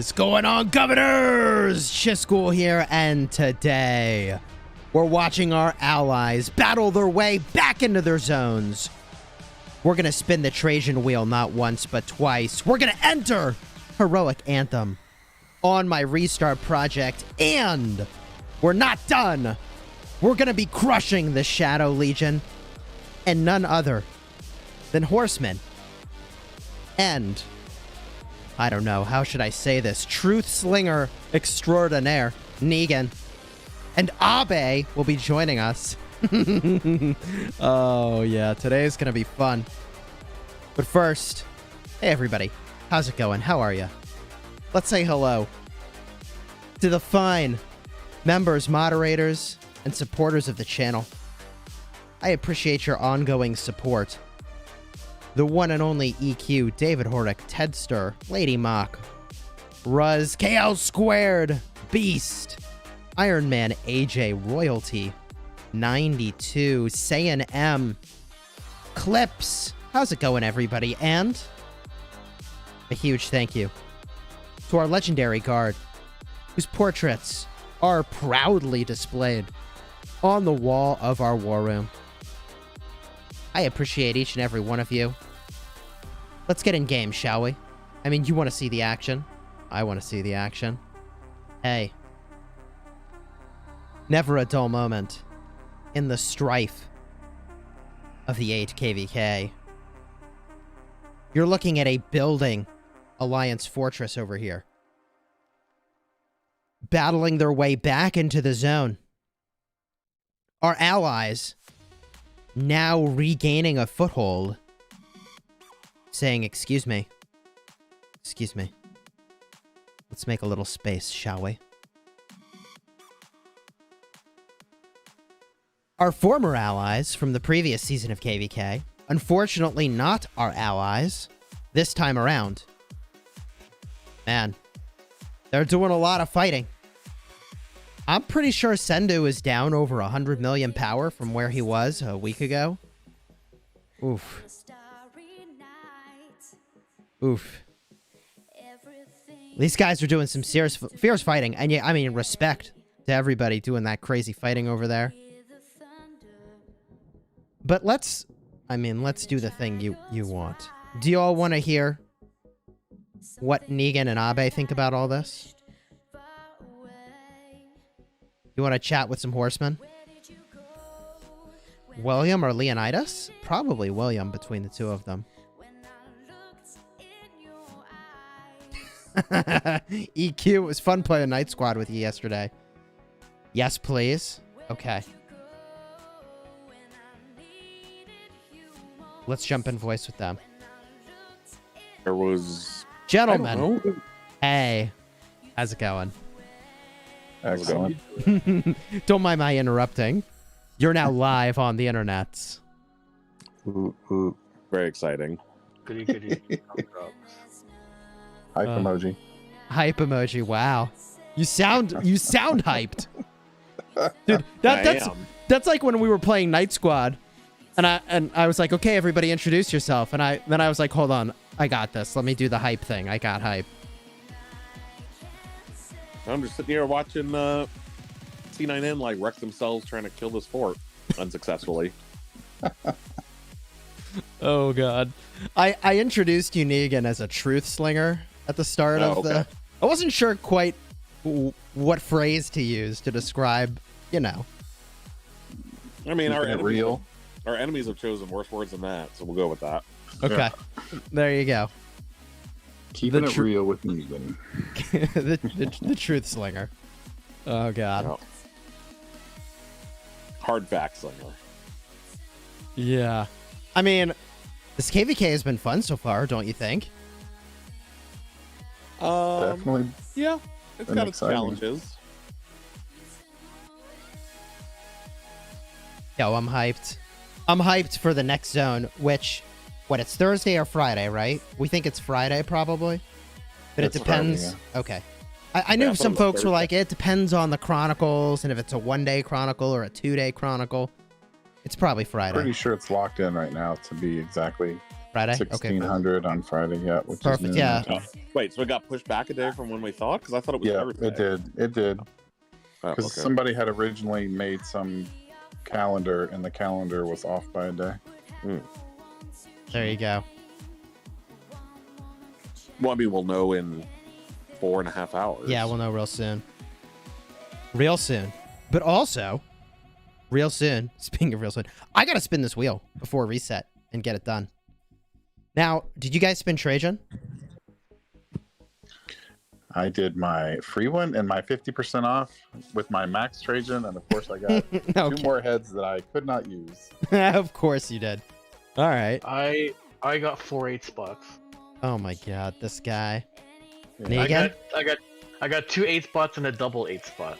is going on, governors? Chisgule here, and today we're watching our allies battle their way back into their zones. We're going to spin the Trajan Wheel not once, but twice. We're going to enter Heroic Anthem on my restart project, and we're not done. We're going to be crushing the Shadow Legion, and none other than Horsemen. And I don't know, how should I say this? Truth Slinger extraordinaire, Negan. And Abe will be joining us. Oh, yeah, today's gonna be fun. But first, hey everybody, how's it going? How are you? Let's say hello to the fine members, moderators, and supporters of the channel. I appreciate your ongoing support. The one and only EQ, David Horick, Tedster, Lady Mock, Ruz, KL Squared, Beast, Iron Man, AJ, Royalty, 92, Saiyan M, Clips. How's it going, everybody? And a huge thank you to our legendary guard, whose portraits are proudly displayed on the wall of our war room. I appreciate each and every one of you. Let's get in game, shall we? I mean, you want to see the action. I want to see the action. Hey. Never a dull moment in the strife of the 8 KvK. You're looking at a building Alliance fortress over here, battling their way back into the zone. Our allies now regaining a foothold, saying, excuse me. Excuse me. Let's make a little space, shall we? Our former allies from the previous season of KvK, unfortunately not our allies this time around. Man, they're doing a lot of fighting. I'm pretty sure Sendu is down over 100 million power from where he was a week ago. Oof. Oof. These guys are doing some serious, fierce fighting. And yeah, I mean, respect to everybody doing that crazy fighting over there. But let's do the thing you want. Do you all want to hear what Negan and Abe think about all this? You want to chat with some horsemen? William or Leonidas? Probably William between the two of them. EQ, it was fun playing Night Squad with you yesterday. Yes, please. Okay. Let's jump in voice with them. There was... Gentlemen. Hey. How's it going? Excellent. Don't mind my interrupting. You're now live on the internets. Very exciting. Goody. Hype emoji. Hype emoji. Wow. You sound hyped. Dude, that's like when we were playing Night Squad and I was like, "Okay, everybody introduce yourself." And then I was like, "Hold on. I got this. Let me do the hype thing. I got hype." I'm just sitting here watching C9N like wreck themselves trying to kill this fort unsuccessfully. Oh god. I introduced you, Negan, as a truth slinger at the start of the... I wasn't sure quite what phrase to use to describe, you know. I mean, our enemies have chosen worse words than that, so we'll go with that. Okay. Yeah. There you go. Keeping it real with Negan. the truth slinger. Oh god. No. Hard fact slinger. Yeah. I mean, this KvK has been fun so far, don't you think? Definitely. Yeah, it's got its challenges. Yo, I'm hyped. I'm hyped for the next zone, which... What, it's Thursday or Friday, right? We think it's Friday, probably. But it depends. Friday, yeah. Okay. I knew some folks were like, it depends on the chronicles, and if it's a one-day chronicle or a two-day chronicle. It's probably Friday. Pretty sure it's locked in right now to be exactly Friday? Okay. 1600 on Friday, yeah. Which Perfect, is noon yeah. my time. Wait, so it got pushed back a day from when we thought? Because I thought it was Yeah, Thursday. it did. It did. Oh, Because okay. somebody had originally made some calendar, and the calendar was off by a day. There you go. Well, I mean, we'll know in 4.5 hours. Yeah, we'll know real soon. Real soon. But also, real soon, speaking of real soon, I gotta spin this wheel before reset and get it done. Now, did you guys spin Trajan? I did my free one and my 50% off with my max Trajan, and of course I got Okay. 2 more heads that I could not use. Of course you did. All right. I got 4 8 spots. Oh my god, this guy. Yeah. Negan? I got 2 8 spots and a double 8 spot.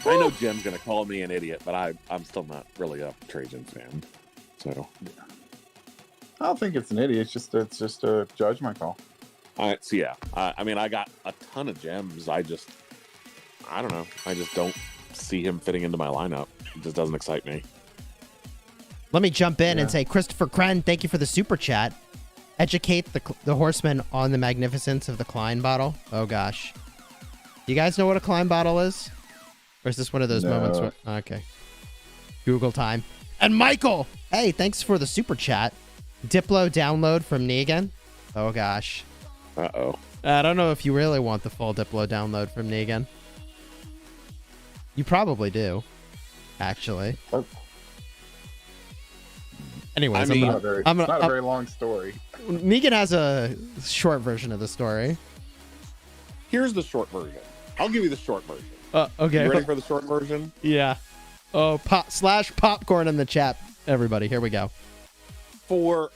I know Jim's going to call me an idiot, but I'm still not really a Trajan fan. So, I don't think it's an idiot. It's just a judgment call. so yeah. I mean, I got a ton of gems. I don't know. I just don't see him fitting into my lineup. It just doesn't excite me. Let me jump in Yeah. and say, Christopher Kren, thank you for the super chat. Educate the horsemen on the magnificence of the Klein bottle. Oh gosh. You guys know what a Klein bottle is? Or is this one of those No. moments where... Okay. Google time. And Michael! Hey, thanks for the super chat. Diplo download from Negan. Oh gosh. Uh-oh. I don't know if you really want the full Diplo download from Negan. You probably do. Actually. Oh. Anyways, I mean- I'm It's gonna, not a very long story. Negan has a short version of the story. Here's the short version. I'll give you the short version. Okay. You ready for the short version? Yeah. Oh, /popcorn in the chat, everybody. Here we go. And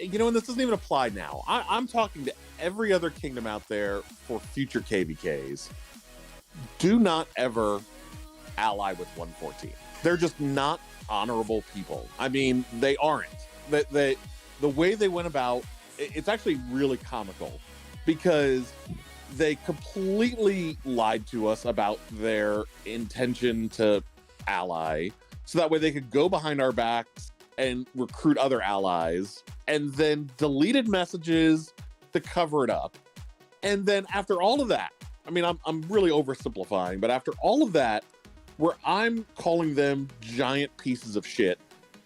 this doesn't even apply now. I'm talking to every other kingdom out there for future KvKs. Do not ever ally with 114. They're just not honorable people. I mean, they aren't. The way they went about, it's actually really comical because they completely lied to us about their intention to ally, so that way they could go behind our backs and recruit other allies, and then deleted messages to cover it up. And then after all of that, I mean, I'm really oversimplifying, but after all of that, where I'm calling them giant pieces of shit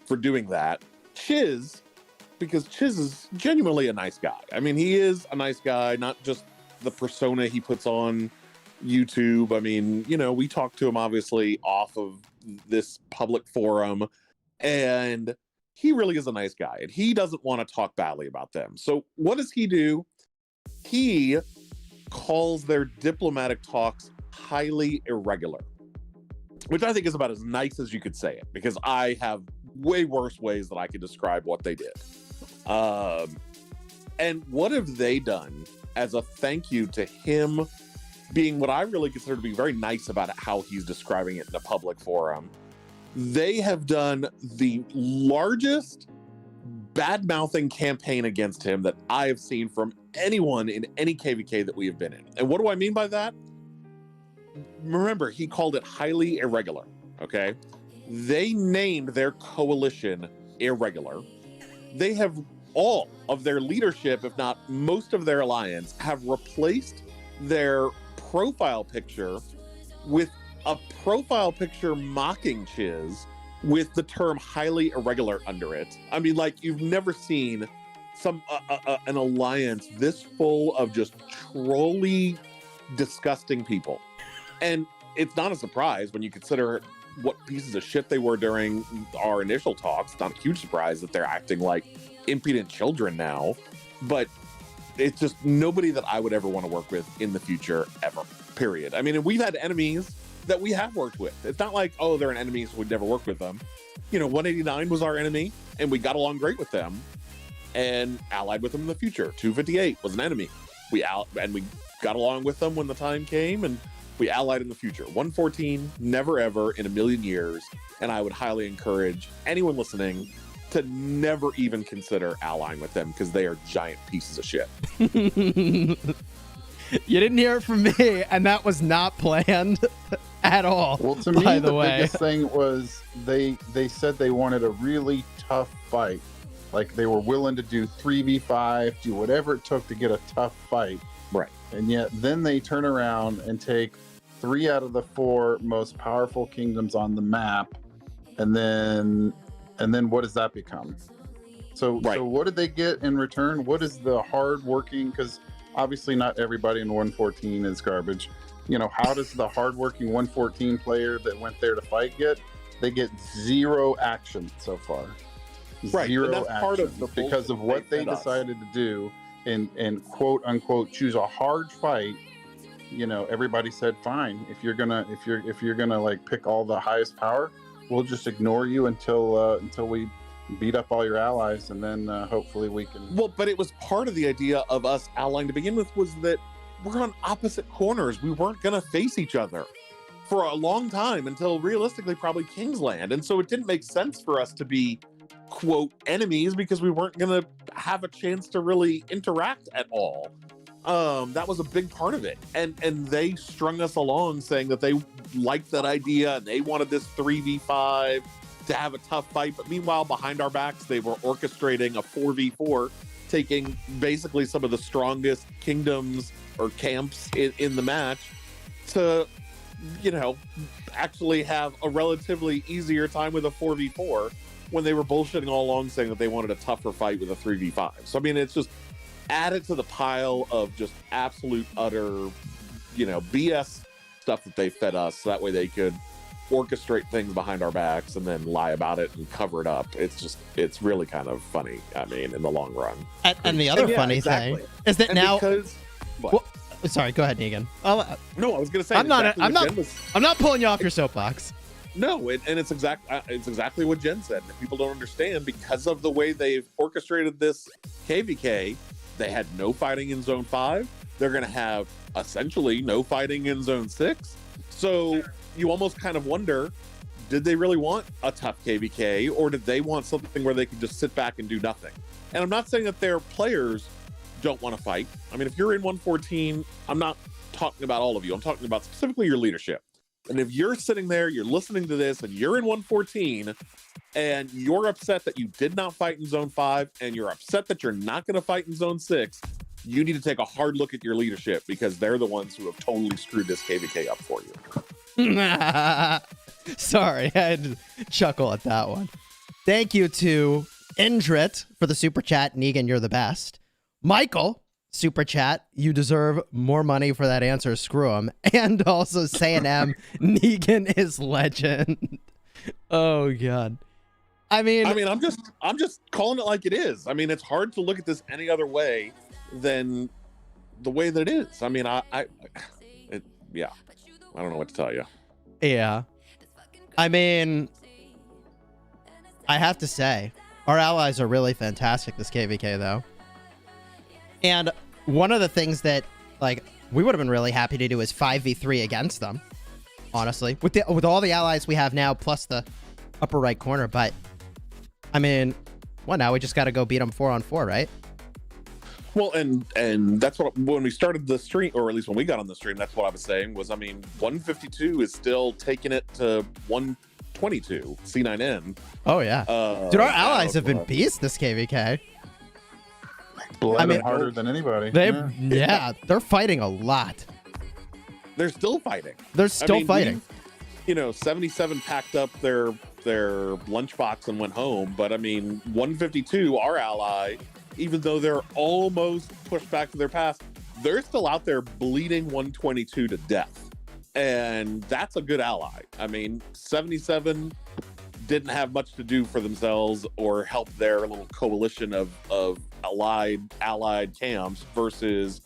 for doing that, because Chiz is genuinely a nice guy. I mean, he is a nice guy, not just the persona he puts on YouTube. I mean, we talked to him obviously off of this public forum, and he really is a nice guy, and he doesn't want to talk badly about them. So what does he do? He calls their diplomatic talks highly irregular, which I think is about as nice as you could say it, because I have way worse ways that I could describe what they did. And what have they done as a thank you to him being what I really consider to be very nice about how he's describing it in a public forum? They have done the largest bad-mouthing campaign against him that I have seen from anyone in any KvK that we have been in. And what do I mean by that? Remember, he called it highly irregular, okay? They named their coalition Irregular. They have all of their leadership, if not most of their alliance, have replaced their profile picture with a profile picture mocking Chiz with the term highly irregular under it. I mean, like, you've never seen an alliance this full of just trolly, disgusting people. And it's not a surprise when you consider what pieces of shit they were during our initial talks. It's not a huge surprise that they're acting like impudent children now, but it's just nobody that I would ever want to work with in the future, ever, period. I mean, and we've had enemies that we have worked with. It's not like, oh, they're an enemy, so we'd never work with them. 189 was our enemy, and we got along great with them and allied with them in the future. 258 was an enemy. We got along with them when the time came, and we allied in the future. 114, never ever in a million years. And I would highly encourage anyone listening to never even consider allying with them, because they are giant pieces of shit. You didn't hear it from me, and that was not planned at all. Well, to me, by the the way, biggest thing was they said they wanted a really tough fight Like they were willing to do 3v5, do whatever it took to get a tough fight. Right. And yet then they turn around and take 3 out of the 4 most powerful kingdoms on the map, and then what does that become? So what did they get in return? What is the hard working, because obviously not everybody in 114 is garbage. You know, how does the hardworking 114 player that went there to fight get? They get 0 action so far. Right. 0 that's action part of the because of what they decided to do and quote unquote choose a hard fight. You know, everybody said, fine, if you're gonna like pick all the highest power, we'll just ignore you until we beat up all your allies, and then hopefully we can. Well, but it was part of the idea of us allying to begin with, was that we're on opposite corners. We weren't going to face each other for a long time until realistically probably Kingsland. And so it didn't make sense for us to be, quote, enemies, because we weren't going to have a chance to really interact at all. That was a big part of it. And they strung us along saying that they liked that idea and they wanted this 3v5 to have a tough fight. But meanwhile, behind our backs, they were orchestrating a 4v4, taking basically some of the strongest kingdoms or camps in the match to, you know, actually have a relatively easier time with a 4v4 when they were bullshitting all along saying that they wanted a tougher fight with a 3v5. So, I mean, it's just added to the pile of just absolute utter, you know, BS stuff that they fed us, so that way they could orchestrate things behind our backs and then lie about it and cover it up. It's really kind of funny, I mean, in the long run. And the other funny thing is that well, sorry, go ahead, Negan. No, I was going to say I'm not pulling you off your soapbox. No, and it's exactly what Jen said. If people don't understand, because of the way they've orchestrated this KvK, they had no fighting in Zone 5. They're going to have essentially no fighting in Zone 6. So you almost kind of wonder, did they really want a tough KvK, or did they want something where they could just sit back and do nothing? And I'm not saying that their players don't want to fight. I mean, if you're in 114, I'm not talking about all of you. I'm talking about specifically your leadership. And if you're sitting there, you're listening to this, and you're in 114, and you're upset that you did not fight in Zone 5, and you're upset that you're not going to fight in Zone 6, you need to take a hard look at your leadership, because they're the ones who have totally screwed this KvK up for you. Sorry, I had to chuckle at that one. Thank you to Indrit for the super chat. Negan, you're the best. Michael, super chat. You deserve more money for that answer. Screw him. And also Say&M, Negan is legend. Oh God. I mean, I'm just calling it like it is. I mean, it's hard to look at this any other way than the way that it is. I mean, I don't know what to tell you. Yeah. I mean, I have to say, our allies are really fantastic this KvK, though. And one of the things that, like, we would have been really happy to do is 5v3 against them, honestly. With all the allies we have now, plus the upper right corner. But, I mean, well, now we just got to go beat them 4-on-4, right? Well, and that's what, when we started the stream, or at least when we got on the stream, that's what I was saying was, I mean, 152 is still taking it to 122 C9N. Oh yeah, dude, our allies have been beasts this KvK. Harder than anybody. They're fighting a lot. They're still fighting. They're still fighting. 77 packed up their lunchbox and went home, but I mean, 152, our ally, even though they're almost pushed back to their past, they're still out there bleeding 122 to death. And that's a good ally. I mean, 77 didn't have much to do for themselves or help their little coalition of allied camps, versus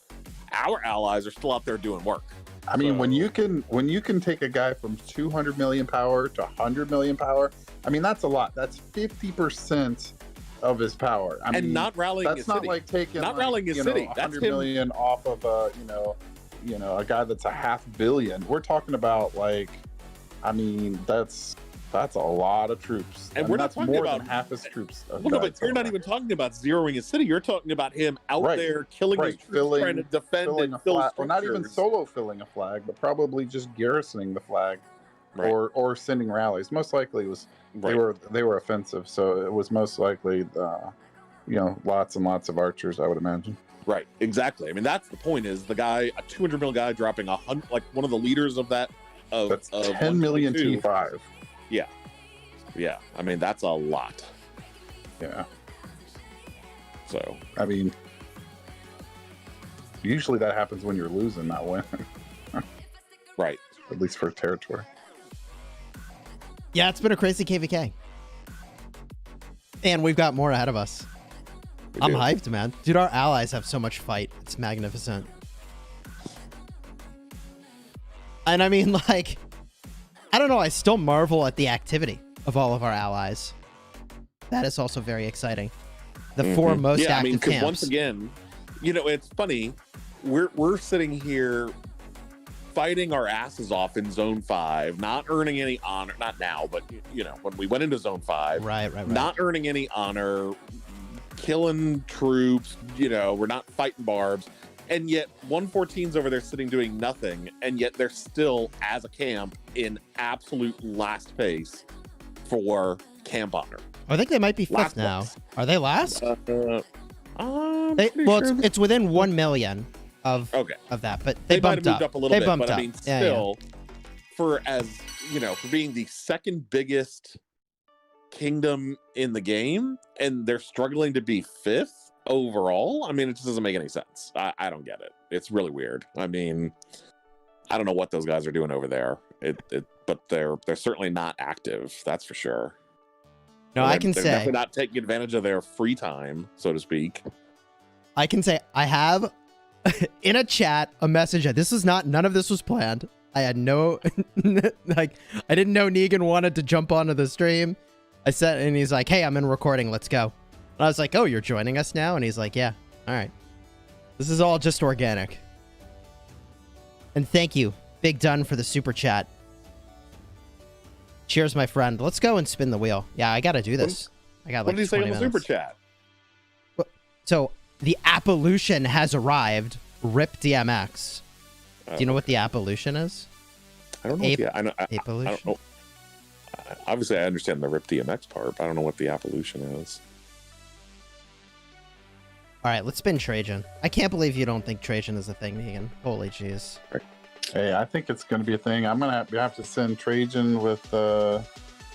our allies are still out there doing work. I mean, when you can take a guy from 200 million power to 100 million power, I mean, that's a lot. That's 50% of his power. I mean, not rallying. That's not like taking rallying his city. That's 100 million off of a guy that's a $500 million. We're talking about, like, I mean, that's a lot of troops, and we're not that's talking more about than half his troops. Well, no, but you're not even talking about zeroing his city. You're talking about him out there killing his troops, trying to defend and fill structures. Or not even solo filling a flag, but probably just garrisoning the flag, or sending rallies. Most likely it was they were offensive, so it was most likely lots and lots of archers, I would imagine. Right, exactly. I mean, that's the point. Is the guy a 200 mil guy dropping 100, like one of the leaders of that? That's 10 million T5. Yeah, yeah. I mean, that's a lot. Yeah. So I mean, usually that happens when you're losing, not winning. right. At least for territory. Yeah, it's been a crazy KvK. And we've got more ahead of us. I'm hyped, man. Dude, our allies have so much fight. It's magnificent. And I mean, like, I don't know. I still marvel at the activity of all of our allies. That is also very exciting. The four most active camps. Once again, it's funny. We're sitting here fighting our asses off in Zone 5, not earning any honor. Not now, but when we went into Zone 5, right. Not earning any honor, killing troops. We're not fighting barbs, and yet 114's over there sitting doing nothing, and yet they're still, as a camp, in absolute last place for camp honor. I think they might be fifth now. Place. Are they last? It's within 1 million of that, but they bumped moved up a little bit. But up. I mean, still, for being the second biggest kingdom in the game, and they're struggling to be fifth overall. I mean, it just doesn't make any sense. I don't get it. It's really weird. I mean, I don't know what those guys are doing over there. But they're certainly not active. That's for sure. No, I can say they're definitely not taking advantage of their free time, so to speak. I can say I have in a chat a message. None of this was planned. I had no I didn't know Negan wanted to jump onto the stream. I said, and he's like, "Hey, I'm in recording. Let's go." And I was like, "Oh, you're joining us now?" And he's like, "Yeah, all right." This is all just organic. And thank you, Big Dun, for the super chat. Cheers, my friend. Let's go and spin the wheel. Yeah, I gotta do this. I got like 20 minutes. What did he say on the super chat? So the Appolution has arrived. Rip DMX. Do you know what the Appolution is? I don't know. I don't know. Obviously, I understand the Rip DMX part, but I don't know what the Appolution is. All right, let's spin Trajan. I can't believe you don't think Trajan is a thing, Negan. Holy jeez. Hey, I think it's going to be a thing. I'm going to have to send Trajan with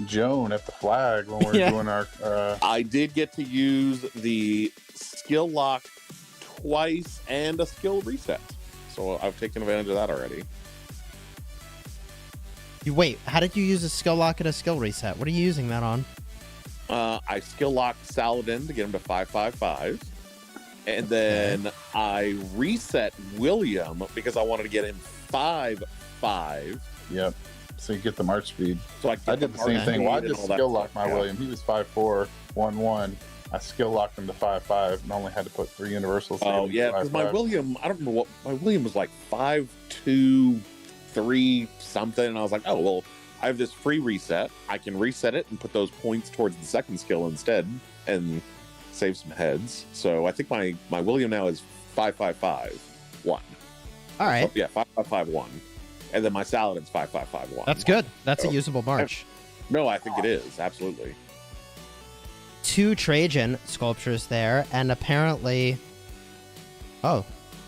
Joan at the flag when we're doing our... I did get to use the skill lock twice and a skill reset. So I've taken advantage of that already. Wait, how did you use a skill lock and a skill reset? What are you using that on? I skill locked Saladin to get him to 555. And then I reset William because I wanted to get him 5-5. Yep. So you get the march speed. So I did the same thing. Well, I just skill locked my William. He was 5-4, 1-1. I skill locked him to 5-5 and only had to put 3 universals. Oh yeah, because my William, I don't remember what my William was like, 5-2, 3 something, and I was like, oh well, I have this free reset. I can reset it and put those points towards the second skill instead, and save some heads. So I think my William now is 5-5-5-1. All right. So, yeah, 5-5-5-1, and then my Saladin's 5-5-5-1. That's good. That's a usable march. No, I think it is absolutely. 2 Trajan sculptures there, and apparently,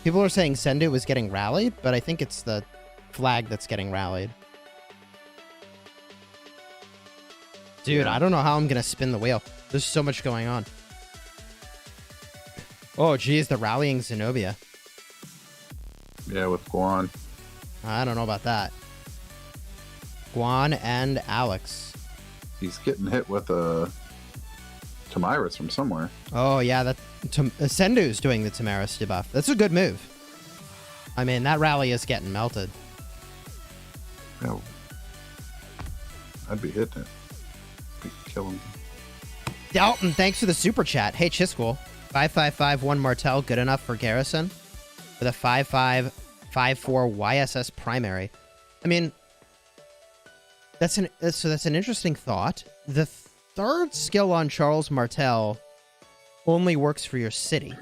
people are saying Sendu was getting rallied, but I think it's the flag that's getting rallied. Dude, I don't know how I'm gonna spin the wheel. There's so much going on. Oh, geez, the rallying Zenobia. Yeah, with Guan. I don't know about that. Guan and Alex. He's getting hit with a Tamiris from somewhere. Oh, yeah, Sendu's doing the Tamiris debuff. That's a good move. I mean, that rally is getting melted. Yeah. I'd be hitting it. Be killing him. Dalton, thanks for the super chat. Hey, Chisgule. 5-5-5-1 Martel, good enough for Garrison? With a 5-5-5-4 YSS primary. I mean, that's an interesting thought. The third skill on Charles Martel only works for your city.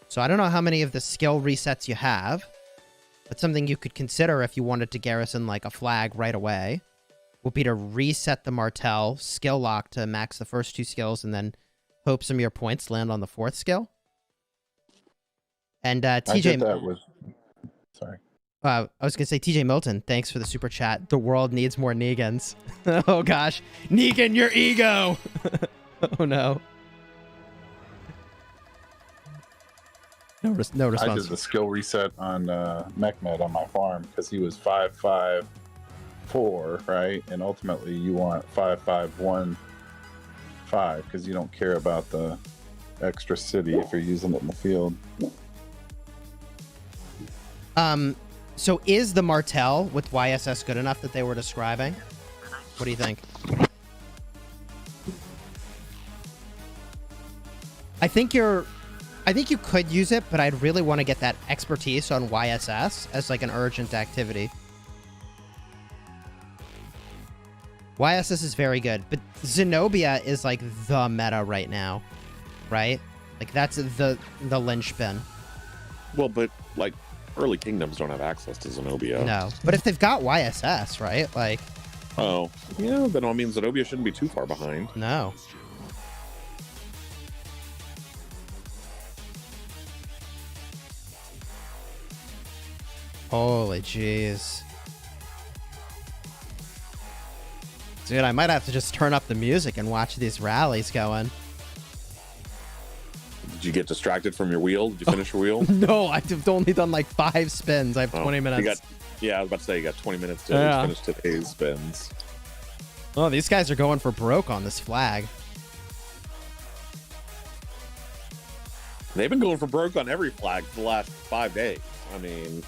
So I don't know how many of the skill resets you have, but something you could consider if you wanted to garrison like a flag right away would be to reset the Martel, skill lock to max the first 2 skills, and then hope some of your points land on the 4th skill. And I TJ, did that with. Sorry. I was gonna say TJ Milton, thanks for the super chat. The world needs more Negans. Oh gosh, Negan, your ego. Oh no. No response. I did the skill reset on Mechmed on my farm because he was 5-5-4, right? And ultimately you want 5-5-1-5 because you don't care about the extra city if you're using it in the field. So is the Martel with YSS good enough that they were describing? What do you think? I think you could use it, but I'd really want to get that expertise on YSS as like an urgent activity. YSS is very good, but Zenobia is like the meta right now, right? Like that's the linchpin. Well, but like early kingdoms don't have access to Zenobia. No, but if they've got YSS, right? Like, oh, yeah, then I mean Zenobia shouldn't be too far behind. no. Holy jeez. Dude, I might have to just turn up the music and watch these rallies going. Did you get distracted from your wheel? Did you finish your wheel? No, I've only done like 5 spins. I have 20 minutes. Yeah, I was about to say you got 20 minutes to finish today's spins. Oh, these guys are going for broke on this flag. They've been going for broke on every flag for the last 5 days. I mean...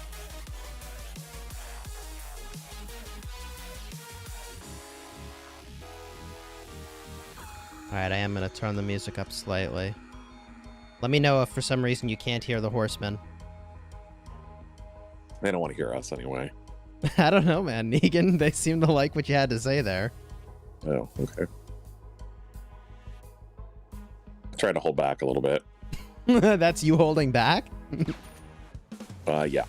Alright, I am going to turn the music up slightly. Let me know if for some reason you can't hear the horsemen. They don't want to hear us anyway. I don't know, man. Negan, they seem to like what you had to say there. Oh, okay. I tried to hold back a little bit. That's you holding back? Yeah.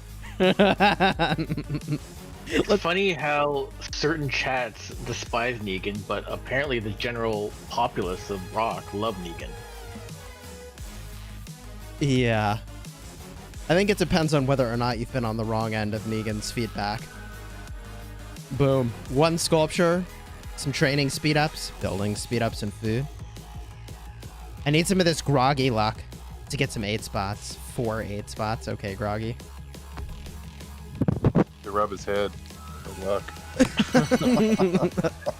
It's funny how certain chats despise Negan, but apparently the general populace of ROK love Negan. Yeah. I think it depends on whether or not you've been on the wrong end of Negan's feedback. Boom. 1 sculpture, some training speed-ups, building speed-ups, and food. I need some of this groggy luck to get some 8 spots. 4 8 spots. Okay, groggy. To rub his head. Good luck.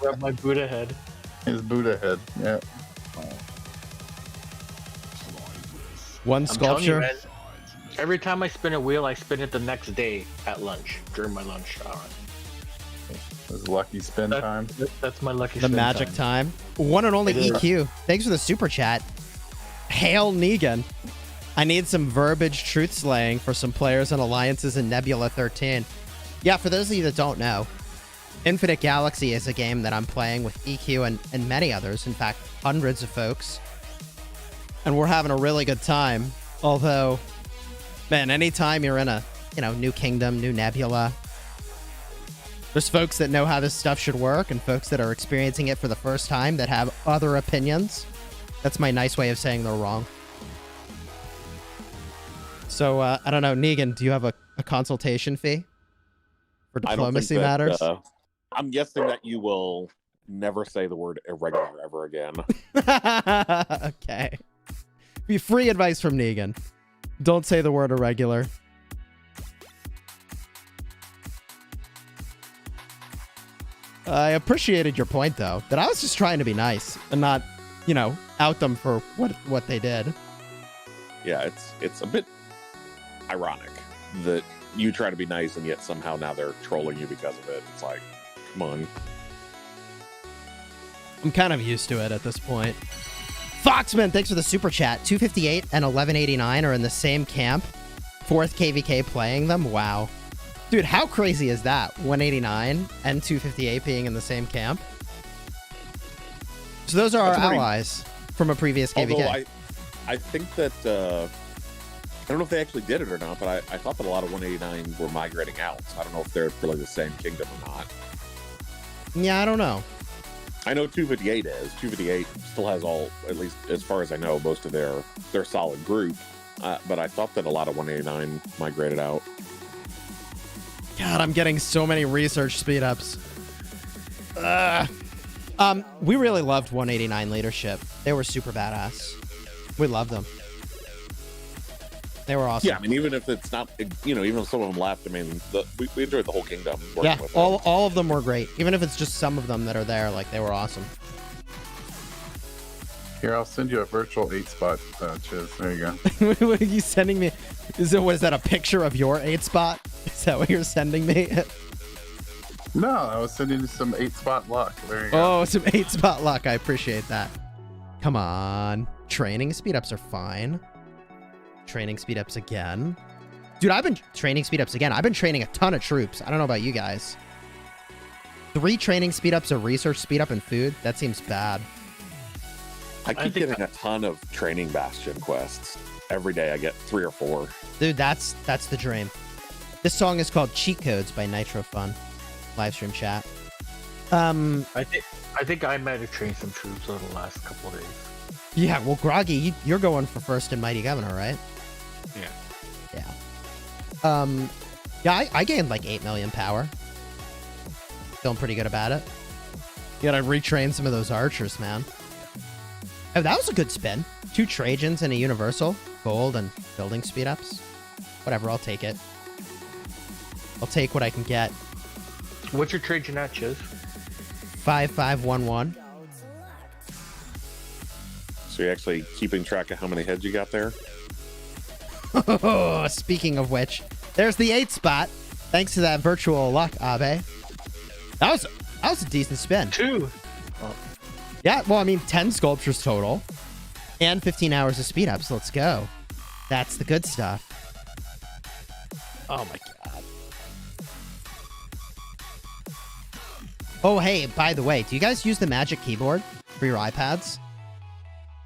Grab my Buddha head. His Buddha head, yeah. 1 I'm telling you, sculpture. man, every time I spin a wheel, I spin it the next day at lunch, during my lunch hour. His lucky spin time. That's my lucky The spin magic time. One and only It is. EQ. Thanks for the super chat. Hail Negan. I need some verbiage truth slaying for some players and alliances in Nebula 13. Yeah, for those of you that don't know, Infinite Galaxy is a game that I'm playing with EQ and many others. In fact, hundreds of folks. And we're having a really good time. Although, man, anytime you're in a, new kingdom, new nebula, there's folks that know how this stuff should work and folks that are experiencing it for the first time that have other opinions. That's my nice way of saying they're wrong. So, I don't know, Negan, do you have a consultation fee for diplomacy matters? I'm guessing that you will never say the word irregular ever again. Okay. Be free advice from Negan. Don't say the word irregular. I appreciated your point, though, that I was just trying to be nice and not, out them for what they did. Yeah, it's a bit ironic that you try to be nice and yet somehow now they're trolling you because of it. It's like, come on. I'm kind of used to it at this point. Foxman, thanks for the super chat. 258 and 1189 are in the same camp. 4th KvK playing them. Wow. Dude, how crazy is that? 189 and 258 being in the same camp. So those are our allies from a previous KvK. Although I think that I don't know if they actually did it or not, but I thought that a lot of 189 were migrating out. So I don't know if they're really the same kingdom or not. Yeah, I don't know. I know 258 is. 258 still has all, at least as far as I know, most of their solid group. But I thought that a lot of 189 migrated out. God, I'm getting so many research speed ups. We really loved 189 leadership. They were super badass. We loved them. They were awesome. Yeah, I mean, even if it's not, even if some of them left, I mean, we enjoyed the whole kingdom. Yeah, all of them were great. Even if it's just some of them that are there, like, they were awesome. Here, I'll send you a virtual 8-spot, Chiz. There you go. What are you sending me? Was that a picture of your 8-spot? Is that what you're sending me? No, I was sending you some 8-spot luck. There you go. Oh, some 8-spot luck. I appreciate that. Come on. Training speed-ups are fine. Training speed-ups again. Dude, I've been training speed-ups again. I've been training a ton of troops. I don't know about you guys. 3 training speed-ups, a research speed-up, and food? That seems bad. I keep getting a ton of training bastion quests. Every day I get 3 or 4. Dude, that's the dream. This song is called Cheat Codes by Nitro Fun. Livestream chat. I think I might have trained some troops over the last couple of days. Yeah, well, Groggy, you're going for first in Mighty Governor, right? Yeah. Yeah. I gained like 8 million power. Feeling pretty good about it. You gotta retrain some of those archers, man. Oh, that was a good spin. 2 Trajans and a Universal. Gold and building speed ups. Whatever, I'll take it. I'll take what I can get. What's your Trajan at, Chiz? 5511. So you're actually keeping track of how many heads you got there? Oh, speaking of which, there's the 8-spot. Thanks to that virtual luck, Abe. That was a decent spin. 2. Yeah, well, I mean, 10 sculptures total. And 15 hours of speed ups. Let's go. That's the good stuff. Oh my god. Oh, hey, by the way, do you guys use the Magic Keyboard for your iPads?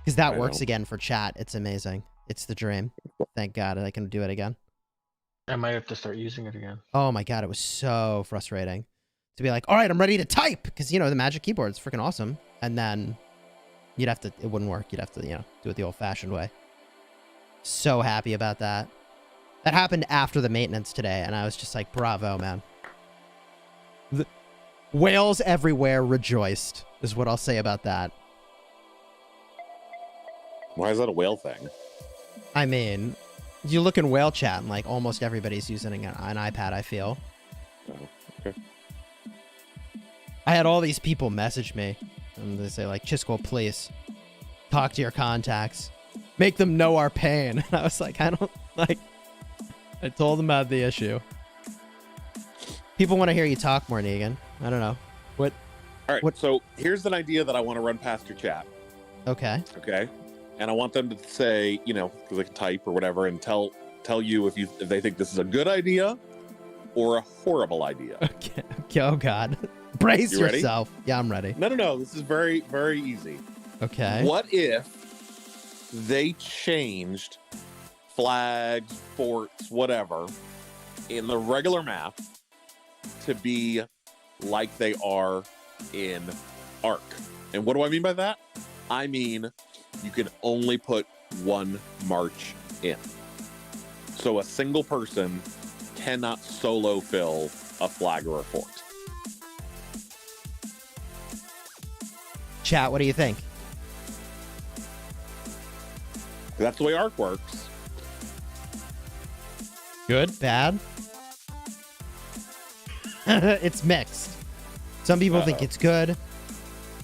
Because that works again for chat. It's amazing. It's the dream. Thank God I can do it again. I might have to start using it again. Oh my god, it was so frustrating to be like, all right, I'm ready to type, because the Magic Keyboard is freaking awesome, and then it wouldn't work. You'd have to do it the old-fashioned way. So happy about that. That happened after the maintenance today, and I was just like, bravo, man. The whales everywhere rejoiced is what I'll say about that. Why is that a whale thing? I mean, you look in whale chat and like almost everybody's using an iPad, I feel. Oh, okay. I had all these people message me and they say like, Chisgule, please talk to your contacts. Make them know our pain. And I was like, I told them about the issue. People want to hear you talk more, Negan. I don't know. All right, so here's an idea that I want to run past your chat. Okay. Okay. And I want them to say, because they can type or whatever, and tell you if they think this is a good idea or a horrible idea. Okay. Oh God. Brace yourself. Yeah, I'm ready. No. This is very, very easy. Okay. What if they changed flags, forts, whatever, in the regular map to be like they are in ARC? And what do I mean by that? I mean, you can only put 1 march in. So a single person cannot solo fill a flag or a fort. Chat, what do you think? That's the way ARC works. Good? Bad? It's mixed. Some people think it's good.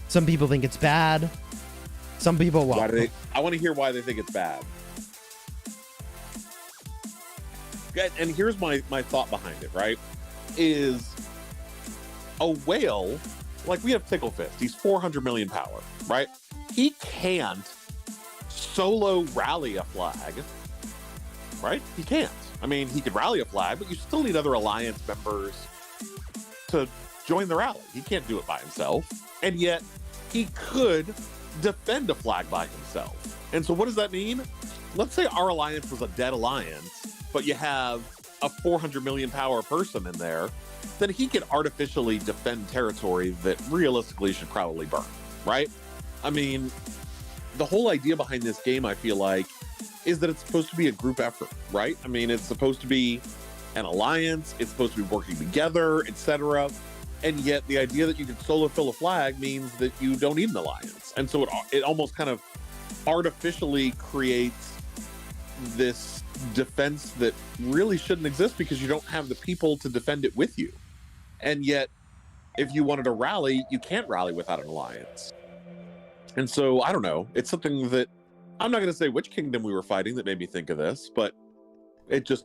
Some people think it's bad. Some people won't. I want to hear why they think it's bad. And here's my thought behind it, right? Is a whale, like we have Ticklefist, he's 400 million power, right? He can't solo rally a flag, right? He can't. I mean, he could rally a flag, but you still need other alliance members to join the rally. He can't do it by himself. And yet, he could defend a flag by himself. And so what does that mean? Let's say our alliance was a dead alliance, but you have a 400 million power person in there. then he can artificially defend territory that realistically should probably burn, right? I mean, the whole idea behind this game, I feel like, is that it's supposed to be a group effort, right? I mean, it's supposed to be an alliance, it's supposed to be working together, etc. And yet the idea that you can solo fill a flag means that you don't need an alliance. And so it almost kind of artificially creates this defense that really shouldn't exist because you don't have the people to defend it with you. And yet, if you wanted to rally, you can't rally without an alliance. And so, I don't know. It's something that, I'm not going to say which kingdom we were fighting that made me think of this, but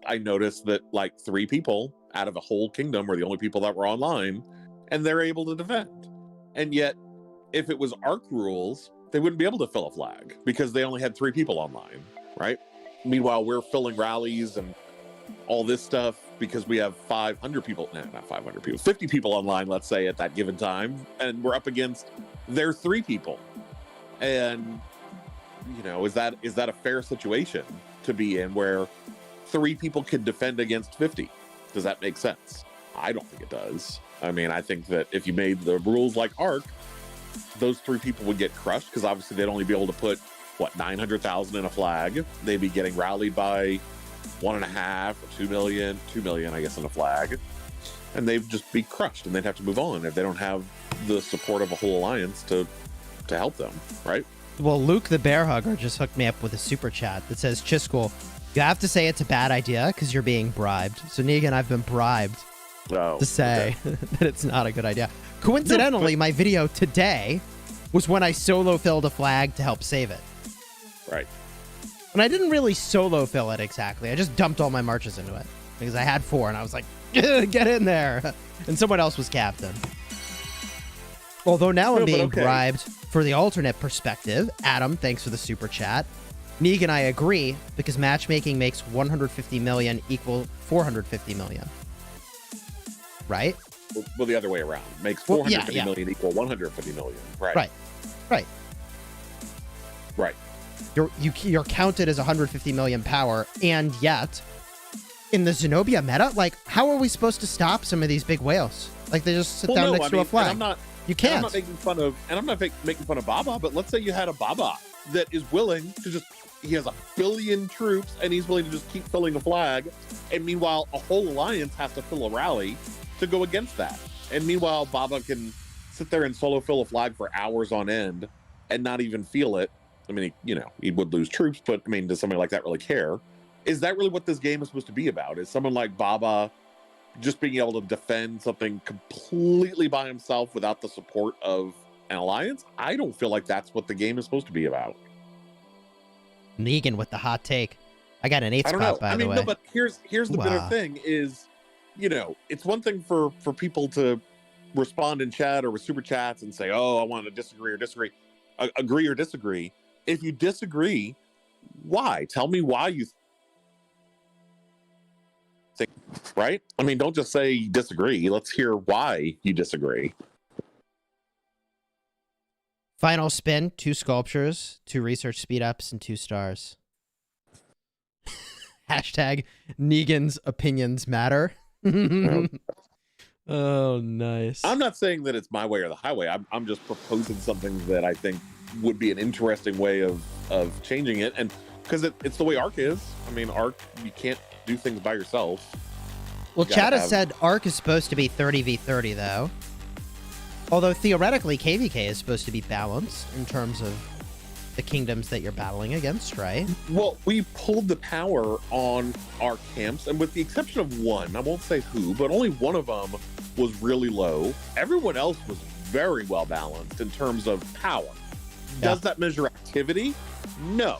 I noticed that like 3 people out of a whole kingdom were the only people that were online, and they're able to defend. And yet, if it was ARC rules, they wouldn't be able to fill a flag because they only had 3 people online, right? Meanwhile, we're filling rallies and all this stuff because we have 500 people, not 500 people, 50 people online, let's say, at that given time, and we're up against their 3 people. And, you know, is that a fair situation to be in where 3 people can defend against 50? Does that make sense? I don't think it does. I mean, I think that if you made the rules like ARC, those 3 people would get crushed because obviously they'd only be able to put, 900,000 in a flag. They'd be getting rallied by 1.5 or 2 million, 2 million, I guess, in a flag. And they'd just be crushed and they'd have to move on if they don't have the support of a whole alliance to help them, right? Well, Luke the Bear Hugger just hooked me up with a super chat that says, Chisgule, you have to say it's a bad idea because you're being bribed. So, Negan, I've been bribed to say that it's not a good idea. Coincidentally, my video today was when I solo filled a flag to help save it. Right. And I didn't really solo fill it exactly. I just dumped all my marches into it because I had 4 and I was like, get in there. And someone else was captain. Although now I'm being bribed for the alternate perspective. Adam, thanks for the super chat. Negan, I agree because matchmaking makes 150 million equal 450 million. Right? Well, the other way around. Makes 450 million equal 150 million. Right. Right. You're counted as 150 million power, and yet in the Zenobia meta, like, how are we supposed to stop some of these big whales? Like, they just sit down next to a flag. You can't. I'm not making fun of Baba, but let's say you had a Baba that is willing to just, he has 1 billion troops and he's willing to just keep filling a flag, and meanwhile a whole alliance has to fill a rally to go against that. And meanwhile, Baba can sit there and solo fill a flag for hours on end and not even feel it. I mean, he would lose troops, but I mean, does somebody like that really care? Is that really what this game is supposed to be about? Is someone like Baba just being able to defend something completely by himself without the support of an alliance? I don't feel like that's what the game is supposed to be about. Negan with the hot take. I got an 8 spot, by the way. No, but here's the bitter thing is, it's one thing for people to respond in chat or with super chats and say, oh, I want to agree or disagree. If you disagree, why? Tell me why you think, right? I mean, don't just say you disagree. Let's hear why you disagree. Final spin, 2 sculptures, 2 research speed ups, and 2 stars. Hashtag Negan's opinions matter. Oh, nice. I'm not saying that it's my way or the highway. I'm just proposing something that I think would be an interesting way of changing it, and because it's the way ARC is. I mean, ARC, you can't do things by yourself. Well, Chad has said ARC is supposed to be 30v30 though, although theoretically KvK is supposed to be balanced in terms of the kingdoms that you're battling against, right? Well, we pulled the power on our camps, and with the exception of one, I won't say who, but only one of them was really low. Everyone else was very well balanced in terms of power. Does that measure activity? No.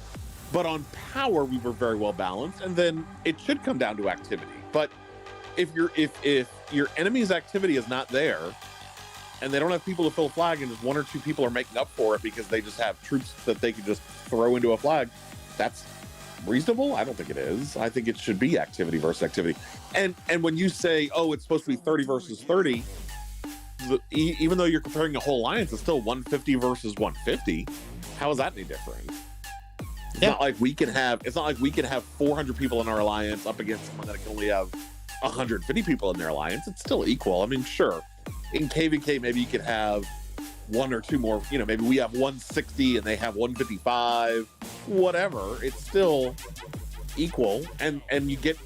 But on power, we were very well balanced, and then it should come down to activity. But if your enemy's activity is not there, and they don't have people to fill a flag, and just 1 or 2 people are making up for it because they just have troops that they can just throw into a flag, that's reasonable? I don't think it is. I think it should be activity versus activity. And when you say, oh, it's supposed to be 30 versus 30, even though you're comparing a whole alliance, it's still 150 versus 150. How is that any different? It's not like we can have 400 people in our alliance up against someone that can only have 150 people in their alliance, it's still equal. I mean, sure, in KvK, maybe you could have one or two more, you know, maybe we have 160 and they have 155, whatever. It's still equal, and you get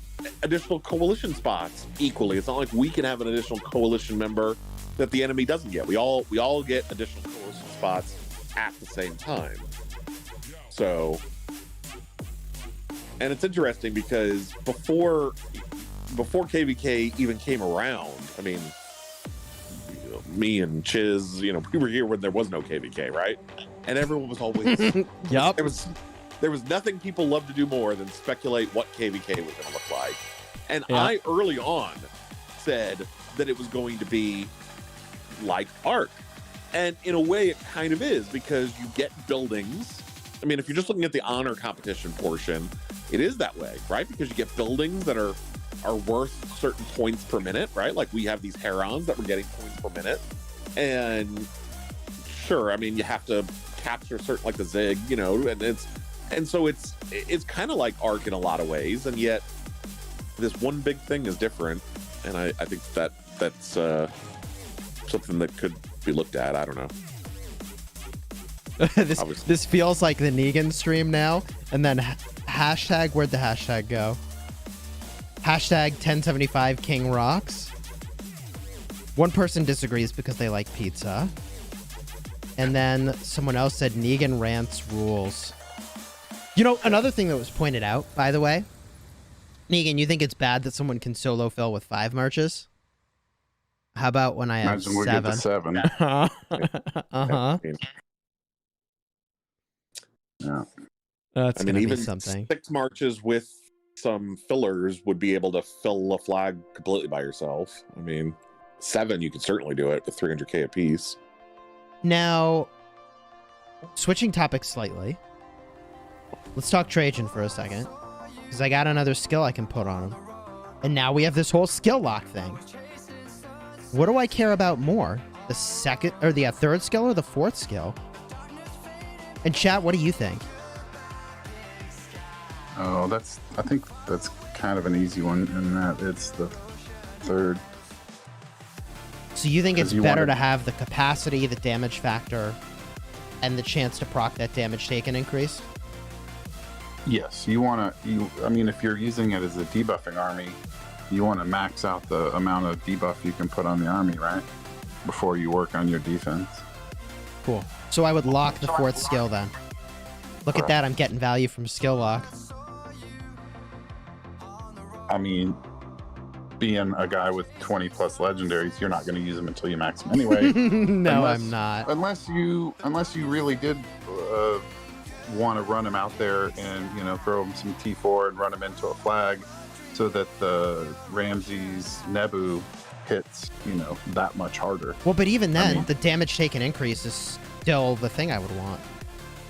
additional coalition spots equally. It's not like we can have an additional coalition member that the enemy doesn't get. We all get additional coalition spots at the same time. So, and it's interesting because before KvK even came around, I mean, me and Chiz, you know, we were here when there was no KvK, right? And everyone was always Yup. There was nothing people loved to do more than speculate what KvK was going to look like. And I early on said that it was going to be like ARK. And in a way it kind of is, because you get buildings. I mean, if you're just looking at the honor competition portion, it is that way, right? Because you get buildings that are worth certain points per minute, right? Like we have these Herons that we're getting points per minute. And sure, I mean, you have to capture certain, like the Zig, you know, and so it's kind of like ARK in a lot of ways, and yet this one big thing is different, and I think that's something that could be looked at. I don't know. This feels like the Negan stream now, and then hashtag, where'd the hashtag go? Hashtag 1075 King Rocks. One person disagrees because they like pizza. And then someone else said Negan rants rules. You know, another thing that was pointed out, by the way, Negan, you think it's bad that someone can solo fill with 5 marches? How about when I have Imagine we get to 7. Uh-huh. Yeah. That's I mean, gonna even be something. 6 marches with some fillers would be able to fill a flag completely by yourself. I mean, 7, you could certainly do it with 300k apiece. Now, switching topics slightly, let's talk Trajan for a second, because I got another skill I can put on him. And now we have this whole skill lock thing. What do I care about more? The second, or the third skill, or the fourth skill? And chat, what do you think? Oh, I think that's kind of an easy one in that it's the third. So you think it's 'Cause you better wanna- to have the capacity, the damage factor, and the chance to proc that damage taken increase? Yes, I mean, if you're using it as a debuffing army, you want to max out the amount of debuff you can put on the army, right? Before you work on your defense. Cool. So I would lock the fourth skill then. Look at that, I'm getting value from skill lock. I mean, being a guy with 20 plus legendaries, you're not going to use them until you max them anyway. No, Unless- I'm not. Unless you really did want to run him out there and, you know, throw him some T4 and run him into a flag so that the Ramses Nebu hits, you know, that much harder. Well, but even then, I mean- the damage taken increase is still the thing I would want.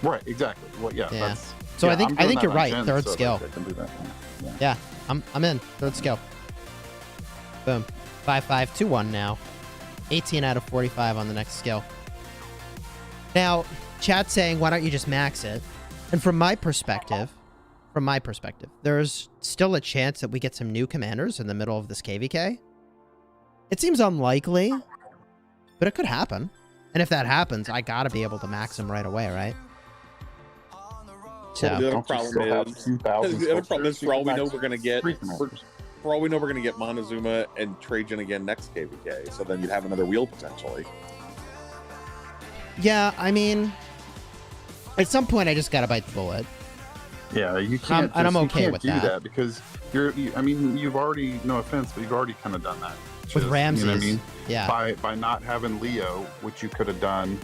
Right, exactly. Well, yeah. Yeah. That's, So yeah, I think I'm doing that you're on right. Gen, Third so, skill. like, I can do that. Yeah. Yeah, I'm in. Third skill. Boom. 5-5-2-1 now. 18 out of 45 on the next skill. Now, chat's saying, why don't you just max it? And from my perspective, there's still a chance that we get some new commanders in the middle of this KvK. It seems unlikely, but it could happen. And if that happens, I gotta be able to max them right away, right? So, The other Don't you problem still have is 2,000 the other problem is soldiers? for all we You know can we're gonna get 3 commanders. for all we know we're gonna get Montezuma and Trajan again next KvK. So then you'd have another wheel potentially. yeah, I mean, at some point I just gotta bite the bullet. Yeah, you can't. And I'm you okay can't with do that. because I mean, you've already. No offense, but you've already kind of done that. With Just, Ramses, you know what I mean? yeah. By not having Leo, which you could have done,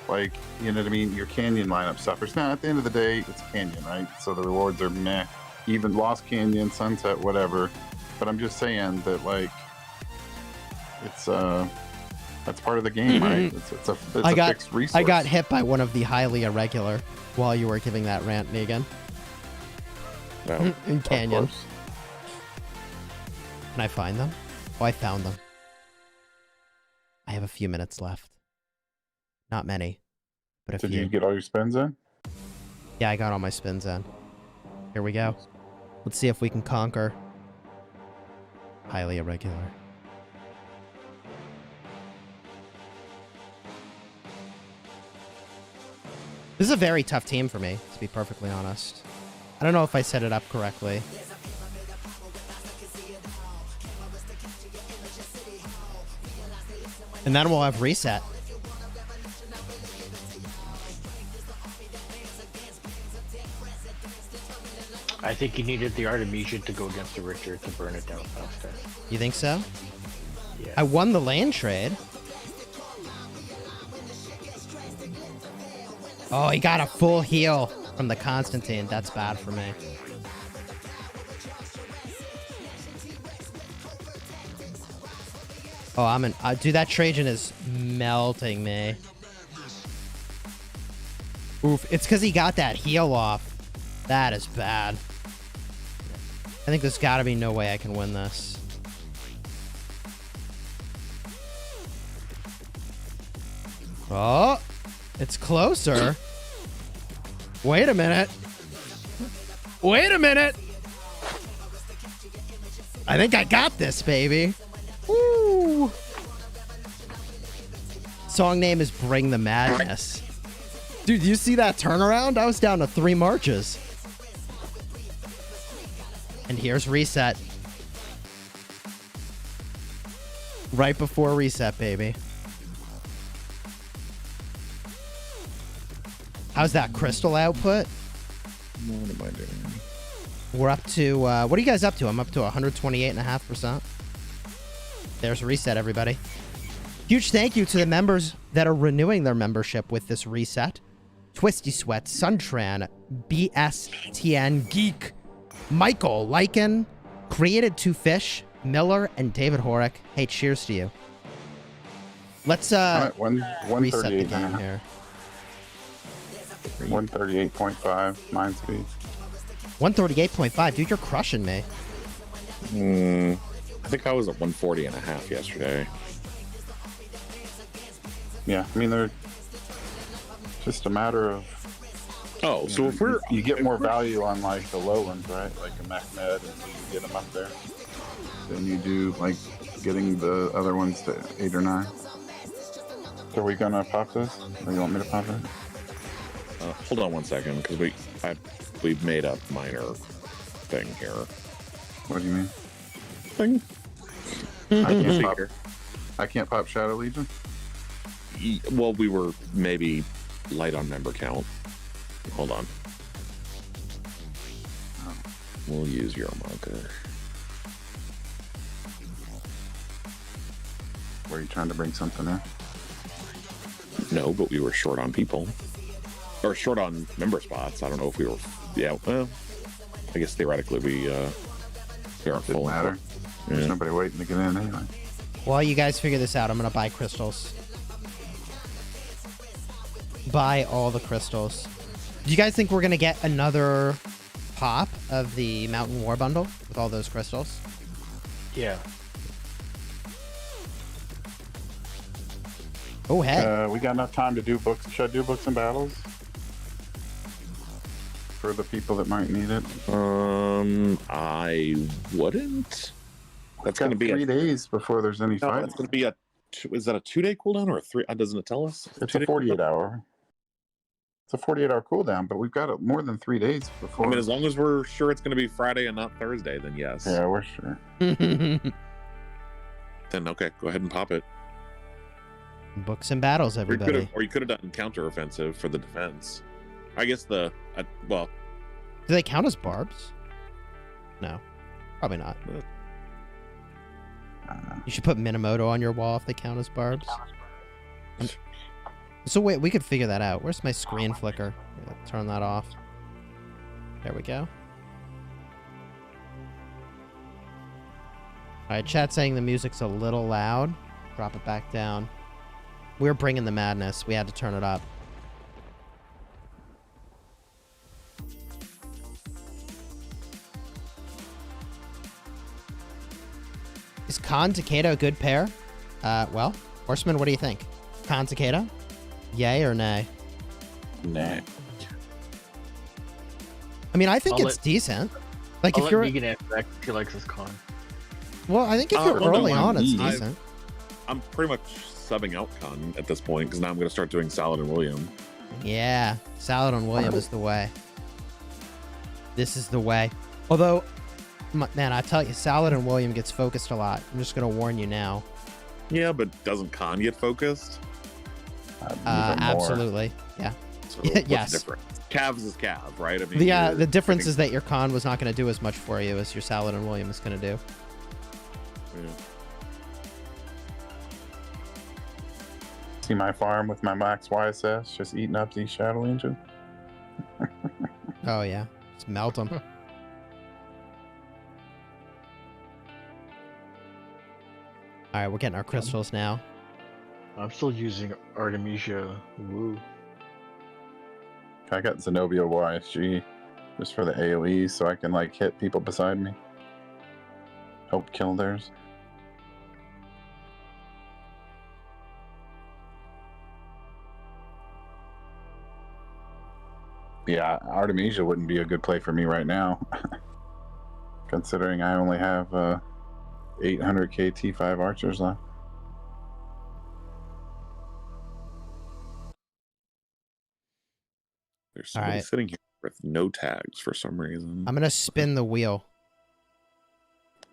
like, you know what I mean. Your Canyon lineup suffers. Now, at the end of the day, it's Canyon, right? So the rewards are meh. Even Lost Canyon, Sunset, whatever. But I'm just saying that, like, it's that's part of the game, right? It's a fixed resource. I got hit by one of the highly irregular while you were giving that rant, Negan. No. In Of Canyon. course. Can I find them? Oh, I found them. I have a few minutes left. Not many, but a Did few. you get all your spins in? Yeah, I got all my spins in. Here we go. Let's see if we can conquer. highly irregular. This is a very tough team for me, to be perfectly honest. I don't know if I set it up correctly. And then we'll have reset. I think you needed the Artemisia to go against the Richard to burn it down faster. You think so? Yeah. I won the land trade. Oh, he got a full heal from the Constantine. That's bad for me. Oh, I'm in. Dude, that Trajan is melting me. Oof. It's because he got that heal off. That is bad. I think there's got to be no way I can win this. Oh, it's closer. Wait a minute. Wait a minute. I think I got this, baby. Woo. Song name is Bring the Madness. Dude, you see that turnaround? I was down to 3 marches. And here's reset. Right before reset, baby. How's that crystal output? What am I doing? We're up to, what are you guys up to? I'm up to 128.5%. There's reset, everybody. Huge thank you to the members that are renewing their membership with this reset. Twisty Sweat, Suntran, BSTN Geek, Michael, Lycan, Created to Fish, Miller, and David Horick. Hey, cheers to you. Let's All right, reset the 138 game now. here. 138.5 mind speed. 138.5. Dude, you're crushing me. I think I was at 140.5 yesterday. Yeah, I mean, they're just a matter of. Oh, so if we're you get more value on like the low ones, right? Like a Mehmed, and you get them up there. Then you do like getting the other ones to 8 or 9. So are we gonna pop this, or you want me to pop it? hold on one second, because we've made a minor thing here. What do you mean? Thing. I can't pop Shadow Legion. Well, we were maybe light on member count. Hold on. Oh. We'll use your marker. Were you trying to bring something in? No, but we were short on people. Or short on member spots. I don't know if we were... Yeah, well... I guess theoretically we aren't Didn't full. matter. There's nobody waiting to get in anyway. While you guys figure this out, I'm going to buy crystals. Buy all the crystals. Do you guys think we're going to get another pop of the Mountain War bundle with all those crystals? Yeah. Oh, hey. We got enough time to do books. Should I do books and battles? For the people that might need it. I wouldn't. That's Got going to be 3 days before there's any No, fight. it's going to be a... Is that a 2-day cooldown or a 3? Doesn't it tell us? It's a 48 hour. It's a 48 hour cooldown, but we've got more than 3 days before. I mean, as long as we're sure it's going to be Friday and not Thursday, then yes. Yeah, we're sure. Then okay, go ahead and pop it. Books and battles, everybody. Or you could have done counteroffensive for the defense. I guess the well. Do they count as barbs? No, probably not. I don't know. You should put Minamoto on your wall if they count as barbs. So wait, we could figure that out. Where's my screen flicker? Yeah, turn that off. There we go. Alright, chat saying the music's a little loud. Drop it back down. We're bringing the madness. We had to turn it up. Is Khan Takeda a good pair? Well, Horseman, what do you think? Khan Takeda? Yay or nay? Nah. I mean, I think I'll it's let- decent. Like, I'll if let you're... Negan answer that. She likes his con. Well, I think if you're well, no, early on, it's I've- decent. I'm pretty much subbing out Con at this point because now I'm going to start doing Salad and William. Yeah, Salad on William is the way. This is the way. Although, man, I tell you, Salad and William gets focused a lot. I'm just going to warn you now. Yeah, but doesn't Con get focused? Even more. Absolutely. Yeah. So Yes. what's the difference? Cavs is Cav, right? I mean, The difference is that your Con was not going to do as much for you as your Salad and William is going to do. Yeah. See my farm with my max YSS just eating up these Shadow Legion. Oh, yeah. Just melt them. All right, we're getting our crystals now. I'm still using Artemisia. Woo. I got Zenobia YSG just for the AoE so I can like hit people beside me. Help kill theirs. Yeah, Artemisia wouldn't be a good play for me right now. Considering I only have 800k T5 archers left. There's somebody right. sitting here with no tags for some reason. I'm going to spin the wheel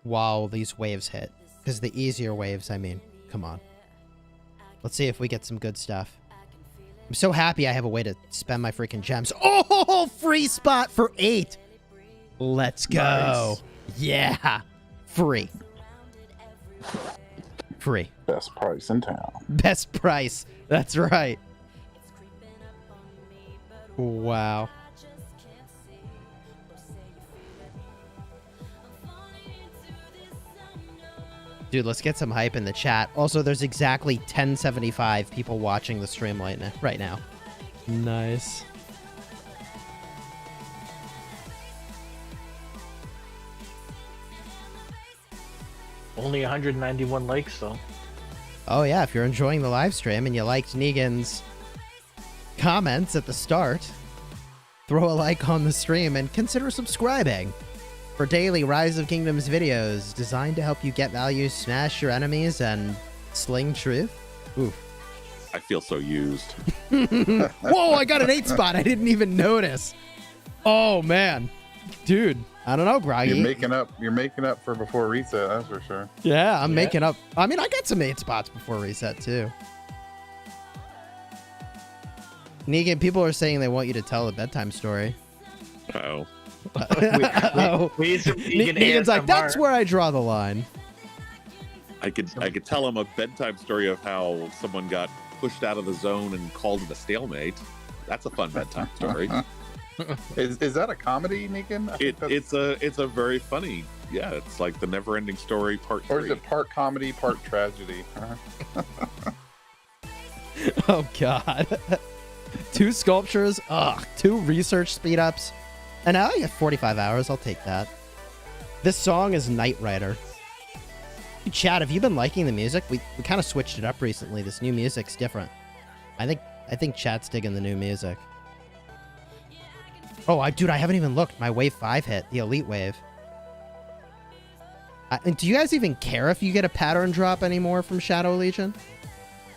while these waves hit. Because the easier waves, I mean, come on. Let's see if we get some good stuff. I'm so happy I have a way to spend my freaking gems. Oh, free spot for 8. Let's go. Nice. Yeah. Free. Free. Best price in town. Best price. That's right. Wow. Dude, let's get some hype in the chat. Also, there's exactly 1075 people watching the stream right now. Nice. Only 191 likes, though. Oh, yeah, if you're enjoying the live stream and you liked Negan's comments at the start, throw a like on the stream and consider subscribing for daily Rise of Kingdoms videos designed to help you get value, smash your enemies, and sling truth. Oof. I feel so used. Whoa, I got an 8 spot. I didn't even notice. Oh, man. Dude, I don't know, Groggy. You're making up for before reset, that's for sure. Yeah, I'm making up. I mean, I got some 8 spots before reset, too. Negan, people are saying they want you to tell a bedtime story. Uh-oh. We need some Negan Negan's like, ASMR. that's where I draw the line. I could tell him a bedtime story of how someone got pushed out of the zone and called it a stalemate. That's a fun bedtime story. Is that a comedy, Negan? I think that's- It's a very funny. Yeah, it's like the never-ending story part 3. Or is it part comedy, part tragedy? Oh, God. 2 sculptures. Ugh. 2 research speed ups. And now I get 45 hours. I'll take that. This song is Knight Rider. Hey, Chad, have you been liking the music? We kind of switched it up recently. This new music's different. I think Chad's digging the new music. Oh, dude, I haven't even looked. My wave 5 hit, the elite wave. And do you guys even care if you get a pattern drop anymore from Shadow Legion?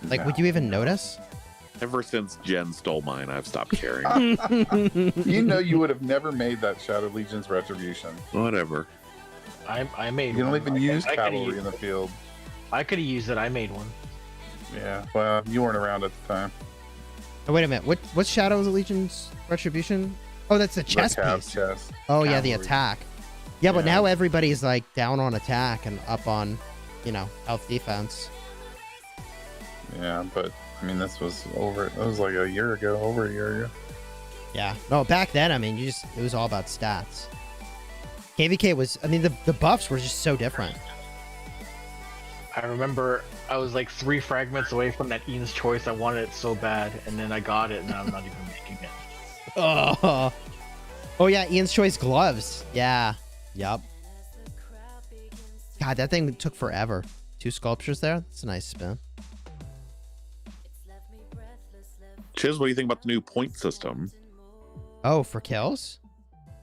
Like, would you even notice? Ever since Jen stole mine, I've stopped caring. You know you would have never made that Shadow Legion's Retribution. Whatever. I made You don't one. even use I coulda cavalry used in the field. I could have used it. I made one. Yeah, well, you weren't around at the time. Oh, wait a minute. What's Shadow Legion's Retribution? Oh, that's the chest The cav piece. chest. Oh, yeah, the Cavalry. attack. Yeah, but Yeah. now everybody's, like, down on attack and up on, health defense. Yeah, but I mean, this was over. It was like over a year ago. Yeah. No, back then, I mean, it was all about stats. KvK was, I mean, the buffs were just so different. I remember I was like 3 fragments away from that Ian's Choice. I wanted it so bad, and then I got it, and now I'm not even making it. Oh, yeah, Ian's Choice gloves. Yeah. Yup. God, that thing took forever. 2 sculptures there. That's a nice spin. Chiz, what do you think about the new point system? Oh, for kills?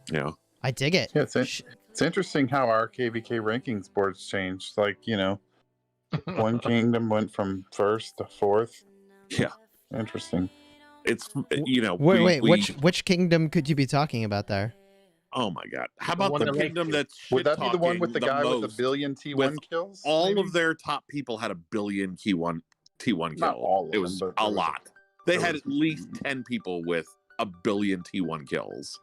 Yeah. I dig it. Yeah, it's It's interesting how our KvK rankings boards changed. Like, one kingdom went from first to fourth. Yeah. Interesting. It's, Wait, which kingdom could you be talking about there? Oh my God! How about the kingdom that's would that be the one with the guy with a billion T1 kills? All of their top people had a billion T1 kills. Not all of them, it was a lot. They had at least 10 people with a billion T1 kills.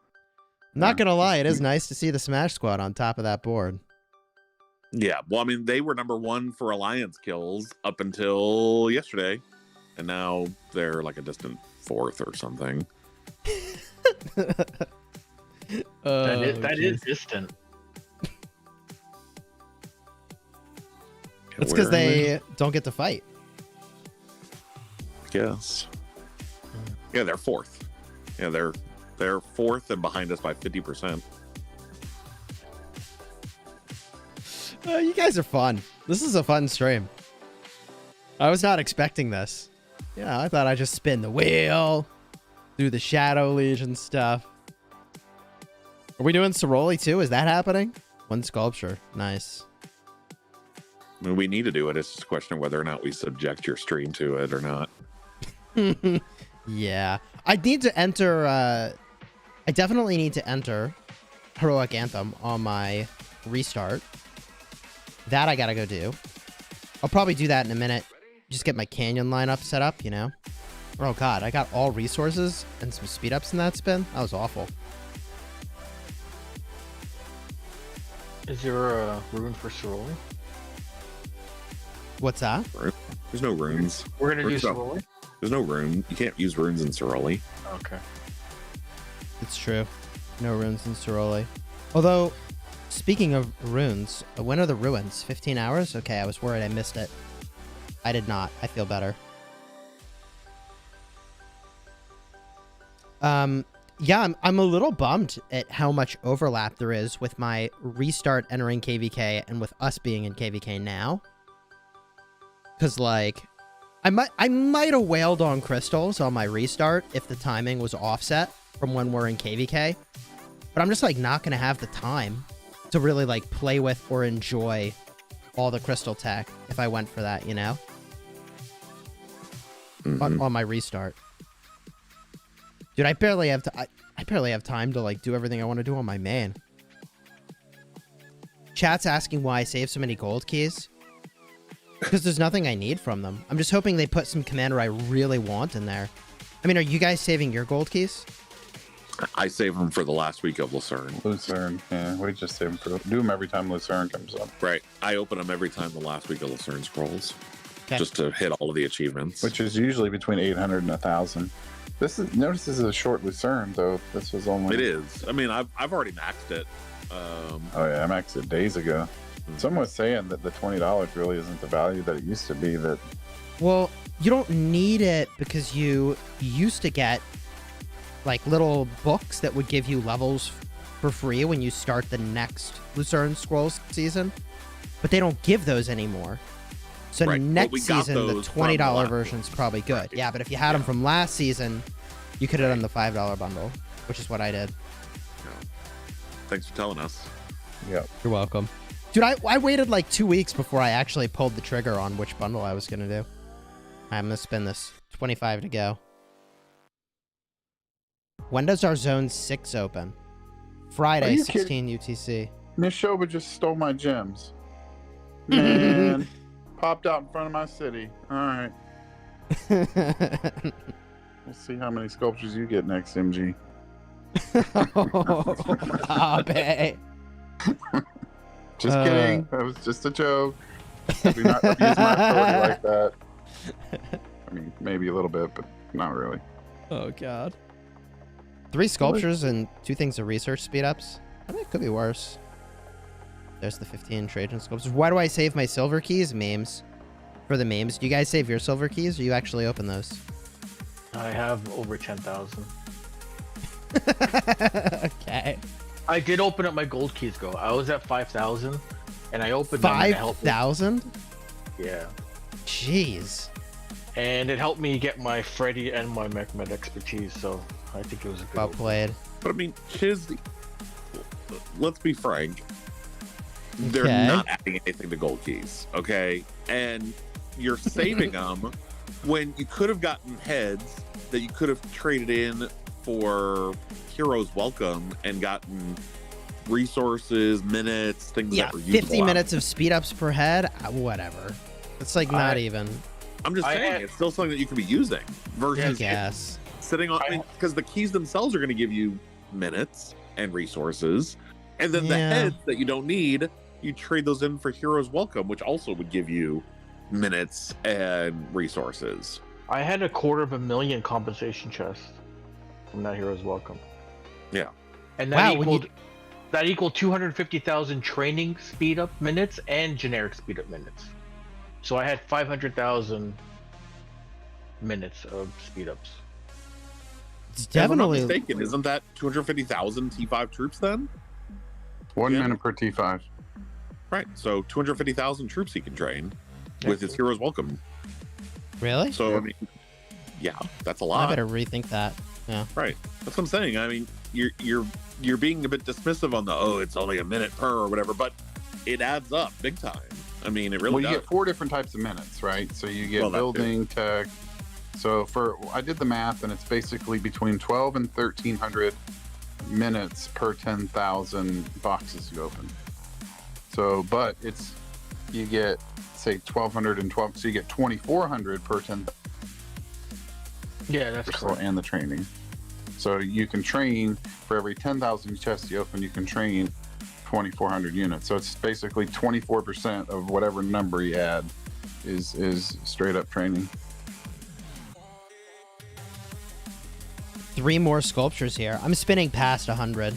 Not gonna lie, it is nice to see the Smash Squad on top of that board. Yeah, well, I mean, they were number 1 for Alliance kills up until yesterday, and now they're like a distant 4th or something. That is distant. It's because they don't get to fight. Yes. Yeah, they're 4th. Yeah, they're 4th and behind us by 50%. You guys are fun. This is a fun stream. I was not expecting this. Yeah, I thought I'd just spin the wheel, do the Shadow Legion stuff. Are we doing Ceroli too? Is that happening? One sculpture. Nice. I mean, we need to do it. It's just a question of whether or not we subject your stream to it or not. Yeah. I need to enter... I definitely need to enter Heroic Anthem on my restart. That I gotta go do. I'll probably do that in a minute. Just get my canyon lineup set up, Oh god, I got all resources and some speed ups in that spin. That was awful. Is there a rune for Ceroli? What's that? There's no runes. We're gonna do Ceroli? There's no rune. You can't use runes in Ceroli. Okay. It's true. No runes in Ceroli. Although, speaking of runes, when are the ruins? 15 hours? Okay, I was worried I missed it. I did not. I feel better. Yeah, I'm a little bummed at how much overlap there is with my restart entering KvK and with us being in KvK now. Because, like, I might have wailed on crystals on my restart if the timing was offset from when we're in KvK. But I'm just, like, not going to have the time to really, like, play with or enjoy all the crystal tech if I went for that, on my restart. Dude, I barely have time to, like, do everything I want to do on my main. Chat's asking why I save so many gold keys. Because there's nothing I need from them. I'm just hoping they put some commander I really want in there. I mean, are you guys saving your gold keys? I save them for the last week of Lucerne. Lucerne, yeah. We just save them do them every time Lucerne comes up. Right. I open them every time the last week of Lucerne scrolls. Okay. Just to hit all of the achievements. Which is usually between 800 and 1,000. Notice this is a short Lucerne, though. This was only... It is. I mean, I've already maxed it. Oh, yeah. I maxed it days ago. Someone was saying that the $20 really isn't the value that it used to be. That, well, you don't need it because you used to get like little books that would give you levels for free when you start the next Lucerne Scrolls season, but they don't give those anymore. So right. next season, the $20 version's probably good. Right. Yeah, but if you had them from last season, you could have done the $5 bundle, which is what I did. Yeah. Thanks for telling us. Yeah, you're welcome. Dude, I waited like 2 weeks before I actually pulled the trigger on which bundle I was going to do. I'm going to spin this. 25 to go. When does our Zone 6 open? Friday, 16 UTC. Nishoba just stole my gems. Man, popped out in front of my city. All right. We'll see how many sculptures you get next, MG. Abe. Just kidding. That was just a joke. Do not abuse my authority like that. I mean, maybe a little bit, but not really. Oh, God. 3 sculptures and 2 things of research speed-ups. I mean, it could be worse. There's the 15 Trajan sculptures. Why do I save my silver keys? Memes. For the memes. Do you guys save your silver keys, or you actually open those? I have over 10,000. Okay. I did open up my gold keys, go. I was at 5,000, and I opened 5,000? Yeah. Jeez. And it helped me get my Freddy and my Mechmed expertise, so I think it was a good well played. But I mean, let's be frank. They're Okay. not adding anything to gold keys, okay? And you're saving them when you could have gotten heads that you could have traded in for Hero's Welcome and gotten resources, minutes, things Yeah, that were useful. 50 minutes of speed ups per head, whatever. It's like not even. I'm just saying, it's still something that you can be using I versus guess. sitting on, because the keys themselves are going to give you minutes and resources, and then the Yeah. heads that you don't need, you trade those in for Hero's Welcome, which also would give you minutes and resources. I had 250,000 compensation chests from that Hero's Welcome. Yeah. And that Wow, equaled 250,000 training speed up minutes and generic speed up minutes. So I had 500,000 minutes of speed ups. It's If I'm not definitely. mistaken, isn't that 250,000 T5 troops then? 1 Yeah. minute per T5. Right. So 250,000 troops he can train with his Hero's Welcome. Really? So, Yeah. I mean, yeah, that's a I lot. better rethink that. Yeah. Right. That's what I'm saying. I mean, you're being a bit dismissive on the, it's only a minute per or whatever, but it adds up big time. I mean, it really Well, you does. get 4 different types of minutes, right? So you get Well, that too. building, tech. So I did the math, and it's basically between 12 and 1,300 minutes per 10,000 boxes you open. So, but you get, say, 1,212, so you get 2,400 per 10,000 Yeah, that's correct. and the training. So you can train for every 10,000 chests you open, you can train 2,400 units. So it's basically 24% of whatever number you add is straight up training. 3 more sculptures here. I'm spinning past 100.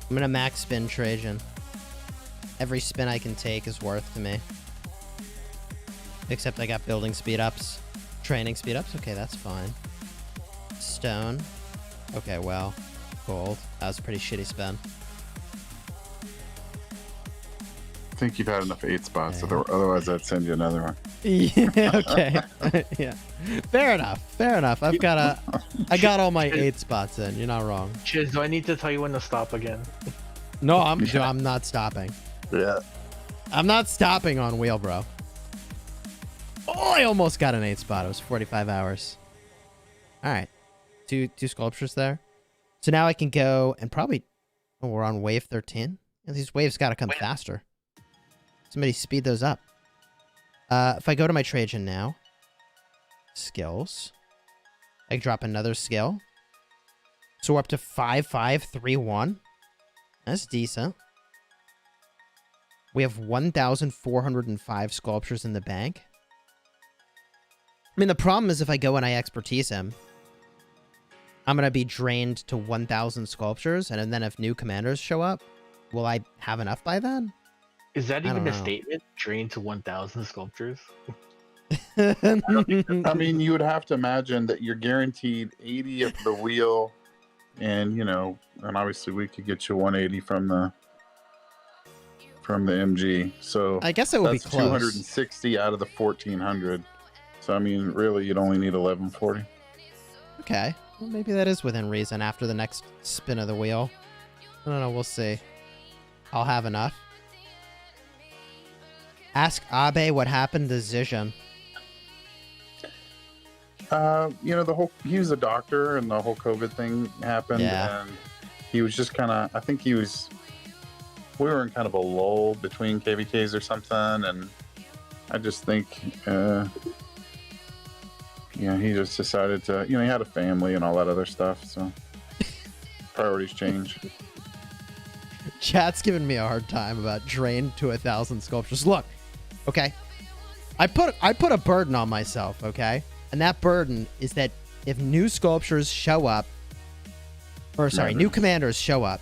I'm gonna max spin Trajan. Every spin I can take is worth to me. Except I got building speed ups. Training speed ups? Okay, that's fine. Stone. Okay, well. Gold. That was a pretty shitty spin. I think you've had enough 8 spots, otherwise I'd send you another one. Yeah, okay. Yeah. Fair enough. Fair enough. I got all my 8 spots in. You're not wrong. Chiz, do I need to tell you when to stop again? No, I'm not stopping. Yeah. I'm not stopping on wheel, bro. Oh, I almost got an 8 spot. It was 45 hours. All right. Two sculptures there. So now I can go and probably... Oh, we're on wave 13. And these waves got to come faster. Somebody speed those up. If I go to my Trajan now, skills, I can drop another skill. So we're up to 5531. That's decent. We have 1,405 sculptures in the bank. I mean, the problem is if I go and I expertise him, I'm going to be drained to 1,000 sculptures, and then if new commanders show up, will I have enough by then? Is that I even don't a know. statement? Drain to 1,000 sculptures? I mean, you would have to imagine that you're guaranteed 80 of the wheel, and and obviously we could get you 180 from the MG. So I guess it would be that's close. 260 out of the 1,400. So I mean, really, you'd only need 1,140. Okay. Well, maybe that is within reason after the next spin of the wheel. I don't know. We'll see. I'll have enough. Ask Abe what happened to Zijan. He was a doctor, and the whole COVID thing happened, Yeah. and he was just kind of, we were in kind of a lull between KvKs or something, and I just think, he just decided to, he had a family and all that other stuff, so priorities change. Chat's giving me a hard time about drained to 1,000 sculptures. Look, okay, I put a burden on myself, okay, and that burden is that if new sculptures show up, new commanders show up,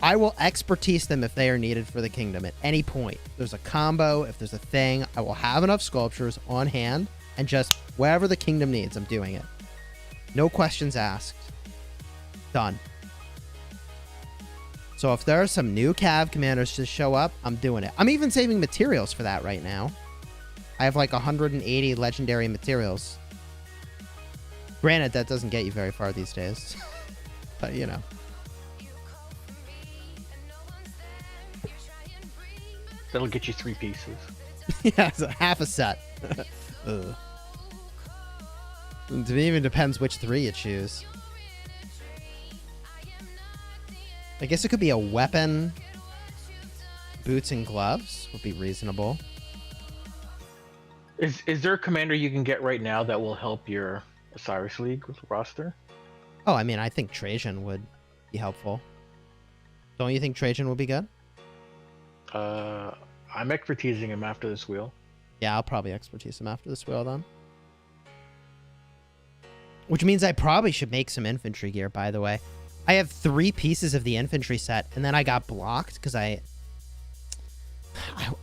I will expertise them if they are needed for the kingdom at any point. If there's a combo, if there's a thing, I will have enough sculptures on hand, and just wherever the kingdom needs, I'm doing it. No questions asked. Done. So if there are some new Cav commanders to show up, I'm doing it. I'm even saving materials for that right now. I have like 180 legendary materials. Granted, that doesn't get you very far these days. But, That'll get you 3 pieces. Yeah, it's half a set. Ugh. It even depends which 3 you choose. I guess it could be a weapon, boots, and gloves would be reasonable. Is there a commander you can get right now that will help your Osiris League roster? Oh, I mean, I think Trajan would be helpful. Don't you think Trajan would be good? I'm expertising him after this wheel. Yeah, I'll probably expertise him after this wheel then. Which means I probably should make some infantry gear, by the way. I have 3 pieces of the infantry set, and then I got blocked because I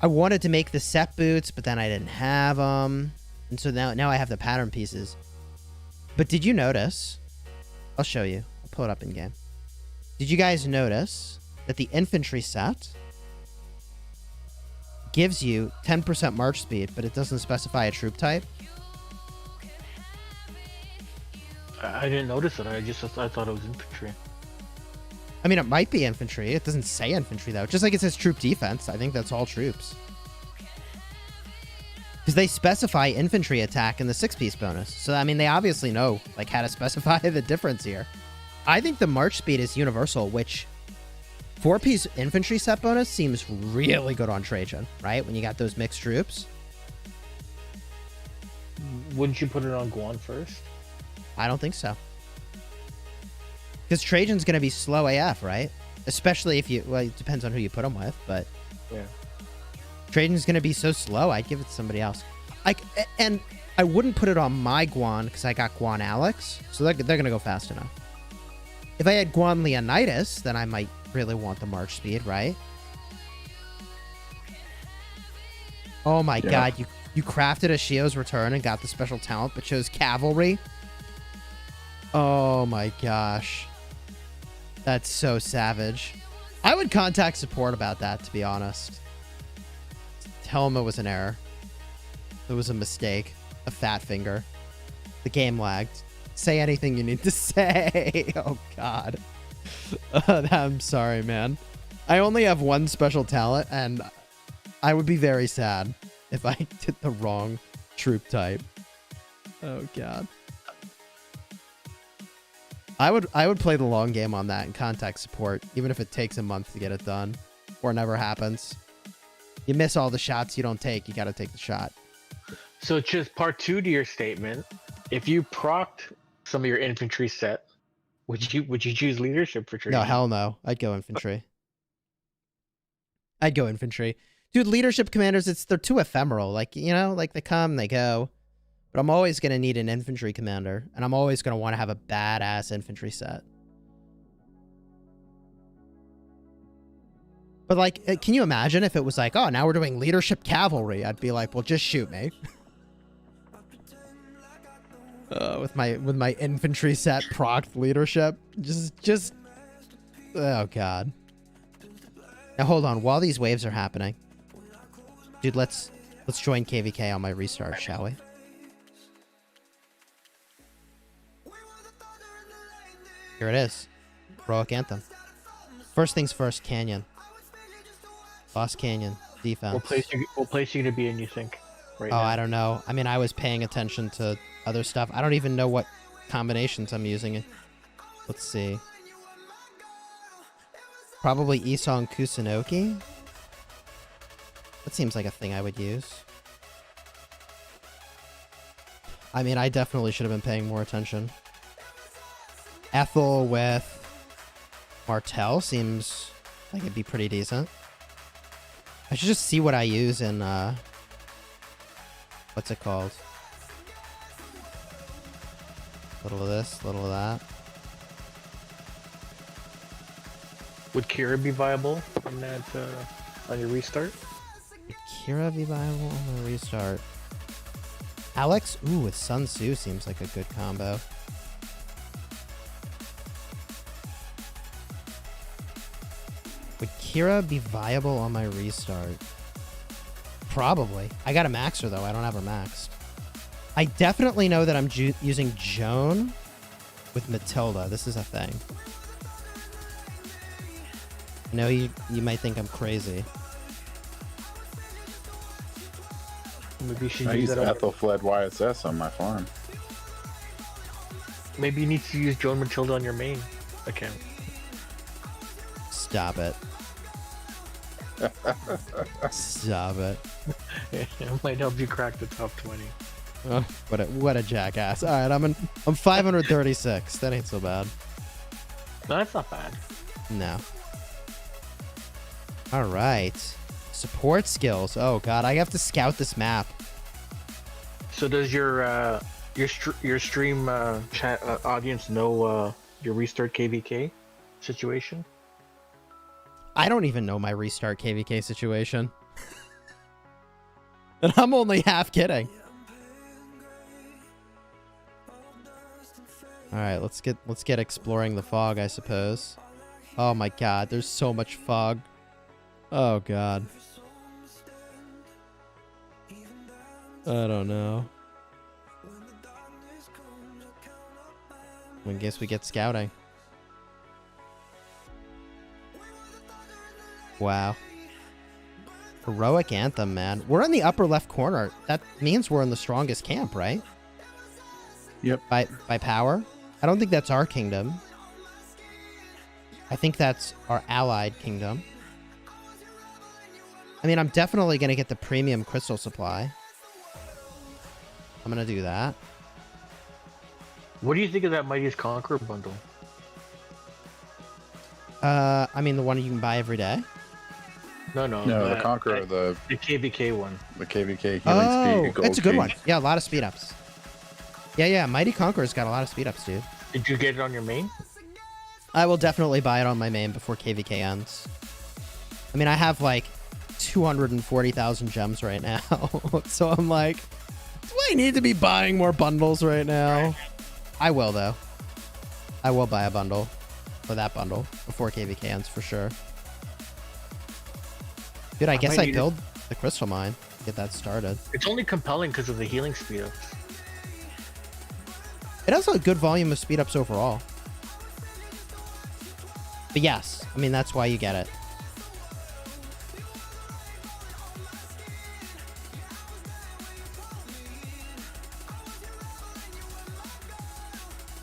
wanted to make the set boots, but then I didn't have them. And so now I have the pattern pieces. But did you notice? I'll show you. I'll pull it up in game. Did you guys notice that the infantry set gives you 10% march speed, but it doesn't specify a troop type? I didn't notice it. I thought it was infantry. I mean, it might be infantry. It doesn't say infantry, though. Just like it says troop defense. I think that's all troops. Because they specify infantry attack in the 6-piece bonus. So, I mean, they obviously know, like, how to specify the difference here. I think the march speed is universal, which 4-piece infantry set bonus seems really good on Trajan, right? When you got those mixed troops. Wouldn't you put it on Guan first? I don't think so. Because Trajan's going to be slow AF, right? Especially if you... Well, it depends on who you put him with, but... Yeah. Trajan's going to be so slow, I'd give it to somebody else. And I wouldn't put it on my Guan, because I got Guan Alex, so they're going to go fast enough. If I had Guan Leonidas, then I might really want the march speed, right? Oh my god, you crafted a Shio's Return and got the special talent, but chose Cavalry? Oh my gosh. That's so savage. I would contact support about that, to be honest. Tell them it was an error. It was a mistake. A fat finger. The game lagged. Say anything you need to say. Oh god. I'm sorry, man. I only have 1 special talent, and I would be very sad if I did the wrong troop type. Oh god. I would play the long game on that and contact support, even if it takes a month to get it done, or never happens. You miss all the shots you don't take, you gotta take the shot. So it's just part 2 to your statement. If you procced some of your infantry set, would you choose leadership for Trajan? No, hell no. I'd go infantry. I'd go infantry. Dude, leadership commanders, they're too ephemeral. Like, you know, like they come, they go. But I'm always going to need an infantry commander, and I'm always going to want to have a badass infantry set. But, like, can you imagine if it was like, oh, now we're doing leadership cavalry? I'd be like, well, just shoot me. With my infantry set procced leadership. Just... Oh, God. Now, hold on. While these waves are happening, dude, let's join KvK on my restart, shall we? Here it is. Heroic Anthem. First things first, Canyon. Boss Canyon. Defense. What place are you going to be in, you think? Right now? I don't know. I mean, I was paying attention to other stuff. I don't even know what combinations I'm using. Let's see. Probably Isong Kusunoki. That seems like a thing I would use. I mean, I definitely should have been paying more attention. Ethel with Martel seems like it'd be pretty decent. I should just see what I use in, what's it called? Little of this, little of that. Would Kira be viable on that, on your restart? Would Kira be viable on the restart? Alex? Ooh, with Sun Tzu seems like a good combo. Would Kira be viable on my restart? Probably. I got a maxer, though. I don't have her maxed. I definitely know that I'm using Joan with Matilda. This is a thing. I know you might think I'm crazy. Maybe you should I use use that. Ethelfled YSS on my farm. Maybe you need to use Joan Matilda on your main account. Stop it. Stop it. It might help you crack the top 20. Oh, what a jackass. All right, I'm 536. That ain't so bad. No, that's not bad. No. All right. Support skills. Oh god, I have to scout this map. So does your stream chat audience know your restart KvK situation? I don't even know my restart KvK situation. And I'm only half kidding. All right, let's get exploring the fog, I suppose. Oh my god, there's so much fog. Oh god. I don't know. I guess we get scouting. Wow. Heroic Anthem, man. We're in the upper left corner. That means we're in the strongest camp, right? Yep. By power? I don't think that's our kingdom. I think that's our allied kingdom. I mean, I'm definitely going to get the premium crystal supply. I'm going to do that. What do you think of that Mightiest Conqueror bundle? I mean, the one you can buy every day? No, The Conqueror, the KvK one. The KvK healing Oh, speed. that's a good one. Yeah, a lot of speed ups. Yeah, Mighty Conqueror's got a lot of speed ups, dude. Did you get it on your main? I will definitely buy it on my main before KvK ends. I mean, I have like 240,000 gems right now. So I'm like, do I need to be buying more bundles right now? I will, though. I will buy a bundle. For that bundle. Before KvK ends, for sure. Dude, I guess I build the crystal mine. Get that started. It's only compelling because of the healing speed ups. It has a good volume of speed ups overall. But yes, I mean, that's why you get it.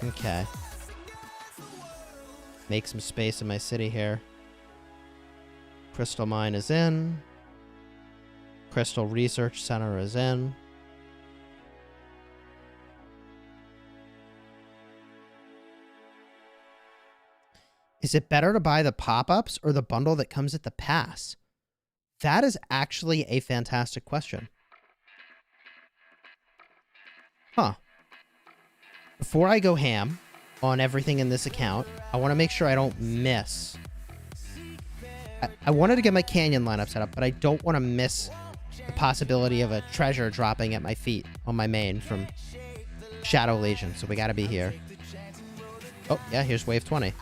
Okay. Make some space in my city here. Crystal mine is in. Crystal Research Center is in. Is it better to buy the pop-ups or the bundle that comes at the pass? That is actually a fantastic question. Huh. Before I go ham on everything in this account, I want to make sure I don't miss. I wanted to get my canyon lineup set up, but I don't want to miss the possibility of a treasure dropping at my feet on my main from Shadow Legion, so we got to be here. Oh, yeah, here's wave 20.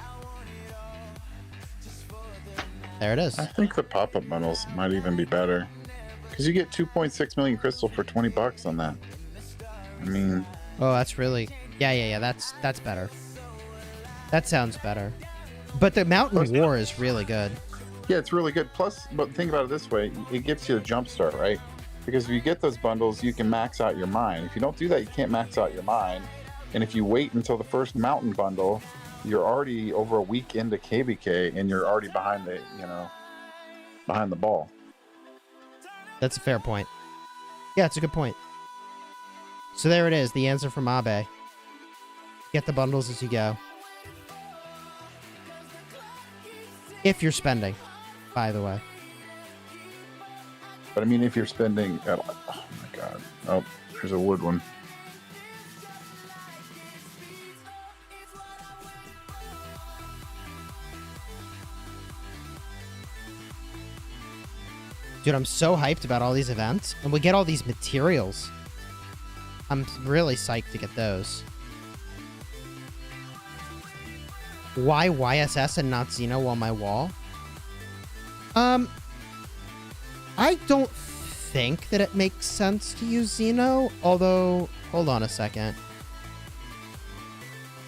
There it is. I think the pop-up bundles might even be better. Because you get 2.6 million crystal for 20 bucks on that. I mean... Oh, that's really... Yeah, that's better. That sounds better. But the Mountain War is really good. Yeah, it's really good. Plus, but think about it this way. It gives you a jump start, right? Because if you get those bundles, you can max out your mine. If you don't do that, you can't max out your mine. And if you wait until the first mountain bundle, you're already over a week into KvK and you're already behind the, behind the ball. That's a fair point. Yeah, it's a good point. So there it is, the answer from Abe. Get the bundles as you go. If you're spending, by the way. But I mean, if you're spending, oh my god. Oh, there's a wood one. Dude, I'm so hyped about all these events. And we get all these materials. I'm really psyched to get those. Why YSS and not Xeno on my wall? I don't think that it makes sense to use Xeno, although, hold on a second.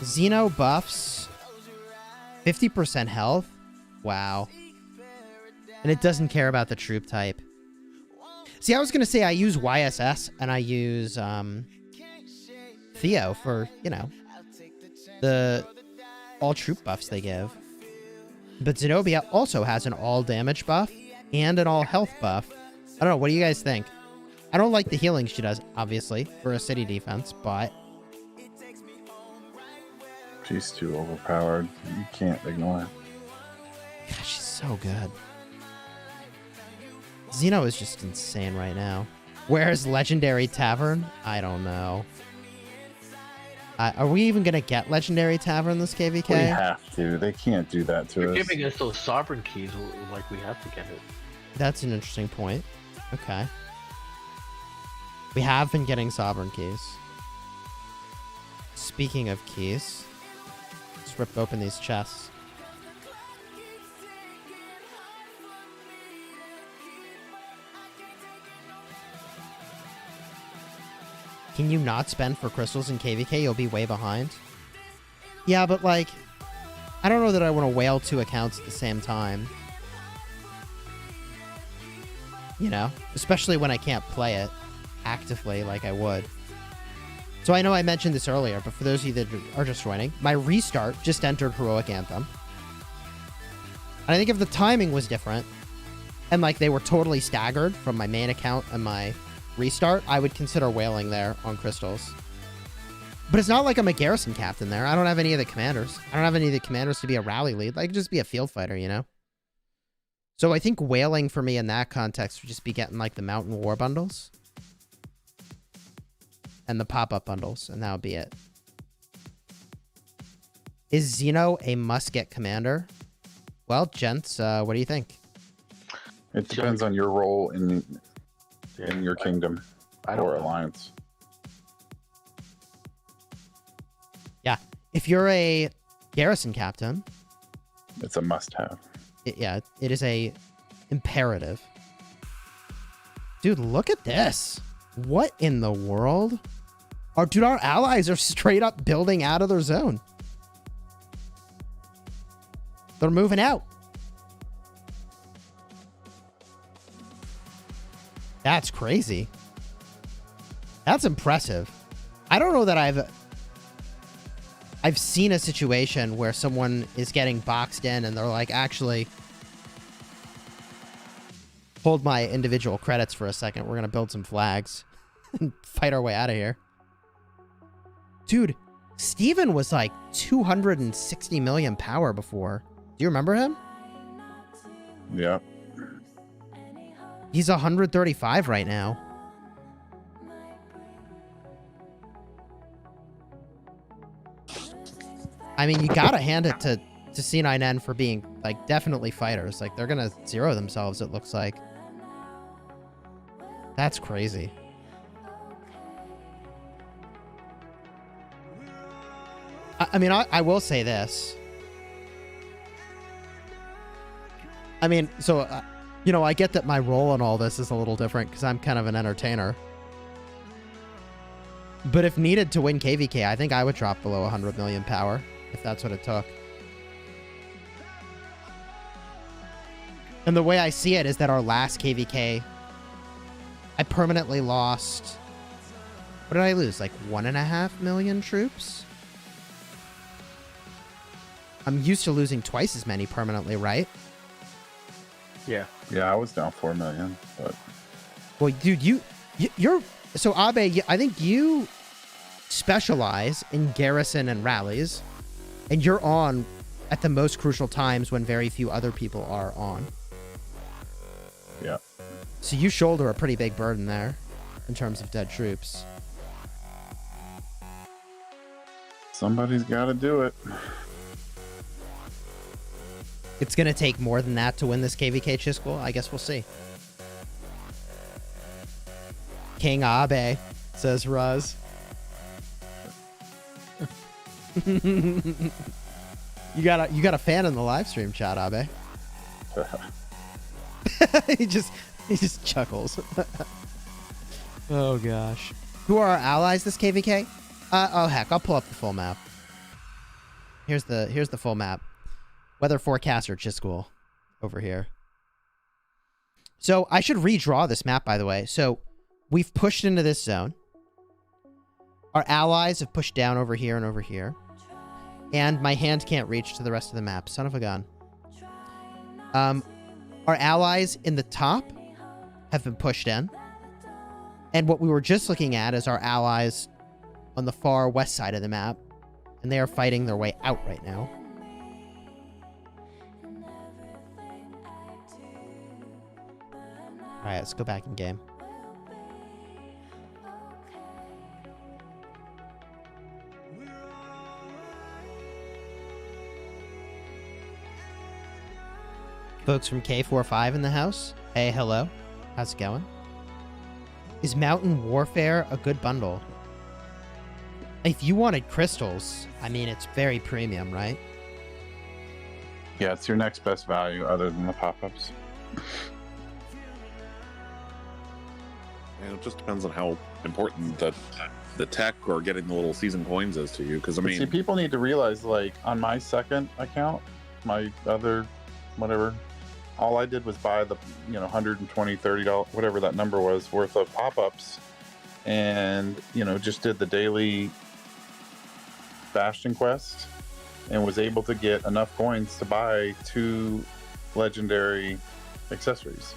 Xeno buffs 50% health? Wow. And it doesn't care about the troop type. See, I was going to say I use YSS and I use Theo for, you know, the all troop buffs they give. But Zenobia also has an all damage buff and an all health buff. I don't know. What do you guys think? I don't like the healing she does, obviously, for a city defense, but... She's too overpowered. You can't ignore it. God, she's so good. Zeno is just insane right now. Where's Legendary Tavern? I don't know. Are we even going to get Legendary Tavern this KvK? We have to. They can't do that to They're us. giving us those sovereign keys, like we have to get it. That's an interesting point. Okay. We have been getting sovereign keys. Speaking of keys, let's rip open these chests. Can you not spend for crystals in KvK? You'll be way behind. Yeah, but like, I don't know that I want to whale 2 accounts at the same time. You know? Especially when I can't play it actively like I would. So I know I mentioned this earlier, but for those of you that are just joining, my restart just entered Heroic Anthem. And I think if the timing was different, and like they were totally staggered from my main account and my restart, I would consider whaling there on crystals. But it's not like I'm a garrison captain there. I don't have any of the commanders. I don't have any of the commanders to be a rally lead. I could just be a field fighter, you know? So I think whaling for me in that context would just be getting like the Mountain War bundles. And the pop-up bundles, and that would be it. Is Zeno a must-get commander? Well, gents, what do you think? It depends on your role in your kingdom or alliance. Yeah, if you're a garrison captain, it's a must-have. Yeah, it is a imperative. Dude, look at this. What in the world? Dude, our allies are straight up building out of their zone. They're moving out. That's crazy. That's impressive. I don't know that I've seen a situation where someone is getting boxed in and they're like, actually, hold my individual credits for a second. We're going to build some flags and fight our way out of here. Dude, Steven was like 260 million power before. Do you remember him? Yeah. He's 135 right now. I mean, you gotta hand it to C9N for being, like, definitely fighters. Like, they're gonna zero themselves, it looks like. That's crazy. I mean, I will say this. I mean, so, you know, I get that my role in all this is a little different because I'm kind of an entertainer. But if needed to win KvK, I think I would drop below 100 million power, if that's what it took. And the way I see it is that our last KvK, I permanently lost... What did I lose? Like 1.5 million troops? I'm used to losing twice as many permanently, right? Yeah. Yeah, I was down 4 million, but... Well, dude, you're... So, Abe, I think you specialize in garrison and rallies, and you're on at the most crucial times when very few other people are on. Yeah. So you shoulder a pretty big burden there in terms of dead troops. Somebody's got to do it. It's going to take more than that to win this KvK Chisgule. I guess we'll see. King Abe, says Ruz. You got a fan in the live stream chat, Abe. he just chuckles. Oh gosh. Who are our allies this KvK? Oh heck, I'll pull up the full map. Here's the full map. Weather forecaster Chisgule over here. So I should redraw this map, by the way. So we've pushed into this zone. Our allies have pushed down over here and over here. And my hand can't reach to the rest of the map. Son of a gun. Our allies in the top have been pushed in. And what we were just looking at is our allies on the far west side of the map. And they are fighting their way out right now. Alright, let's go back in game. Folks from K45 in the house. Hey, hello. How's it going? Is Mountain Warfare a good bundle? If you wanted crystals, I mean, it's very premium, right? Yeah, it's your next best value other than the pop-ups. And it just depends on how important the tech or getting the little season coins is to you. Because I mean, see, people need to realize, like, on my second account, my other, whatever, all I did was buy the, $120, $30, whatever that number was, worth of pop-ups, and just did the daily Bastion quest, and was able to get enough coins to buy 2 legendary accessories.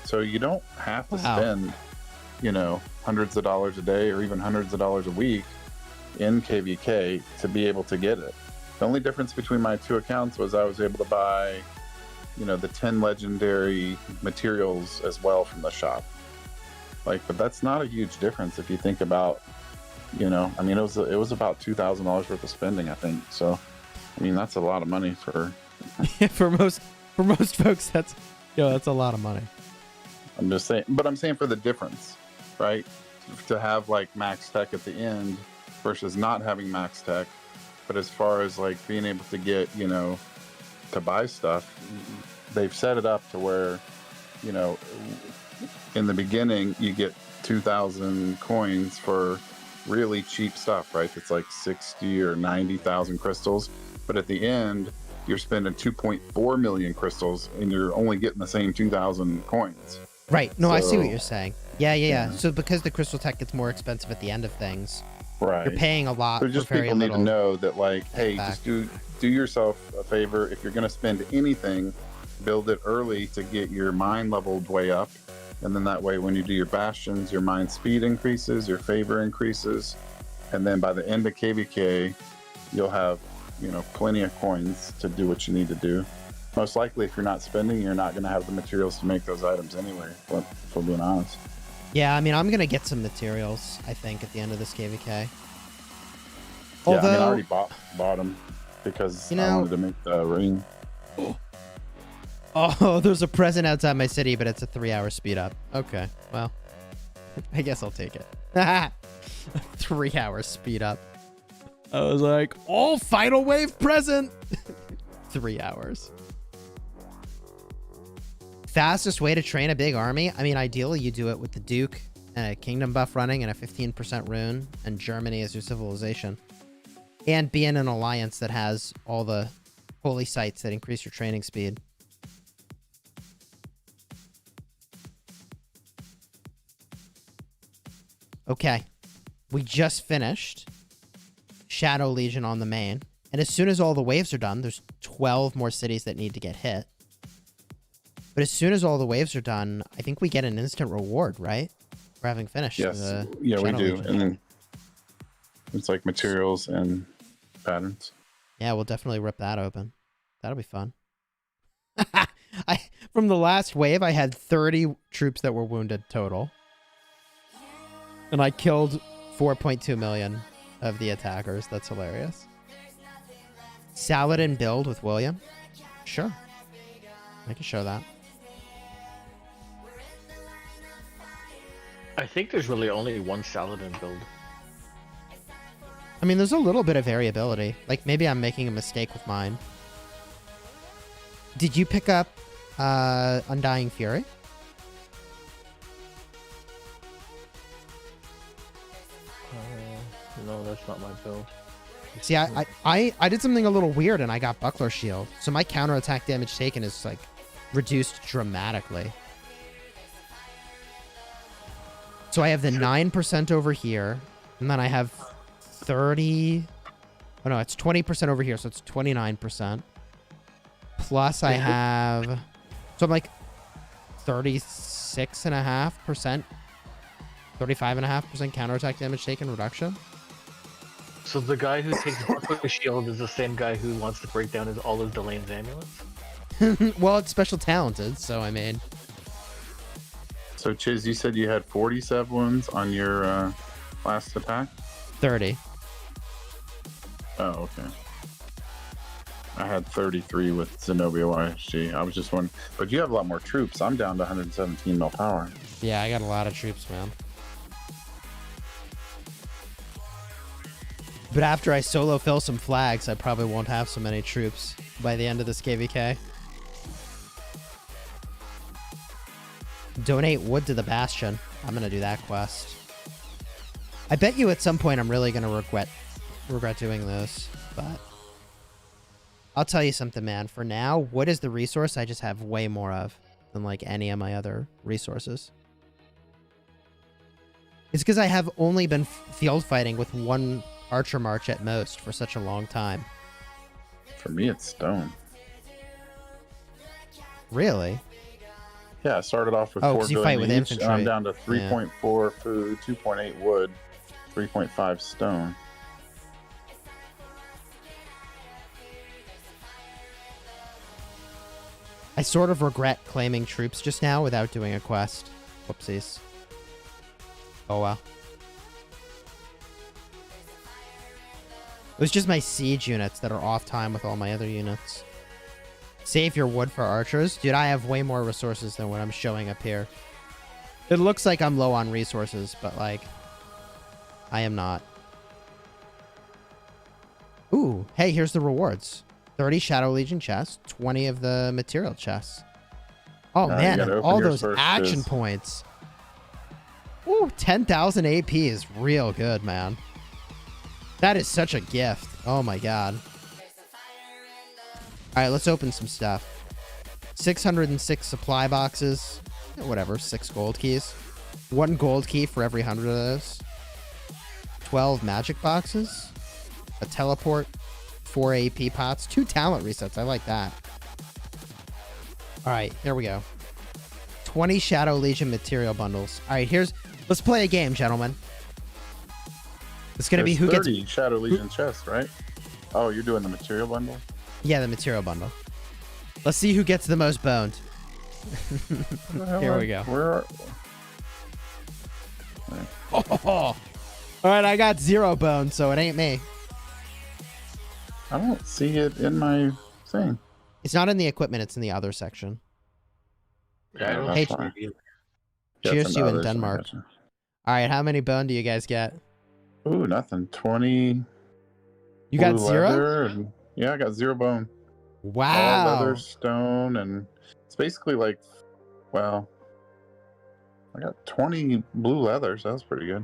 So you don't have to spend hundreds of dollars a day or even hundreds of dollars a week in KvK to be able to get it. The only difference between my 2 accounts was I was able to buy the 10 legendary materials as well from the shop. But that's not a huge difference if you think about, it was about $2,000 worth of spending, I think. So, that's a lot of money for for most folks. That's a lot of money. I'm just saying, but I'm saying for the difference, right? To have max tech at the end versus not having max tech. But as far as being able to get, to buy stuff, they've set it up to where, in the beginning you get 2,000 coins for really cheap stuff, right? It's 60 or 90,000 crystals. But at the end, you're spending 2.4 million crystals and you're only getting the same 2,000 coins. Right. No, I see what you're saying. Yeah. So because the crystal tech gets more expensive at the end of things, right, you're paying a lot. So just for very people need to know that, hey, back. just do yourself a favor. If you're going to spend anything, build it early to get your mine leveled way up. And then that way, when you do your bastions, your mine speed increases, your favor increases. And then by the end of KvK, you'll have, plenty of coins to do what you need to do. Most likely, if you're not spending, you're not going to have the materials to make those items anyway, if we're being honest. Yeah, I'm going to get some materials, I think, at the end of this KvK. Yeah, Although, I already bought them because I wanted to make the ring. Oh, there's a present outside my city, but it's a 3-hour speed up. Okay, well, I guess I'll take it. 3-hour speed up. I was like, oh, final wave present. 3 hours. Fastest way to train a big army? I mean, ideally you do it with the Duke and a Kingdom buff running and a 15% rune and Germany as your civilization. And be in an alliance that has all the holy sites that increase your training speed. Okay, we just finished Shadow Legion on the main. And as soon as all the waves are done, there's 12 more cities that need to get hit. But as soon as all the waves are done, I think we get an instant reward, right? For having finished. Yes, yeah, we do. And then it's materials and patterns. Yeah, we'll definitely rip that open. That'll be fun. From the last wave, I had 30 troops that were wounded total. And I killed 4.2 million of the attackers. That's hilarious. Saladin build with William? Sure. I can show that. I think there's really only one Saladin build. I mean, there's a little bit of variability. Maybe I'm making a mistake with mine. Did you pick up Undying Fury? No, that's not my build. See, I did something a little weird and I got Buckler Shield. So my counterattack damage taken is reduced dramatically. So I have the 9% over here, and then I have 30. Oh no, it's 20% over here, so it's 29%. Plus I have, so I'm like 36.5%, 35.5% counterattack damage taken reduction. So the guy who takes the shield is the same guy who wants to break down all his Delane's amulets? Well, it's special talented, so I mean. So Chiz, you said you had 47 wounds on your last attack? 30. Oh, okay. I had 33 with Zenobia YSG. I was just wondering, but you have a lot more troops. I'm down to 117 mil power. Yeah, I got a lot of troops, man. But after I solo fill some flags, I probably won't have so many troops by the end of this KvK. Donate wood to the Bastion. I'm gonna do that quest. I bet you at some point I'm really gonna regret doing this, but I'll tell you something, man. For now, wood is the resource I just have way more of than like any of my other resources. It's because I have only been field fighting with one archer march at most for such a long time. For me, it's stone. Really? Yeah, I started off with 4 you fight with each, infantry. and I'm down to 3.4 food, 2.8 wood, 3.5 stone. I sort of regret claiming troops just now without doing a quest. Whoopsies. Oh well. It was just my siege units that are off time with all my other units. Save your wood for archers. Dude, I have way more resources than what I'm showing up here. It looks like I'm low on resources, but like, I am not. Ooh, hey, here's the rewards. 30 Shadow Legion chests, 20 of the material chests. Oh man, and all those action points. Ooh, 10,000 AP is real good, man. That is such a gift. Oh my god. Alright, let's open some stuff. 606 supply boxes. Whatever, 6 gold keys. 1 gold key for every 100 of those. 12 magic boxes. A teleport. 4 AP pots. 2 talent resets. I like that. Alright, here we go. 20 Shadow Legion material bundles. Alright, let's play a game, gentlemen. It's gonna be who 30 gets Shadow Legion chests, right? Oh, you're doing the material bundle? Yeah, the material bundle. Let's see who gets the most boned. Here we go. All right, I got 0 bones, so it ain't me. I don't see it in my thing. It's not in the equipment, it's in the other section. Yeah, I don't Hey, see it either. cheers to you in others, Denmark. gotcha. All right, how many bone do you guys get? Ooh, nothing. 20. You got blue 0? leather, yeah, I got 0 bone. All Wow. leather, stone, and it's basically like, well, I got 20 blue leathers. That's pretty good.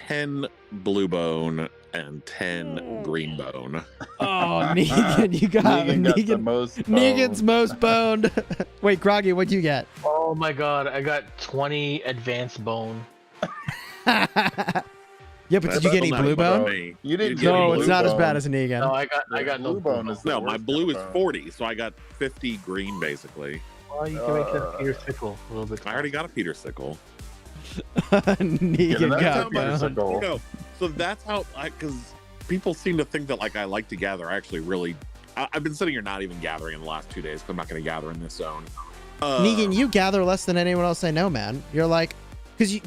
10 blue bone and 10 green bone. Oh, Negan, you got Negan got the most Negan's bone. most boned. Wait, Groggy, what'd you get? Oh my god, I got 20 advanced bone. Yeah, but did you get any blue bone? You didn't get No, any it's blue not as bone. bad as Negan. No, I got no blue bone. Is the No, my worst blue is kind of bone. 40, so I got 50 green basically. Well, you can make that Peter Sickle a little bit. I already got a Peter Sickle. Negan that's got how Peter bone. Sickle. You know, so that's how because people seem to think that like I like to gather. I actually really I've been sitting here not even gathering in the last 2 days because I'm not going to gather in this zone. Negan, you gather less than anyone else I know, man. You're like, because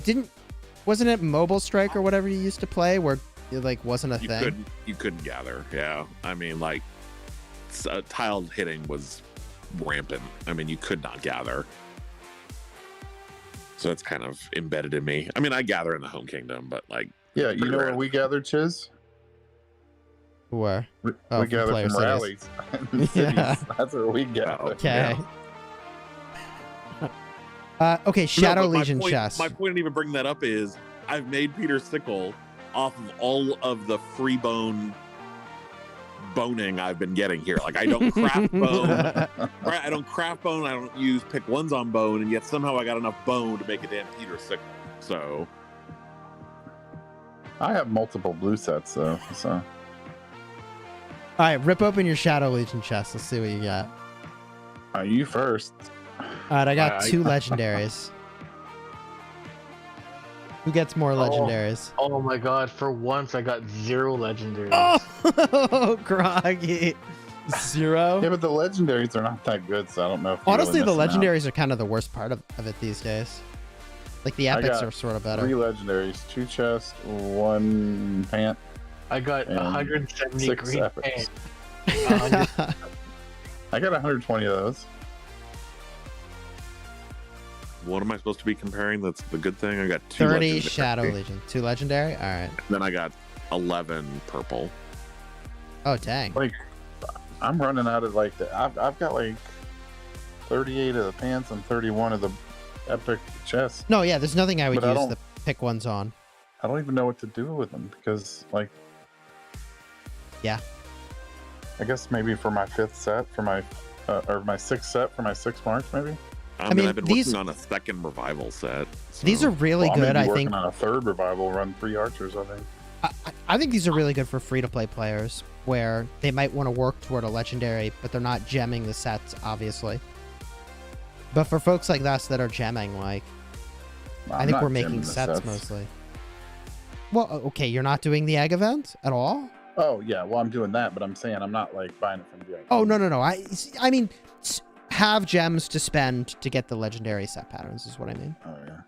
wasn't it Mobile Strike or whatever you used to play where it like wasn't a thing? You couldn't gather. Yeah, I mean like tiled hitting was rampant. I mean you could not gather. So it's kind of embedded in me. I mean I gather in the home kingdom, but like Yeah, you know where we gathered, Chiz? Where? We from gather player from cities. rallies. in Yeah. cities. That's where we gather. Okay. Okay, Shadow No, but Legion my chest. point in even bringing that up is I've made Peter Sickle off of all of the free bone boning I've been getting here. Like, I don't craft bone. Right? I don't craft bone. I don't use pick ones on bone, and yet somehow I got enough bone to make a Dan Peter signal. So I have multiple blue sets though. So All right, rip open your Shadow Legion chest. Let's see what you got. you first. All right, I got 2 legendaries. Who gets more legendaries? Oh my god, for once I got 0 legendaries. Oh, groggy. 0? Yeah, but the legendaries are not that good, so I don't know if you Honestly, really the miss them out. legendaries are kind of the worst part of it these days. Like, the epics got are sort of better. 3 legendaries, 2 chests, 1 pant. I got And 170 6 green epics. pants. I got 120 of those. what am I supposed to be comparing? That's the good thing. I got 2 30 legendary. Shadow Legion. 2 legendary? All right. Then I got 11 purple. Oh, dang. Like, I'm running out of like I've got like 38 of the pants and 31 of the epic chests. No, yeah, there's nothing I would But I use don't- the pick ones on. I don't even know what to do with them because, like, Yeah. I guess maybe for my 5th set, for my or my 6th set for my 6th march, maybe. I mean, mean, I've been these- working on a 2nd revival set. So. These are really Well, I'm good, gonna I be working think. on a 3rd revival, run 3 archers, I think. I think these are really good for free-to-play players, where they might want to work toward a legendary, but they're not gemming the sets, obviously. But for folks like us that are gemming, like, I I'm think not we're gemming making the sets mostly. Well, okay, you're not doing the egg event at all? Oh yeah, well I'm doing that, but I'm saying I'm not like buying it from VIP. Oh, no. I mean, have gems to spend to get the legendary set patterns is what I mean. Oh yeah.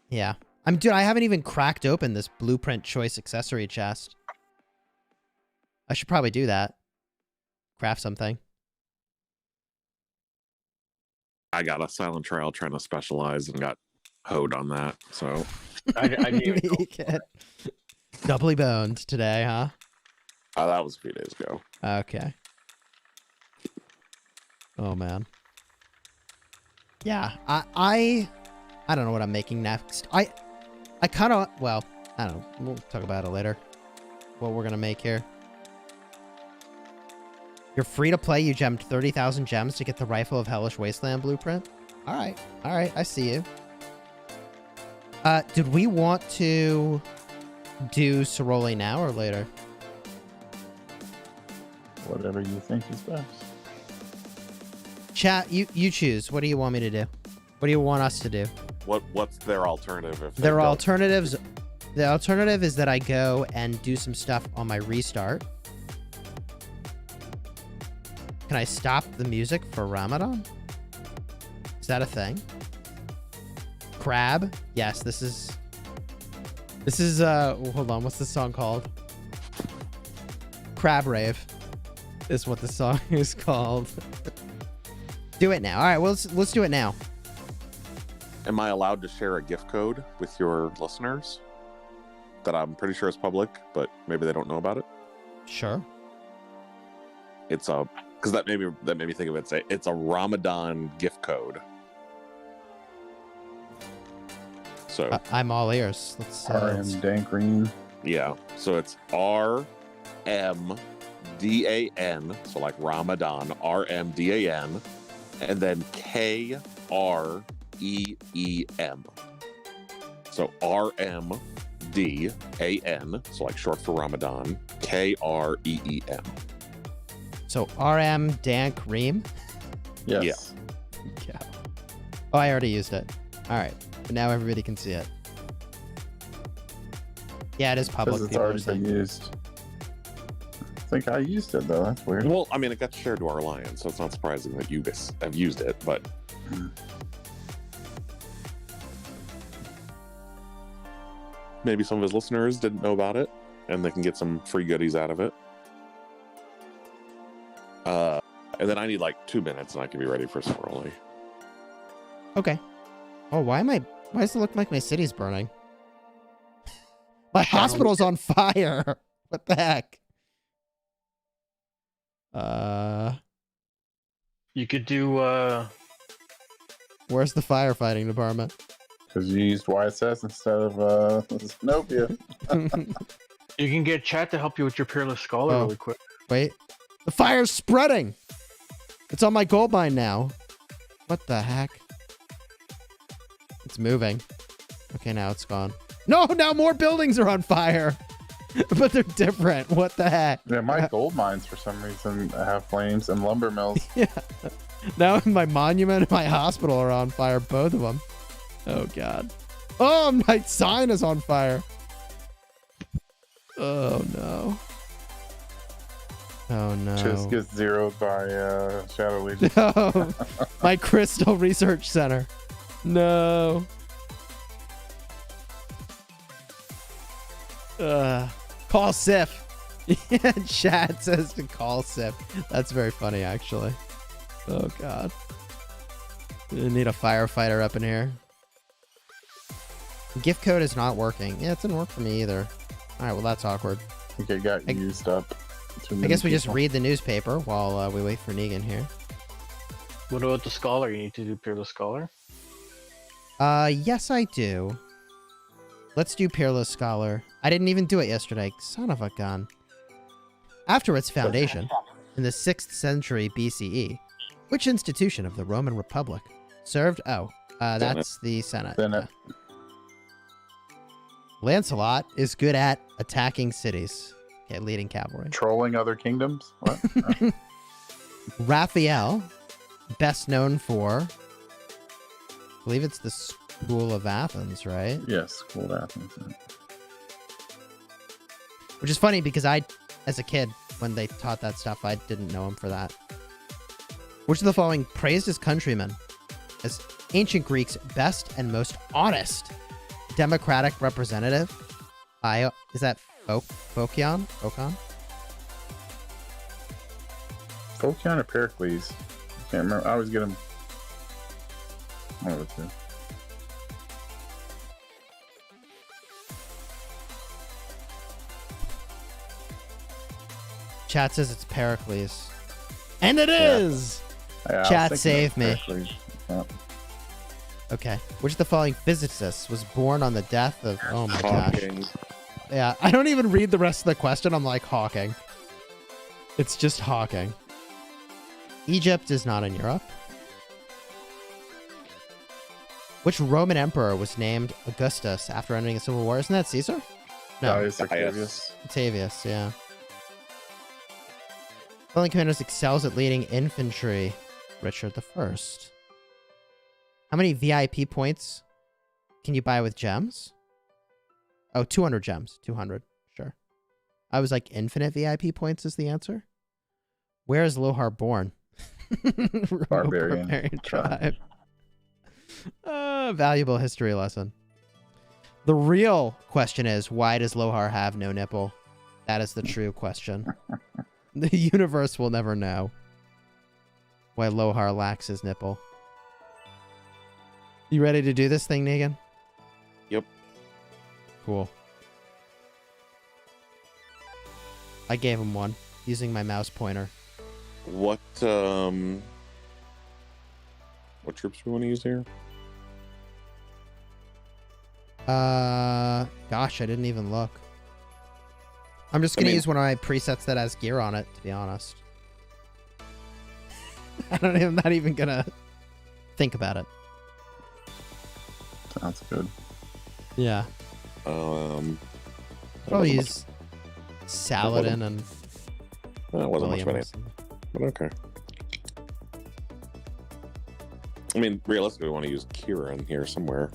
Yeah. Dude, I haven't even cracked open this blueprint choice accessory chest. I should probably do that. Craft something. I got a silent trial trying to specialize and got hoed on that. So I didn't even go. You get doubly boned today, huh? that was a few days ago. Okay. Oh man. Yeah, I don't know what I'm making next. I kind of, well, I don't know. We'll talk about it later. What we're gonna make here. You're free to play. You gemmed 30,000 gems to get the Rifle of Hellish Wasteland blueprint. All right, I see you. Did we want to do Ceroli now or later? Whatever you think is best. Chat, you choose. What do you want me to do? What do you want us to do? What's their alternative? If they Their don't- alternatives. The alternative is that I go and do some stuff on my restart. Can I stop the music for Ramadan? Is that a thing? Crab? Yes, this is hold on, what's the song called? Crab Rave is what the song is called. Do it now. All right, well, let's do it now. Am I allowed to share a gift code with your listeners? That I'm pretty sure is public, but maybe they don't know about it. Sure. It's a because that made me think of it. It's a Ramadan gift code. So I'm all ears. Let's RM Dank Green. yeah, so it's RMDAN, so like Ramadan, RMDAN, and then KREEM. So RMDAN, so like short for Ramadan, KREEM. So RM Dank Ream. Yes. Yeah. Yeah. Oh, I already used it. All right, but now everybody can see it. Yeah, it is public. Because it's people are already saying. been used. I think I used it though. That's weird. Well, I mean, it got shared to our alliance, so it's not surprising that you guys have used it, but maybe some of his listeners didn't know about it, and they can get some free goodies out of it. And then I need like 2 minutes, and I can be ready for Ceroli. Okay. Oh, why does it look like my city's burning? My hospital's on fire. What the heck? You could do Where's the firefighting department? Because you used YSS instead of Zenobia. You can get chat to help you with your Peerless Scholar Oh. really quick. Wait. The fire's spreading. It's on my gold mine now. What the heck? It's moving. Okay, now it's gone. No, now more buildings are on fire. But they're different. What the heck? Yeah, my gold mines for some reason have flames, and lumber mills. Yeah. Now my monument and my hospital are on fire. Both of them. Oh, God. Oh, my sign is on fire. Oh, no. Oh, no. Just gets zeroed by Shadow Legion. No. My Crystal Research Center. No. Call Sif. Yeah, chat says to call Sif. That's very funny, actually. Oh, God. We need a firefighter up in here. Gift code is not working. Yeah, it didn't work for me either. All right, well, that's awkward. I think it got used up. I guess we just read the newspaper while we wait for Negan here. What about the Scholar? You need to do Peerless Scholar? Yes, I do. Let's do Peerless Scholar. I didn't even do it yesterday. Son of a gun. After its foundation, in the 6th century BCE, which institution of the Roman Republic served... Oh, that's the Senate. Senate. Yeah. Lancelot is good at attacking cities. Okay, leading cavalry. Trolling other kingdoms? What? Raphael, best known for... I believe it's the School of Athens, right? Yes, School of Athens. Which is funny because I, as a kid, when they taught that stuff, I didn't know him for that. Which of the following praised his countrymen as ancient Greeks' best and most honest democratic representative? Is that Phocion? Phocion or Pericles? I can't remember. I always get them. One of the two. Chat says it's Pericles. And it is! Yeah, I was Chat thinking save of me. Pericles. Yeah. Okay. Which of the following physicist was born on the death of... Oh my gosh. Hawking. Yeah, I don't even read the rest of the question. I'm like, Hawking. It's just Hawking. Egypt is not in Europe. Which Roman emperor was named Augustus after ending a civil war? Isn't that Caesar? No, Gaius Octavius. Octavius, yeah. Following commanders excels at leading infantry. Richard I. How many VIP points can you buy with gems? Oh, 200 gems. 200. Sure. I was like, infinite VIP points is the answer? Where is Lohar born? Barbarian tribe. Valuable history lesson. The real question is, why does Lohar have no nipple? That is the true question. The universe will never know why Lohar lacks his nipple. You ready to do this thing, Negan? Yep. Cool. I gave him one using my mouse pointer. What troops do we want to use here? Gosh, I didn't even look. I'm just gonna use one of my presets that has gear on it, to be honest. I'm not even gonna think about it. Sounds good. Yeah. Probably use Saladin and That wasn't much of an William. answer, but okay. I mean, realistically, we want to use Kira in here somewhere.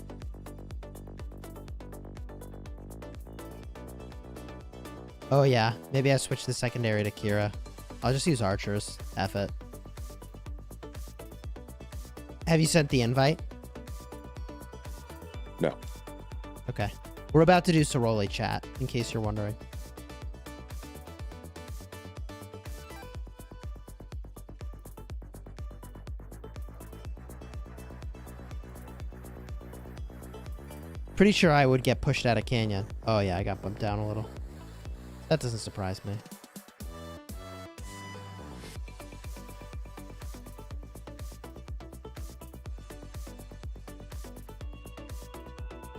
Oh yeah, maybe I switch the secondary to Kira. I'll just use archers. F it. Have you sent the invite? No. Okay. We're about to do Ceroli chat, in case you're wondering. Pretty sure I would get pushed out of Canyon. Oh yeah, I got bumped down a little. That doesn't surprise me.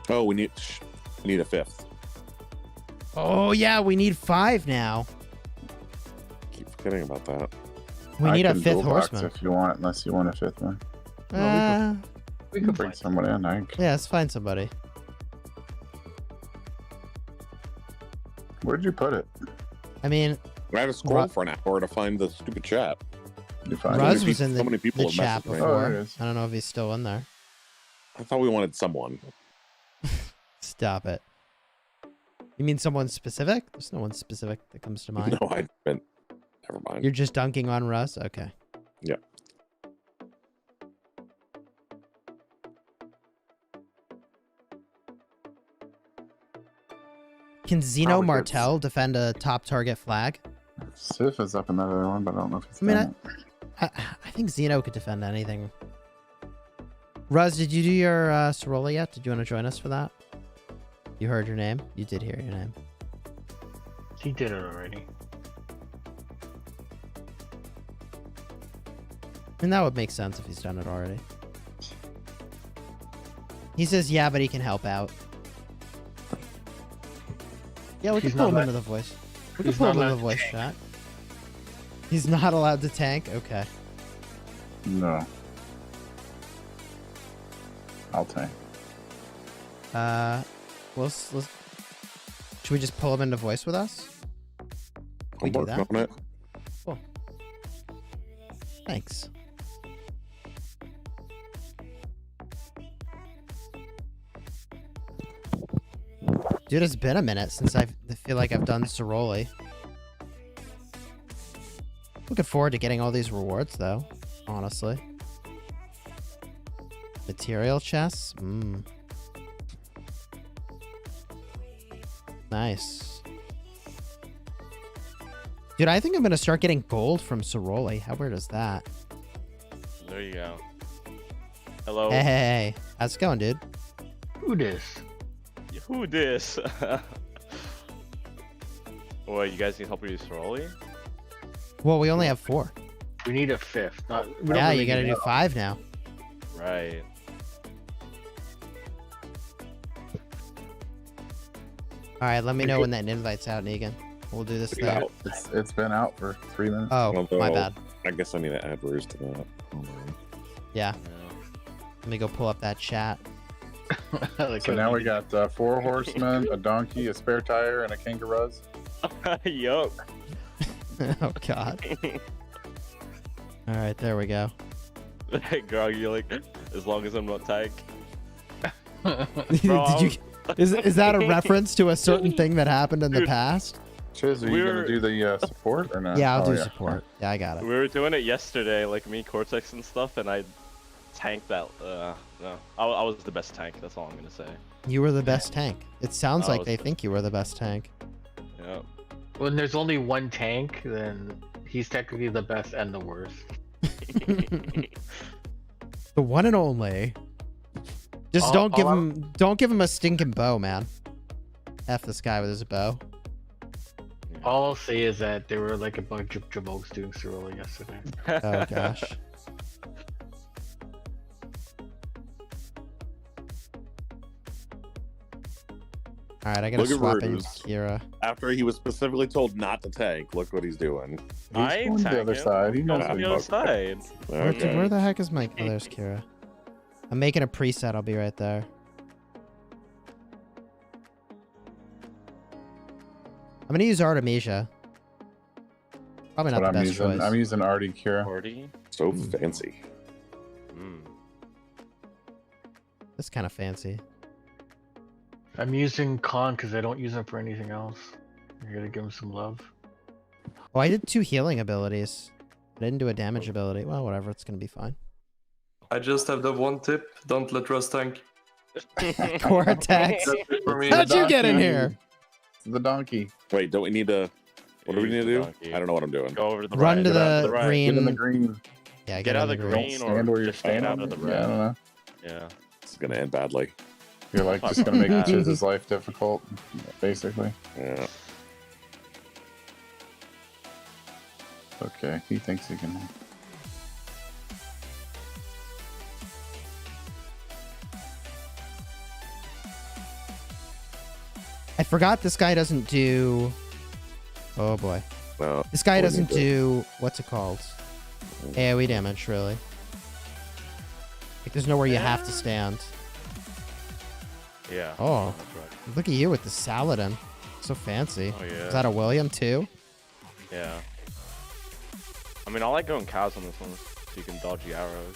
Oh, we need a fifth. Oh, yeah, we need 5 now. Keep forgetting about that. We need a can 5th dual box horseman. if you want, unless you want a 5th one. We You could can bring find someone in. Yeah, let's find somebody. Where'd you put it? I mean, I had to scroll for an hour to find the stupid chat. You find Ruz it? was in so many people the have chat messaged me. before. Oh, there it is. I don't know if he's still in there. I thought we wanted someone. Stop it. You mean someone specific? There's no one specific that comes to mind. No, I meant. Never mind. You're just dunking on Russ? Okay. Yeah. Can Zeno Probably Martel defend a top target flag? Sif is up in that other one, but I don't know if it's. I mean, I think Zeno could defend anything. Ruz, did you do your Ceroli yet? Did you want to join us for that? You heard your name? You did hear your name. He did it already. I mean, that would make sense if he's done it already. He says, yeah, but he can help out. Yeah, we can He's pull not him into the voice. We can he's pull not him into the allowed to voice tank. chat. He's not allowed to tank? Okay. No. I'll tank. Let's should we just pull him into voice with us? We I'm do working that? on it. Cool. Thanks. Dude, it's been a minute since I feel like I've done Ceroli. Looking forward to getting all these rewards, though. Honestly. Material chests? Mmm. Nice. Dude, I think I'm going to start getting gold from Ceroli. How weird is that? There you go. Hello. Hey. How's it going, dude? Who this? Who this? Well, you guys need help with your Ceroli? Well, we only have 4. We need a 5th. Not, we don't Yeah, really you got to need do 5 now. Right. All right, let me know when that invite's out, Negan. We'll do this It's thing. out. It's been out for 3 minutes. Oh, Although, my bad. I guess I need to add Ruse to that. Hold on. Yeah, Yeah. let me go pull up that chat. Like So now we got 4 horsemen, a donkey, a spare tire, and a kangaroo. Yup. Oh, God. All right, there we go. Hey, Grog, you're like, as long as I'm not tank. Did you? Is that a reference to a certain thing that happened in the Dude. past? Chiz, are you gonna do the support or not? Yeah, I'll Oh, do support. Yeah, I got it. We were doing it yesterday, like me, Cortex, and stuff, and I tanked that. No, I was the best tank. That's all I'm gonna say. You were the best tank. It sounds I like was they the- think you were the best tank. Yep. When there's only one tank, then he's technically the best and the worst. The one and only. Just All- don't give all him a stinking bow, man. F this guy with his bow. All I'll say is that there were like a bunch of Jamokes doing Ceroli yesterday. Oh gosh. All right, I gotta Look at swap in Ruse. Kira. After he was specifically told not to tank, look what he's doing. I He's ain't going to the other tanking. side. He He's knows going what to the he's other about. side. Okay. Where the heck is my? Oh, there's Kira. I'm making a preset. I'll be right there. I'm gonna use Artemisia. Probably not But the I'm best using choice. I'm using Artie Kira. 40? So fancy. Mm. That's kind of fancy. I'm using Khan because I don't use him for anything else. I gotta give him some love. Oh, I did 2 healing abilities. I didn't do a damage ability. Well, whatever. It's gonna be fine. I just have the one tip: don't let Russ tank. Cortex. That's it for me. How'd you get in donkey. here? The donkey. Wait, don't we need to? What do we need to do? I don't know what I'm doing. Go over to the Run right. to get out the to right. green. Get in the green. Yeah, Get out of the green. green Stand or where you're just stand standing. out of the Yeah, I red. don't know. Yeah. It's gonna end badly. You're like just gonna make Chiz's life difficult, basically. Yeah. Okay, he thinks he can. I forgot this guy doesn't do... Oh boy. No, This guy we doesn't need to- do... What's it called? AoE damage, really. Like, there's nowhere you have to stand. Yeah. Oh. That's right. Look at you with the Saladin. So fancy. Oh, yeah. Is that a William, too? Yeah. I mean, I like going cows on this one, so you can dodge the arrows.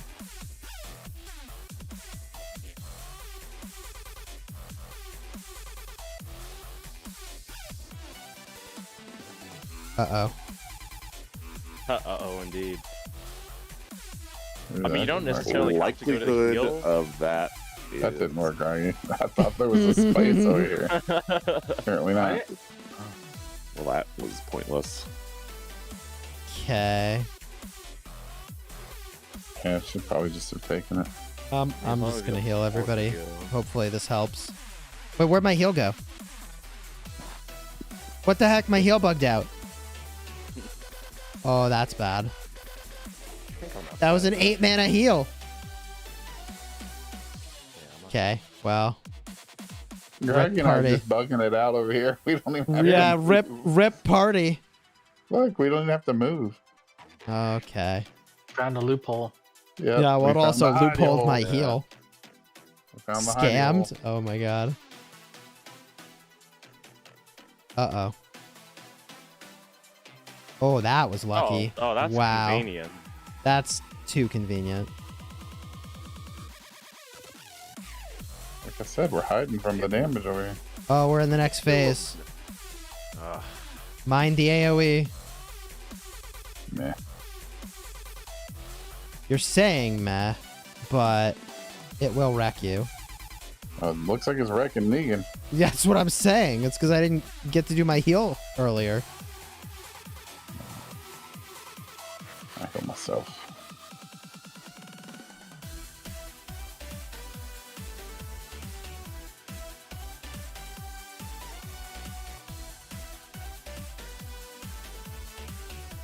Uh-oh. Uh-oh, indeed. Ooh, I mean, you that don't didn't work. necessarily have to go to the likelihood heal. of that. That is- didn't work, are you? I thought there was a space over here. Apparently not. Well, that was pointless. Okay. Yeah, should probably just have taken it. I'm just gonna heal everybody. Heal. Hopefully this helps. But where'd my heal go? What the heck? My heal bugged out. Oh, that's bad. That was an 8 mana heal. Okay, well. Greg and I are just bugging it out over here. We don't even have Yeah, to rip party. Look, we don't even have to move. Okay. Found a loophole. Yep, Yeah, we what found also the hidey loopholed hole. my Yeah, heal. we found the hidey hole. Scammed? Oh my god. Uh-oh. Oh, that was lucky. Oh, that's wow. convenient. That's too convenient. Like I said, we're hiding from the damage over here. Oh, we're in the next phase. Ugh. Mind the AoE. Meh. You're saying meh, but it will wreck you. It looks like it's wrecking Negan. Yeah, that's what I'm saying. It's because I didn't get to do my heal earlier. I hit myself.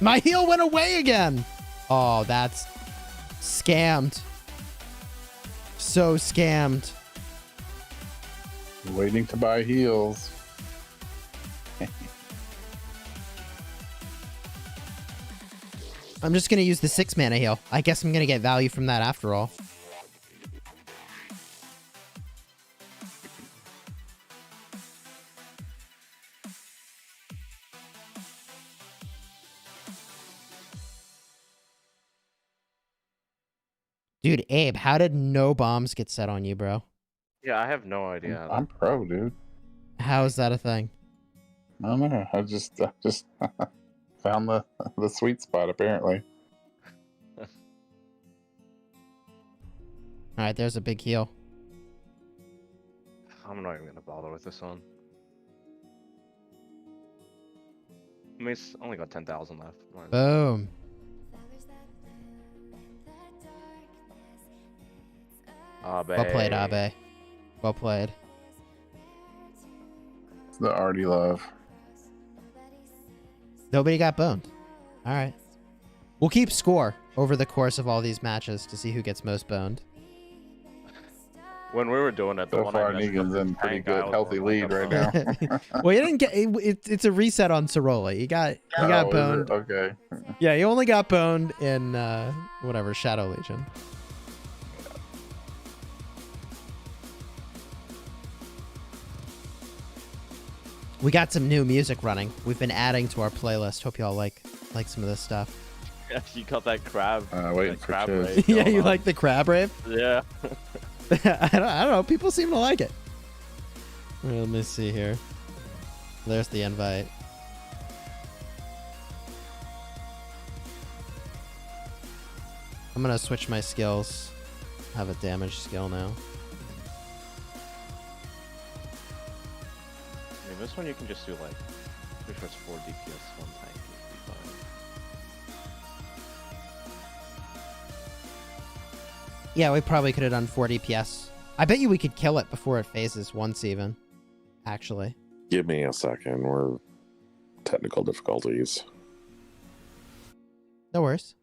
My heal went away again. Oh, that's scammed. So scammed. Waiting to buy heals. I'm just going to use the 6 mana heal. I guess I'm going to get value from that after all. Dude, Abe, how did no bombs get set on you, bro? Yeah, I have no idea. I'm pro, dude. How is that a thing? I don't know. I just found the sweet spot apparently. All right, there's a big heal. I'm not even gonna bother with this one. I mean, it's only got 10,000 left. Boom. Abe. Well played, Abe. Well played. It's the arty love. Nobody got boned. All right. We'll keep score over the course of all these matches to see who gets most boned. When we were doing it, the So one far, I messed Negan's up in with pretty Tank, I good, was healthy on, lead like, right now. Well, you didn't get it's a reset on Ceroli. You got Oh, is boned. it? Okay. Yeah, you only got boned in whatever Shadow Legion. We got some new music running. We've been adding to our playlist. Hope y'all like some of this stuff. You got that crab. Waiting that for crab Chiz. rave Yeah, going you on. like the crab rave? Yeah. I don't know. People seem to like it. Well, let me see here. There's the invite. I'm gonna switch my skills. I have a damage skill now. I mean, this one you can just do like, pretty sure it's 4 DPS, 1 tank. It'll be fine. Yeah, we probably could have done 4 DPS. I bet you we could kill it before it phases once even. Actually. Give me a second. We're technical difficulties. No worries.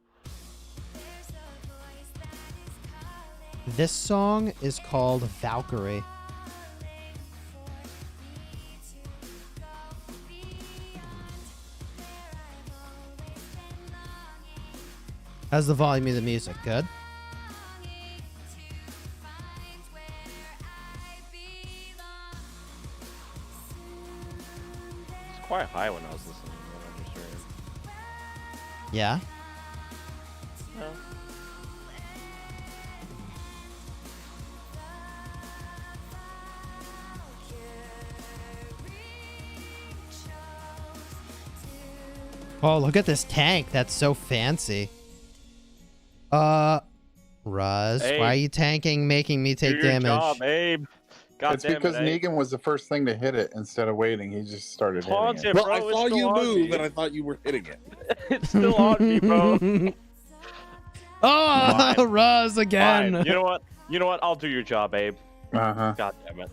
This song is called Valkyrie. How's the volume of the music? Good? It's quite high when I was listening on your stream. Yeah? No. Oh, look at this tank. That's so fancy. Ruz, Hey. why are you tanking, making me take Do your damage? job, Abe. God It's damn because it, Abe. Negan was the first thing to hit it instead of waiting. He just started hitting Taunt it. it, Well, bro. I It's saw still you on move, me. and I thought you were hitting it. It's still on me, bro. Oh, Fine. Ruz again. Fine. You know what? You know what? I'll do your job, Abe. Uh-huh. God damn it.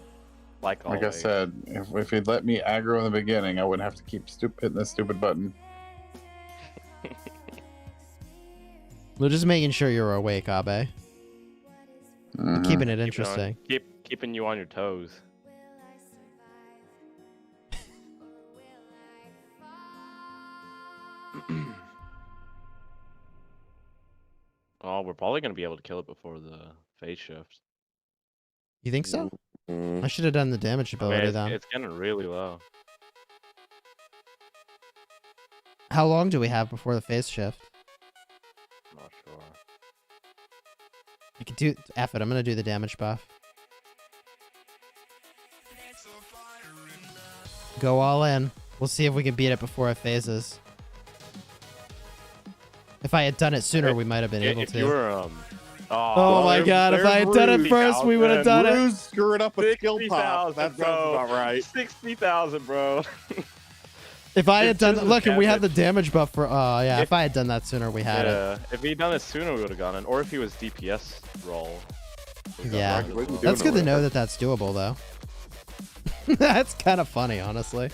Like Like I always. said, if he'd let me aggro in the beginning, I wouldn't have to keep hitting this stupid button. We're just making sure you're awake, Abe. Mhm. Keeping it Keeping interesting. Keeping you on your toes. Oh, we're probably gonna be able to kill it before the phase shift. You think so? Mm. I should have done the damage I mean, ability it's, then. it's getting really low. How long do we have before the phase shift? I'm not sure. I could do... F it, I'm gonna do the damage buff. Go all in. We'll see if we can beat it before it phases. If I had done it sooner, we might have been able If to. you were Oh well, my god, if I had done it there's first, we would have done it. Ruse screwed up a skill pop. 60,000, That sounds bro. about right. 60,000, bro. If I had It's done... just Look, and we had the damage. damage buff for... yeah, If- if I had done that sooner, we had it. Yeah, if he'd done it sooner, we would have gone in. Or if he was DPS roll. we got Yeah. right as well. That's good to it. know that that's doable, though. That's kind of funny, honestly.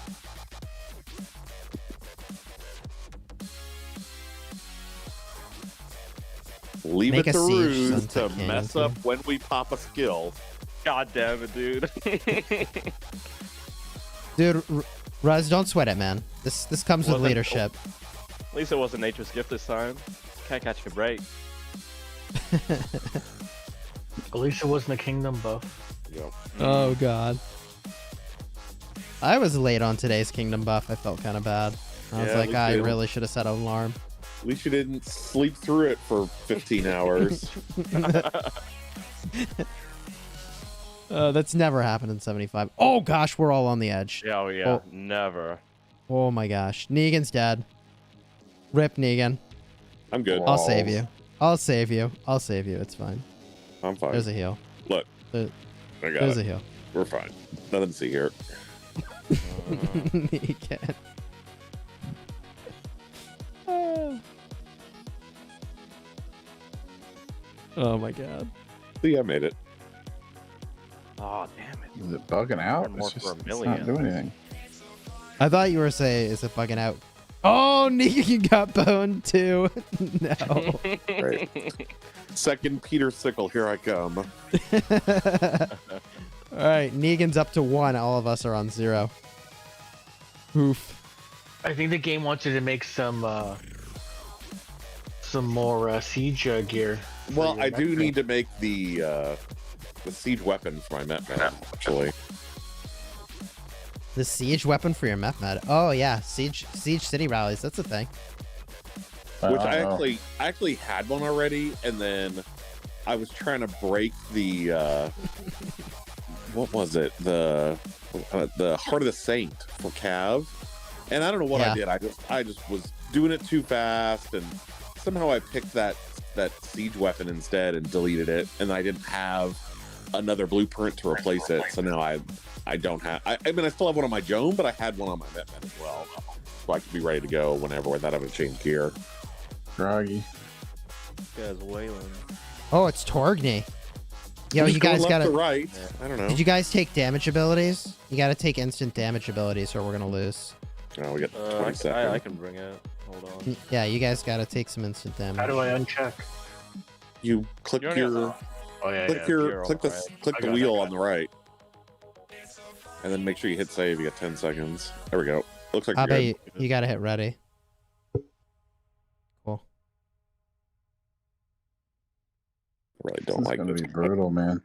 Leave Make it a to siege Ruse to Sunset mess Canyon, up when we pop a skill. God damn it, dude. Dude, Ruz, don't sweat it, man. This comes with Wasn't- leadership. At least it wasn't Nature's Gift this time. Can't catch a break. At least it wasn't a kingdom buff. Yep. Oh god. I was late on today's kingdom buff. I felt kind of bad. I was Yeah, like, me I too. really should have set an alarm. At least you didn't sleep through it for 15 hours. That's never happened in 75. Oh gosh, we're all on the edge. Yeah, oh yeah, Oh. never. Oh my gosh. Negan's dead. Rip Negan. I'm good. I'll save you. I'll save you. I'll save you. It's fine. I'm fine. There's a heal. Look, There- I got There's a it. heal. We're fine. Nothing to see here. Negan. Oh my god. See, I made it. Oh, damn it. Is it bugging out? One more It's, for a it's million. not doing anything. I thought you were saying, is it fucking out? Oh, Negan got boned too. No. Right. Second Peter Sickle, here I come. All right, Negan's up to 1. All of us are on 0. Oof. I think the game wants you to make some more siege gear. for Well, your I do mech need to make the siege weapon for my Met Man, actually. The siege weapon for your meth med. Oh yeah, siege city rallies. That's a thing. Which I don't know. I actually had one already, and then I was trying to break the what was it? The Heart of the Saint for Cav. And I don't know what Yeah. I did. I just was doing it too fast, and somehow I picked that siege weapon instead and deleted it, and I didn't have another blueprint to replace it. So now I don't have. I mean, I still have one on my Joan, but I had one on my Metman as well, so I could be ready to go whenever without having to change gear. Groggy. This guy's wailing. Oh, it's Torgny. Yo, Just you going guys left gotta. to right. I don't know. Did you guys take damage abilities? You gotta take instant damage abilities, or we're gonna lose. Oh, we got 20 I seconds. can bring it. Hold on. Yeah, you guys gotta take some instant damage. How do I uncheck? You click You already have your that. Oh yeah, click yeah. your you're click the alright. click I the got it, wheel I got on the right, and then make sure you hit save. You got 10 seconds. There we go. Looks like I you're bet good. you gotta hit ready. Cool. really This don't is like gonna this. be brutal, man.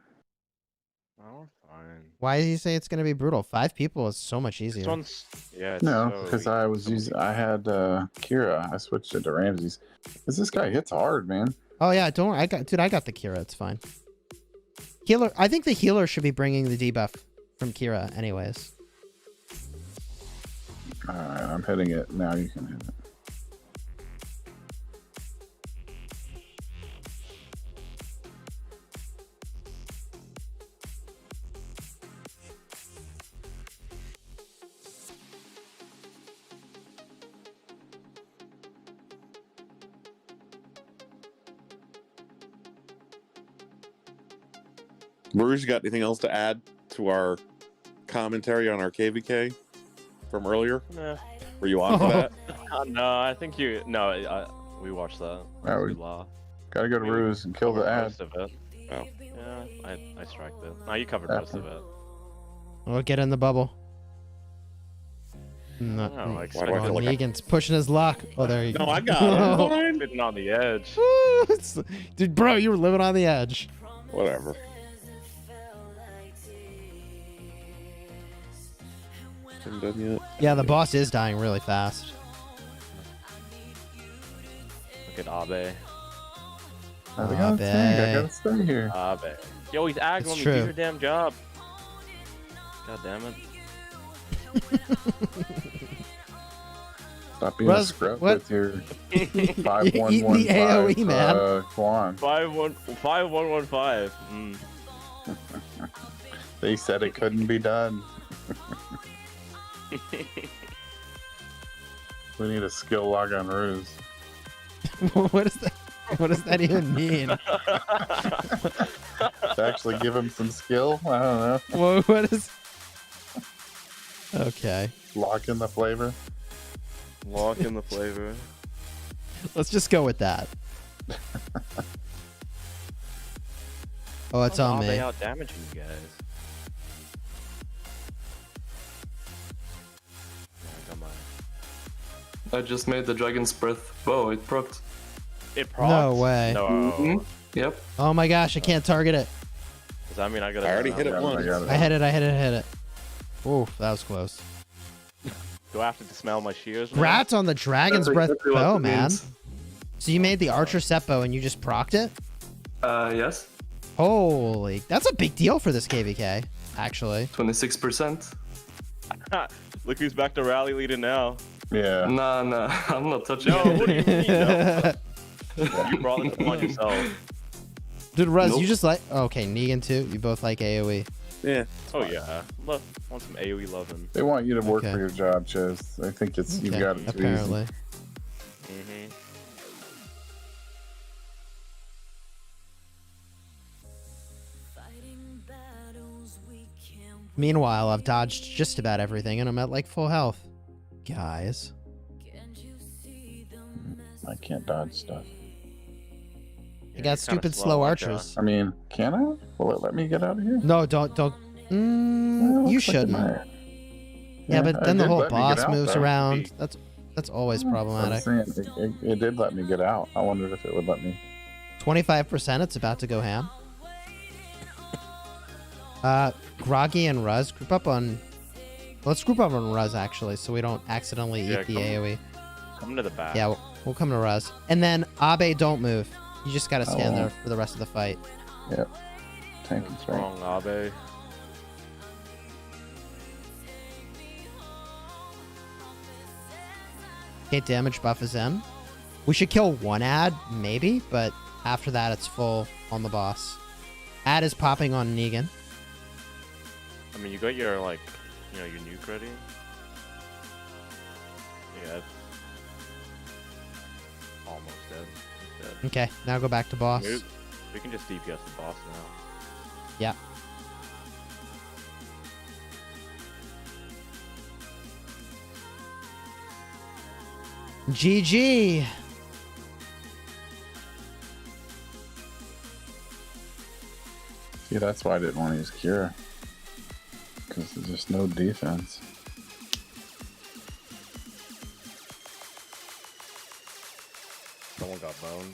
Oh, fine. Why do you say it's going to be brutal? 5 people is so much This easier. one's it's No, so because easy. I was So using. I had Kira. I switched it to Ramses. Because this guy hits hard, man. Oh yeah, don't worry. I got the Kira. It's fine. Healer. I think the healer should be bringing the debuff from Kira, anyways. All right, I'm hitting it now. You can hit it. Bruce, you got anything else to add to our commentary on our KvK from earlier? Nah. Were you on for that? No, I think you. No, we watched that. Oh, We we laughed. gotta go to Ruse and kill the Covered ad. most of it. Oh. Yeah, I striked it. No, you covered most of it. We'll get in the bubble. No, No, I Why expect do I feel like Negan's pushing his luck. Oh, there you go. No, I got it. Oh. Fine. Sitting on the edge. Dude, bro, you were living on the edge. Whatever. Haven't done yet. Yeah, the boss is dying really fast. Look at Abe. I gotta stay. I gotta stay here. Abe. Yo, he's agging It's me. true. Do your damn job. God damn it. Stop being a Ruz, scrub what? with your Eating 5115 the AoE, man. Quan. 5115. They said it couldn't be done. We need a skill log on Ruse. What is that? What does that even mean? To actually give him some skill? I don't know. What is? Okay, Lock in the flavor. Lock in the flavor. let's just go with that. Oh, it's on Abe me. out damaging you guys. Yeah, come on. I just made the dragon's breath. Whoa, it procced. It procs? No way. No. Mhm. Yep. Oh my gosh, I can't target it. Does that mean I gotta? I already hit it once. I hit it. Oof, that was close. Do I have to dismantle my shears? now? Rats on the dragon's That's breath exactly what bow, it man. means. So you made the archer set bow and you just procced it? Yes. Holy, that's a big deal for this KvK, actually. 26%. Look who's back to rally leading now. Yeah. Nah, I'm not touching No, it. what do you mean? No? You brought this upon yourself. Dude, Ruz, Nope. you just like... Okay, Negan too. You both like AoE. Yeah. Oh yeah, want some AOE loving. They want you to work Okay. for your job, Chiz. I think it's you've Okay, got it too apparently. Mm-hmm. Meanwhile, I've dodged just about everything and I'm at like full health. Guys. easy. I can't dodge stuff. I got stupid slow archers. I mean, can I? Will it let me get out of here? No, don't. Well, You looks like it shouldn't. might. Yeah, but it then the did whole let me get boss out, moves though. around. That's always I'm problematic. saying, it did let me get out. I wondered if it would let me. 25%, it's about to go ham. Groggy and Ruz, group up on... Let's group up on Ruz, actually, so we don't accidentally Yeah, eat the come- AoE. Come to the back. Yeah, we'll come to Ruz. And then, Abe, don't move. You just gotta stand Oh. there for the rest of the fight. Yep. Tank is right. Wrong, Abe. Okay, damage buff is in. We should kill one ad, maybe, but after that, it's full on the boss. Ad is popping on Negan. I mean, you got your like, your nuke ready. Yeah. It's almost dead. It's dead. Okay, now go back to boss. We can just DPS the boss now. Yeah. GG. See, that's why I didn't want to use Kira. Because there's just no defense. Someone got boned.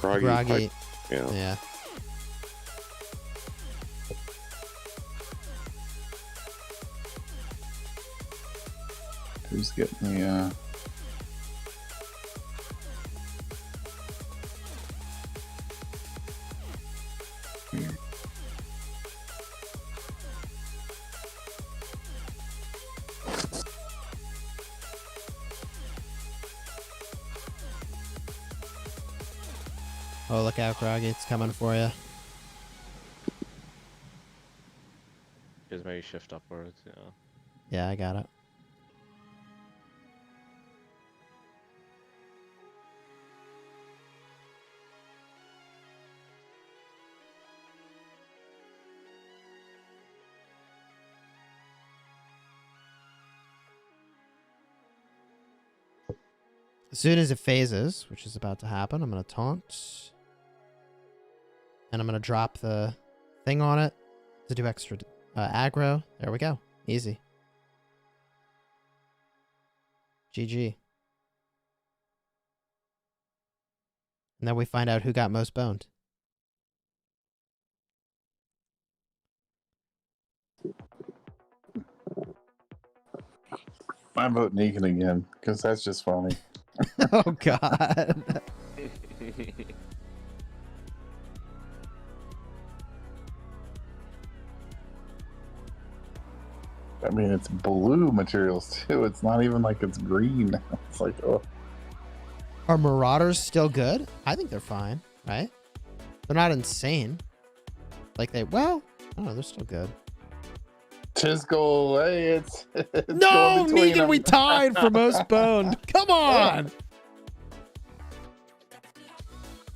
Groggy. Yeah. Yeah. Who's getting the Oh, look out, Groggy. It's coming for you. Just maybe shift upwards, yeah. Yeah, I got it. As soon as it phases, which is about to happen, I'm going to taunt. And I'm going to drop the thing on it to do extra aggro. There we go. Easy. GG. And then we find out who got most boned. I vote Negan again, because that's just funny. Oh, God. I mean, it's blue materials, too. It's not even like it's green. It's like, oh. Are Marauders still good? I think they're fine, right? They're not insane. Like well, I don't know, they're still good. Chisgule, hey, it's No, going between Negan, them. we tied for most boned. Come on.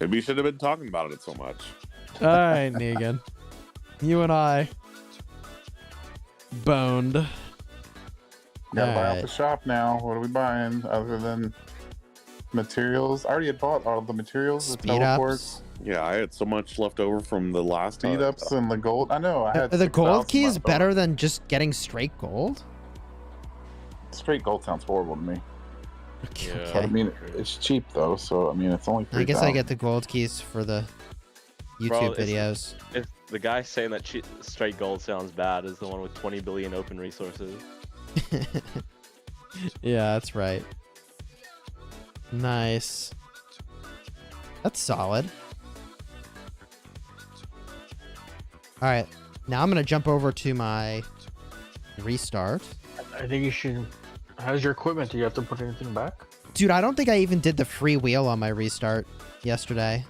Maybe you should have been talking about it so much. All right, Negan. You and I boned. Gotta buy off Alright. the shop now. What are we buying other than materials? I already had bought all the materials, the Speed teleports, ups. Yeah, I had so much left over from the last speed ups, and the gold. I know. I had The gold 6,000 key is left better over. than just getting straight gold? Straight gold sounds horrible to me. Yeah. But I Okay. mean, it's cheap though, so I mean, it's only 3,000. I guess I get the gold keys for the YouTube Bro, it's- videos. If the guy saying that straight gold sounds bad is the one with 20 billion open resources. Yeah, that's right. Nice. That's solid. All right. Now I'm going to jump over to my restart. I think you should. How's your equipment? Do you have to put anything back? Dude, I don't think I even did the free wheel on my restart yesterday.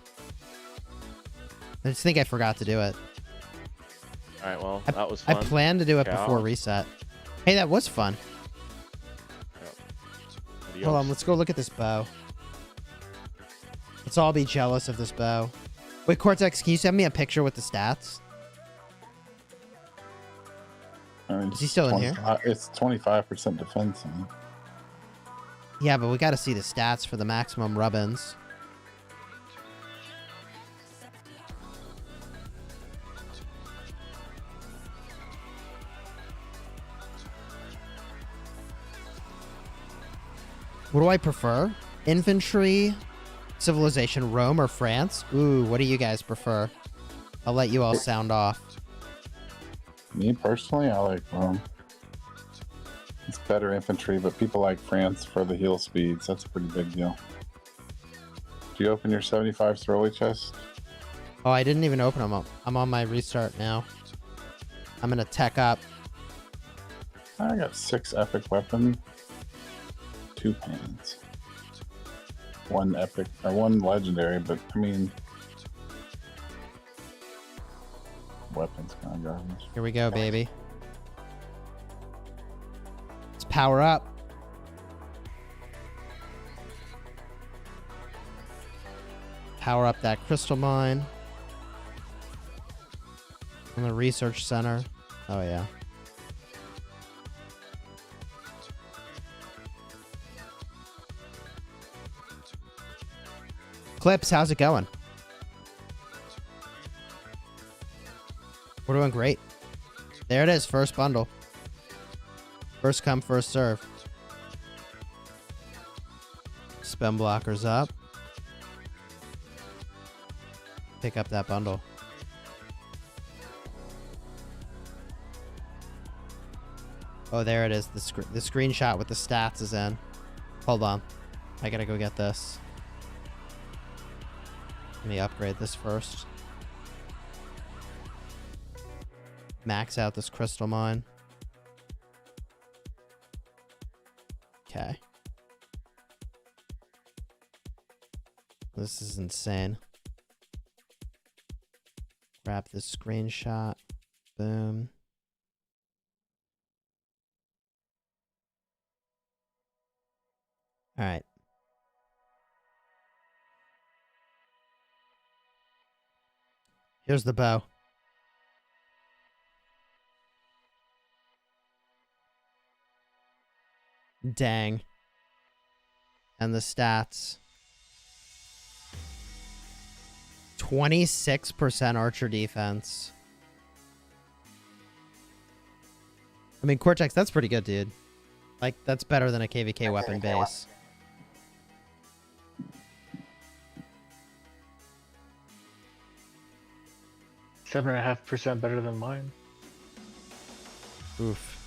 I just think I forgot to do it. Alright, well, I- that was I fun. planned to do it Yeah. before reset. Hey, that was fun. Adios. Hold on, let's go look at this bow. Let's all be jealous of this bow. Wait, Cortex, can you send me a picture with the stats? I mean, Is he still in here? It's 25% defense. I mean. Yeah, but we got to see the stats for the maximum rub-ins. What do I prefer? Infantry, Civilization, Rome, or France? Ooh, what do you guys prefer? I'll let you all sound off. Me personally, I like Rome. It's better infantry, but people like France for the heal speeds. That's a pretty big deal. Do you open your 75 Ceroli chest? Oh, I didn't even open them up. I'm on my restart now. I'm gonna tech up. I got 6 epic weapon, 2 pans, 1 epic, or 1 legendary, but I mean, weapons kind of garbage. Here we go, baby. Let's power up. Power up that crystal mine. And the research center. Oh, yeah. Clips, how's it going? We're doing great. There it is, first bundle. First come, first serve. Spell blockers up. pick up that bundle. Oh, there it is. The screenshot with the stats is in. Hold on. I gotta go get this. Let me upgrade this first. Max out this crystal mine. Okay. This is insane. Grab this screenshot. Boom. All right. Here's the bow. Dang. And the stats. 26% archer defense. I mean, Cortex, that's pretty good, dude. Like, that's better than a KvK weapon base. Seven and a half % better than mine. Oof.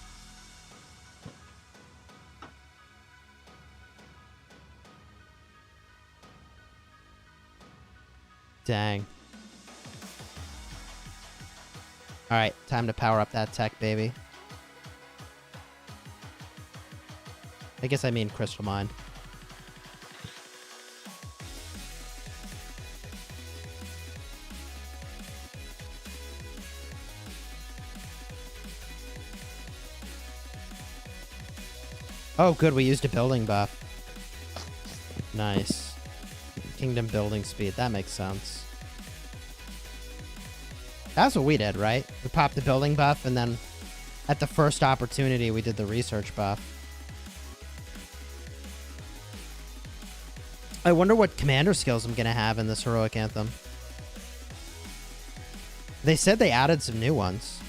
Dang. Alright, time to power up that tech, baby. I guess I mean Crystal Mine. Oh, good, we used a building buff. Nice. Kingdom building speed, that makes sense. That's what we did, right? We popped the building buff, and then at the first opportunity, we did the research buff. I wonder what commander skills I'm going to have in this Heroic Anthem. They said they added some new ones.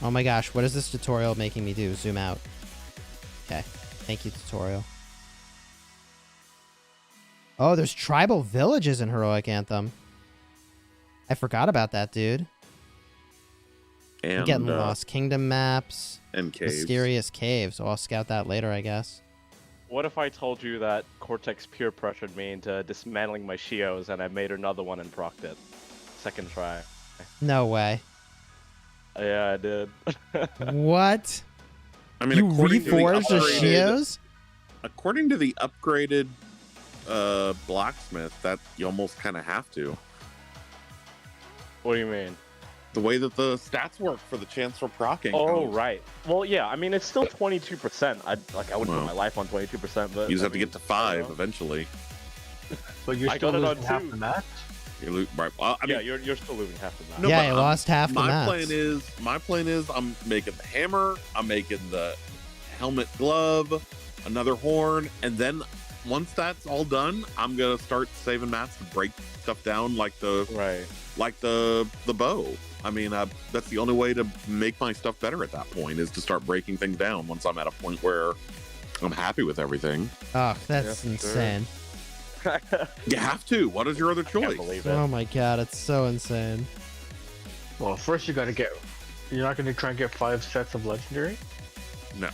Oh my gosh, what is this tutorial making me do? Zoom out. Okay, thank you, tutorial. Oh, there's tribal villages in Heroic Anthem. I forgot about that, dude. And I'm getting Lost Kingdom maps. And caves. Mysterious caves. So I'll scout that later, I guess. What if I told you that Cortex peer pressured me into dismantling my Shios and I made another one and procced it? Second try. No way. Yeah, I did. What? I mean, You according to the reforged the upgraded- Shios? According to the upgraded blacksmith, that you almost kind of have to. What do you mean? The way that the stats work for the chance for proccing. Oh, right. Well, yeah, I mean, it's still 22%. I wouldn't Well, put my life on 22%, but... You just have to I mean, get to 5 I don't know. eventually. But you're I still got it on losing half 2. the match? You're right. Well, I mean, Yeah, you're still losing half the match. No, Yeah, but you lost half the my mats. plan is I'm making the hammer, I'm making the helmet glove, another horn, and then once that's all done, I'm gonna start saving mats to break stuff down like the bow. I mean, that's the only way to make my stuff better at that point is to start breaking things down once I'm at a point where I'm happy with everything. Oh, that's Yeah, insane. You have to. What is your other I can't choice? believe it. Oh my god, it's so insane. Well, first you gotta get... You're not gonna try and get 5 sets of legendary? No.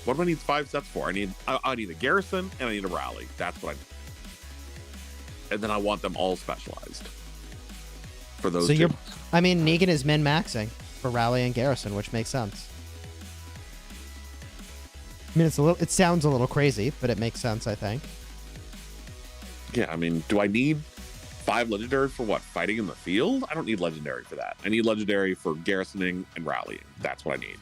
What do I need 5 sets for? I need a garrison and I need a rally. That's what I need. And then I want them all specialized. For those So two. you're... I mean, Negan is min-maxing for Rally and Garrison, which makes sense. I mean, it sounds a little crazy, but it makes sense, I think. Yeah, I mean, do I need 5 legendary for what? Fighting in the field? I don't need legendary for that. I need legendary for garrisoning and rallying. That's what I need.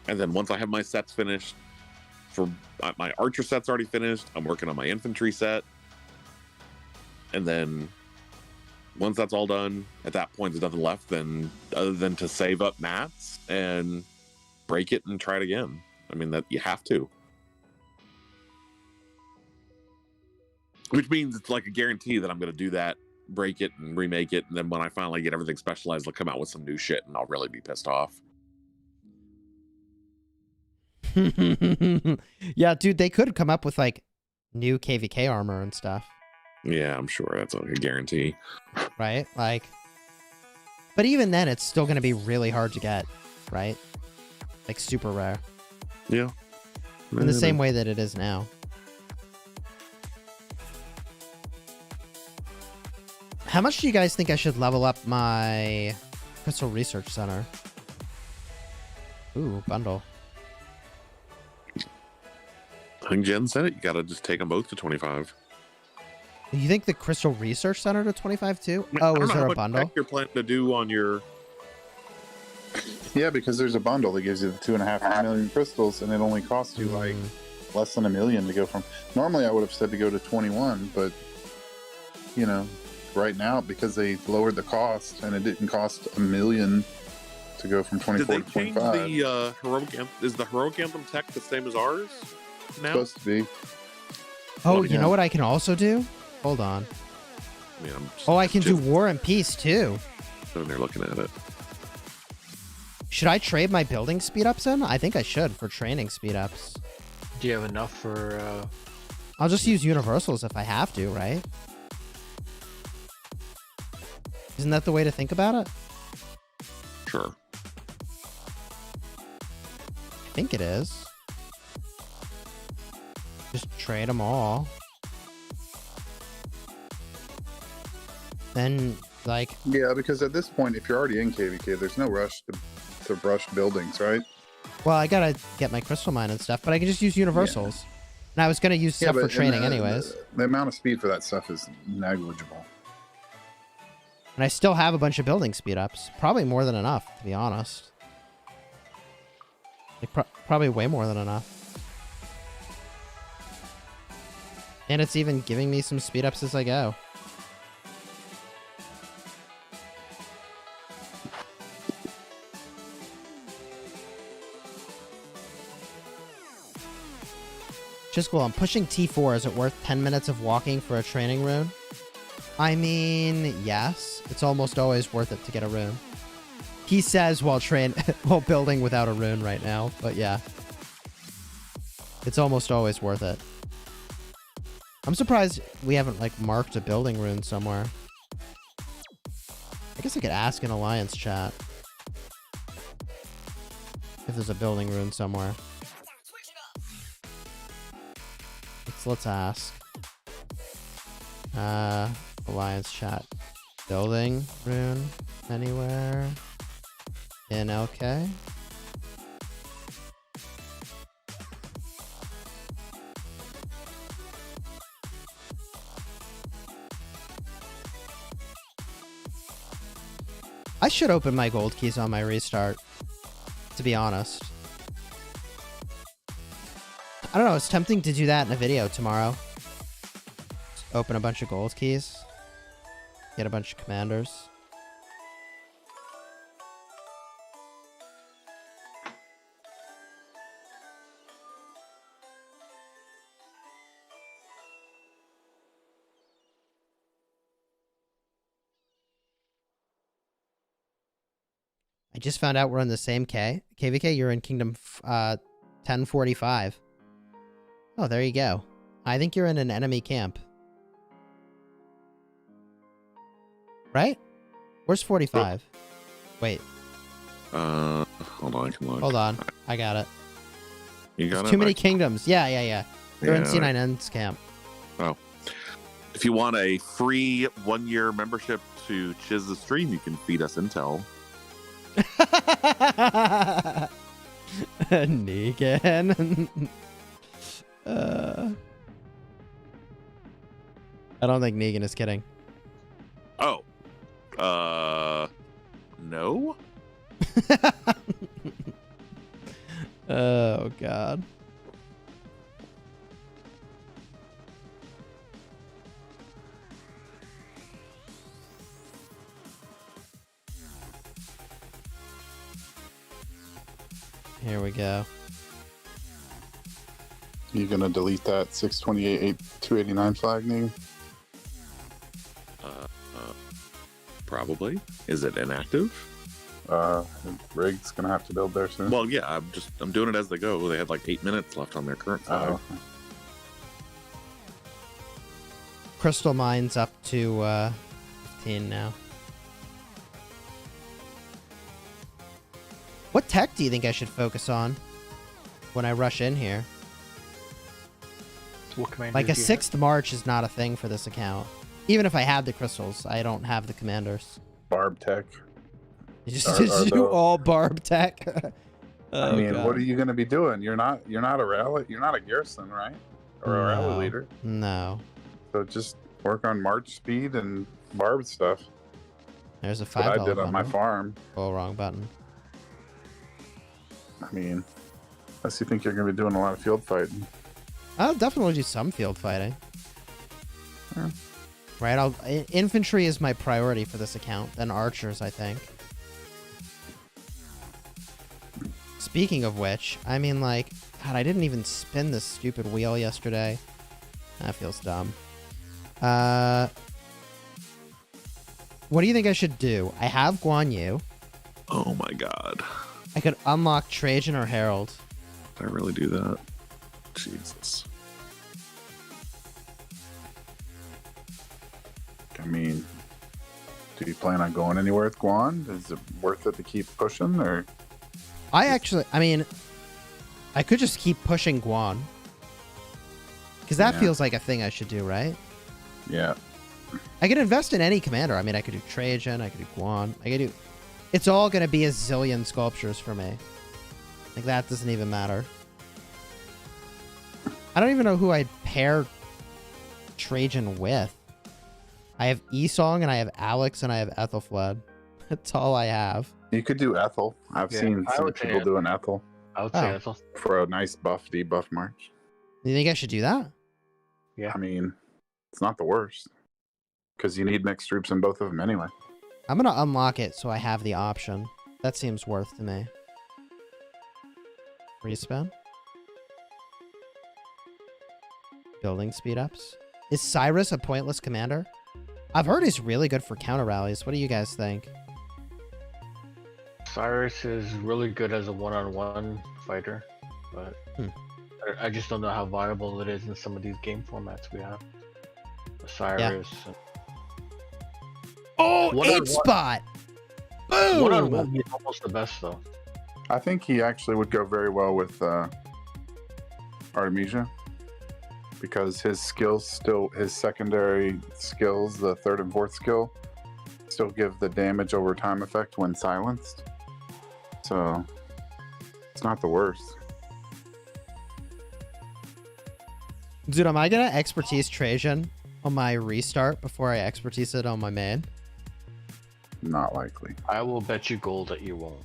And then once I have my sets finished, for my archer set's already finished, I'm working on my infantry set. And then once that's all done, at that point, there's nothing left other than to save up mats and break it and try it again. I mean, that you have to. Which means it's like a guarantee that I'm going to do that, break it and remake it. And then when I finally get everything specialized, they'll come out with some new shit and I'll really be pissed off. Yeah, dude, they could come up with like new KvK armor and stuff, Yeah, I'm sure that's a guarantee. right? Like, but even then, it's still going to be really hard to get, right? Like super rare. Yeah. In the same way that it is now. How much do you guys think I should level up my Crystal Research Center? Ooh, bundle. I think Jen said it. You gotta just take them both to 25. You think the Crystal Research Center to 25 too? I mean, Oh, I don't is know there how a much bundle? tech you're planning to do on your. Yeah, because there's a bundle that gives you the 2.5 million crystals, and it only costs you like less than $1 million to go from. Normally, I would have said to go to 21, but you know, right now because they lowered the cost and it didn't cost $1 million to go from 24 Did they to change 25. the Heroic Anthem? Is the Heroic Anthem tech the same as ours now? Supposed to be. Oh, Yeah. you know what I can also do? Hold on. I mean, I'm Oh, I can do just War and Peace too. sitting there looking at it. Should I trade my building speed ups in? I think I should for training speed ups. Do you have enough for? I'll just use universals if I have to, right? Isn't that the way to think about it? Sure. I think it is. Just trade them all. Then, like, Yeah, because at this point, if you're already in KvK, there's no rush to brush buildings, right? well, I gotta get my crystal mine and stuff, but I can just use universals. And I was gonna use stuff for but- training and anyways. The amount of speed for that stuff is negligible. And I still have a bunch of building speed ups. Probably more than enough, to be honest. Like, probably way more than enough. And it's even giving me some speed ups as I go. Chisgule, I'm pushing T4. Is it worth 10 minutes of walking for a training rune? I mean, yes. It's almost always worth it to get a rune. He says while while building without a rune right now, but yeah. It's almost always worth it. I'm surprised we haven't, like, marked a building rune somewhere. I guess I could ask in Alliance chat if there's a building rune somewhere. Let's ask. Alliance chat. Building rune anywhere in LK? I should open my gold keys on my restart, to be honest. I don't know, it's tempting to do that in a video tomorrow. Just open a bunch of gold keys. Get a bunch of commanders. I just found out we're in the same KvK. You're in Kingdom 1045. Oh, there you go. I think you're in an enemy camp. Right? Where's 45? Wait. Hold on, I can look. Hold on. I got it. You got There's it? too many kingdoms. Yeah. You're in Yeah, C9N's camp. Oh. If you want a free 1-year membership to Chiz the Stream, you can feed us intel. Negan. I don't think Negan is kidding. Oh. No? Oh, God. Here we go. You gonna delete that 628-289 flag, Negan? Probably. Is it inactive? Rig's gonna have to build there soon. Well, yeah, I'm doing it as they go. They have like 8 minutes left on their current side. Oh, Crystal mine's up to 15 now. What tech do you think I should focus on when I rush in here? What commanders Like a do you have? 6th March is not a thing for this account. Even if I had the crystals, I don't have the commanders. Barb tech. You just Are do those- all barb tech. I mean, what are you gonna be doing? You're not a rally. You're not a garrison, right? Or a rally leader. No. So just work on march speed and barb stuff. There's a That's what I $5 did on my bundle. farm. Oh, wrong button. I mean, unless you think you're gonna be doing a lot of field fighting. I'll definitely do some field fighting. Yeah. Right, infantry is my priority for this account, then archers, I think. Speaking of which, I mean, like, God, I didn't even spin this stupid wheel yesterday. That feels dumb. What do you think I should do? I have Guan Yu. Oh my god. I could unlock Trajan or Herald. Did I really do that? Jesus. I mean, do you plan on going anywhere with Guan? Is it worth it to keep pushing, or? I mean, I could just keep pushing Guan. Because that Yeah. feels like a thing I should do, right? Yeah. I could invest in any commander. I mean, I could do Trajan, I could do Guan, I could do... It's all going to be a zillion sculptures for me. Like, that doesn't even matter. I don't even know who I'd pair Trajan with. I have Esong, and I have Alex, and I have Ethelfled. That's all I have. You could do Ethel. I've Yeah, seen I some would say people doing Ethel I would say Oh. that's all. for a nice buff debuff march. You think I should do that? Yeah. I mean, it's not the worst because you need mixed troops in both of them anyway. I'm going to unlock it so I have the option. That seems worth to me. Respin. Building speed ups. Is Cyrus a pointless commander? I've heard he's really good for counter rallies. What do you guys think? Cyrus is really good as a one-on-one fighter, but I just don't know how viable it is in some of these game formats we have. Cyrus. Oh, One-on-one- 8 spot! Boom! One-on-one, he's almost the best though. I think he actually would go very well with Artemisia because his skills still, his secondary skills, the 3rd and 4th skill, still give the damage over time effect when silenced. So it's not the worst. Dude, am I going to expertise Trajan on my restart before I expertise it on my main? Not likely. I will bet you gold that you won't.